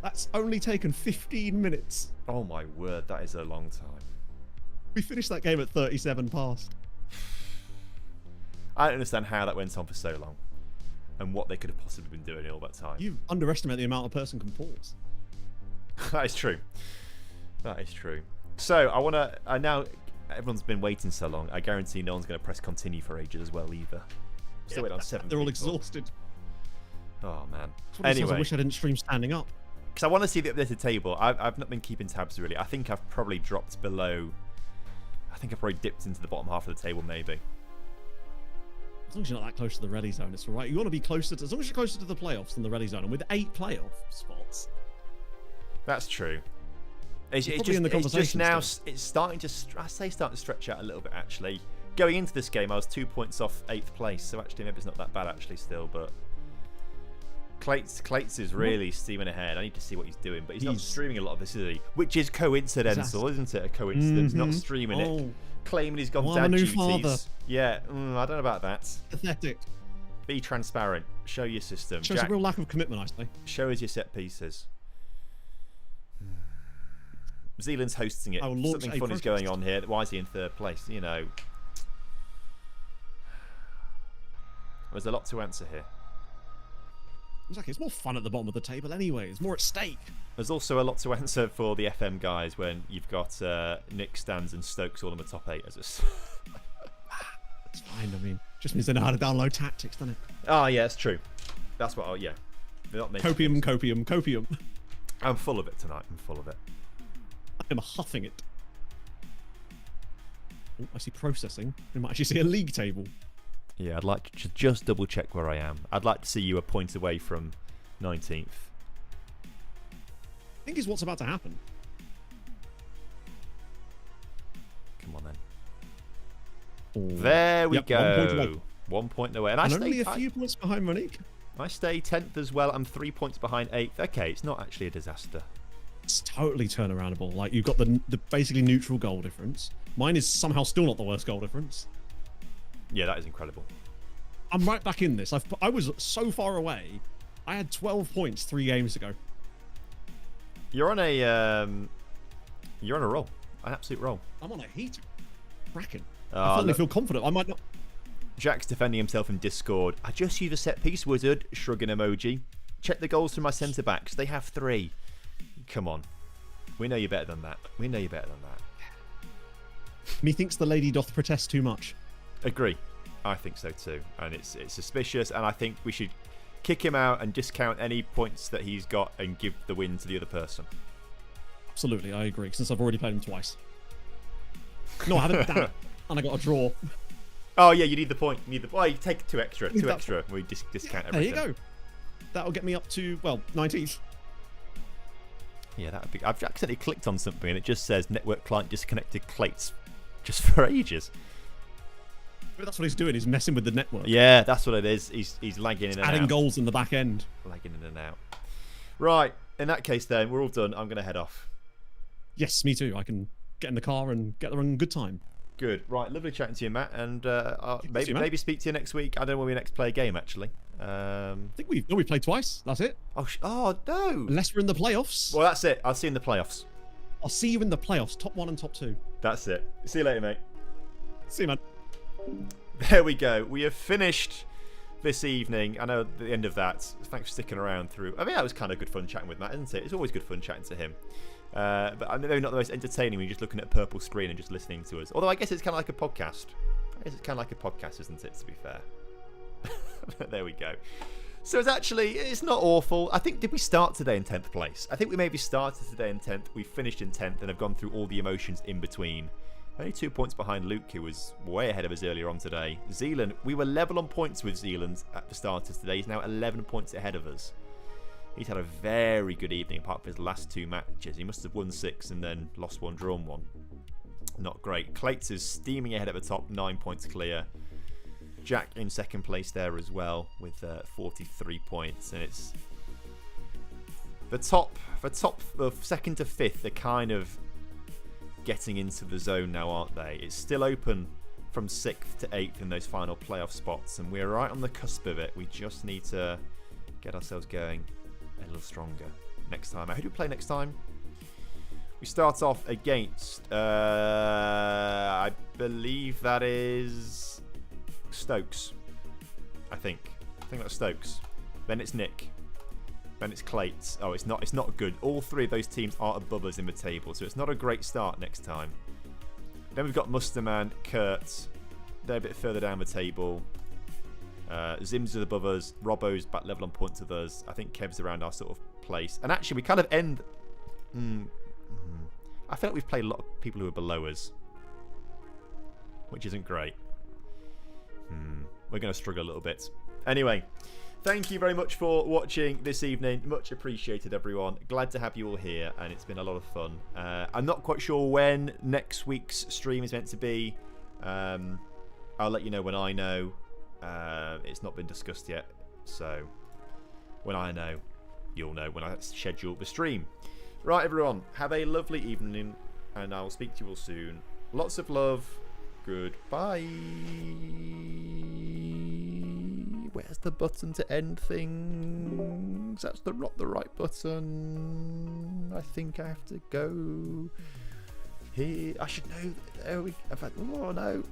That's only taken 15 minutes. Oh my word, that is a long time. We finished that game at 37 past. I don't understand how that went on for so long, and what they could have possibly been doing all that time. You underestimate the amount a person can pause. That is true. That is true. So I now everyone's been waiting so long. I guarantee no one's going to press continue for ages as well either. Still waiting on 7. They're all exhausted. Oh man. Anyway, I wish I didn't stream standing up. Because I want to see the updated table. I've not been keeping tabs really. I think I've probably dropped below. I think I've probably dipped into the bottom half of the table maybe. As long as you're not that close to the ready zone, it's all right. You want to be closer to, as long as you're closer to the playoffs than the ready zone, and with 8 playoff spots. That's true. It's just now. It's starting to. Starting to stretch out a little bit actually. Going into this game, I was 2 points off 8th place, so actually maybe it's not that bad actually still. But Clates is really steaming ahead. I need to see what he's doing, but he's not streaming a lot of this, is he? Which is coincidental, isn't it? A coincidence, not streaming it, claiming he's got dad duties. Father. Yeah, I don't know about that. Pathetic. Be transparent. Show your system. Shows a real lack of commitment, I say. Show us your set pieces. Zealand's hosting it. Something fun is going on here. Why is he in 3rd place? You know. There's a lot to answer here. Exactly. It's more fun at the bottom of the table anyway. There's more at stake. There's also a lot to answer for the FM guys when you've got Nick, Stans and Stokes all in the top 8 as a... It's fine. I mean, just means they know how to download tactics, doesn't it? Oh, yeah, it's true. That's what... yeah. Copium. I'm full of it tonight. I'm full of it. I'm huffing it. Oh, I see processing. We might actually see a league table. Yeah, I'd like to just double check where I am. I'd like to see you a point away from 19th. I think is what's about to happen. Come on then. There we go. 1 point away. And only a few points behind Monique. I stay 10th as well. I'm 3 points behind 8th. Okay, it's not actually a disaster. It's totally turnaroundable. Like, you've got the basically neutral goal difference. Mine is somehow still not the worst goal difference. Yeah, that is incredible. I'm right back in this. I was so far away. I had 12 points 3 games ago. You're on a roll, an absolute roll. I'm on a heater. Cracking. I finally feel confident. I might not. Jack's defending himself in Discord. I just used a set piece wizard. Shrugging emoji. Check the goals from my centre backs. They have 3. Come on. We know you're better than that. Methinks the lady doth protest too much. Agree. I think so too. And it's suspicious, and I think we should kick him out and discount any points that he's got and give the win to the other person. Absolutely, I agree, since I've already played him twice. No, I haven't. Damn it. And I got a draw. Oh yeah, you need the point. You take 2 extra. 2 extra. We discount everything. There you go. That'll get me up to, well, 19th. Yeah, that would be... I've accidentally clicked on something and it just says network client disconnected Clates just for ages. That's what he's doing. He's messing with the network. Yeah, that's what it is. He's lagging in and Adding out. goals in the back end. Lagging in and out. Right. In that case, then we're all done. I'm going to head off. Yes, me too. I can get in the car and get there on good time. Good. Right. Lovely chatting to you, Matt. And you, Matt. maybe speak to you next week. I don't know when we next play a game, actually. I think we played twice. That's it. Oh no. Unless we're in the playoffs. Well, that's it. I'll see you in the playoffs. I'll see you in the playoffs. Top 1 and top 2. That's it. See you later, mate. See you, man. There we go. We have finished this evening. I know at the end of that. Thanks for sticking around through. I mean, that was kind of good fun chatting with Matt, isn't it? It's always good fun chatting to him. But I know not the most entertaining when you're just looking at a purple screen and just listening to us. Although I guess it's kind of like a podcast. I guess it's kind of like a podcast, isn't it, to be fair? There we go. So it's not awful. I think, did we start today in 10th place? I think we maybe started today in 10th. We finished in 10th and have gone through all the emotions in between. Only 2 points behind Luke, who was way ahead of us earlier on today. Zealand, we were level on points with Zealand at the start of today. He's now 11 points ahead of us. He's had a very good evening apart from his last 2 matches. He must have won 6 and then lost 1, drawn 1. Not great. Clates is steaming ahead at the top, 9 points clear. Jack in second place there as well with 43 points, and it's the top of second to fifth are kind of getting into the zone now, aren't they? It's still open from 6th to 8th in those final playoff spots, and we're right on the cusp of it. We just need to get ourselves going a little stronger next time. Who do we play next time? We start off against I believe that is Stokes. I think that's Stokes. Then it's Nick. Then it's Clates. Oh, it's not good. All 3 of those teams are above us in the table, so it's not a great start next time. Then we've got Musterman, Kurt. They're a bit further down the table. Zim's is above us. Robbo's back level on points with us. I think Kev's around our sort of place. And actually, we kind of end. I feel like we've played a lot of people who are below us, which isn't great. We're going to struggle a little bit. Anyway, thank you very much for watching this evening. Much appreciated, everyone. Glad to have you all here, and it's been a lot of fun. I'm not quite sure when next week's stream is meant to be. I'll let you know when I know. It's not been discussed yet, so when I know, you'll know when I schedule the stream. Right, everyone, have a lovely evening, and I'll speak to you all soon. Lots of love. Goodbye. Where's the button to end things? That's not the right button. I think I have to go here. I should know. There we. Oh no.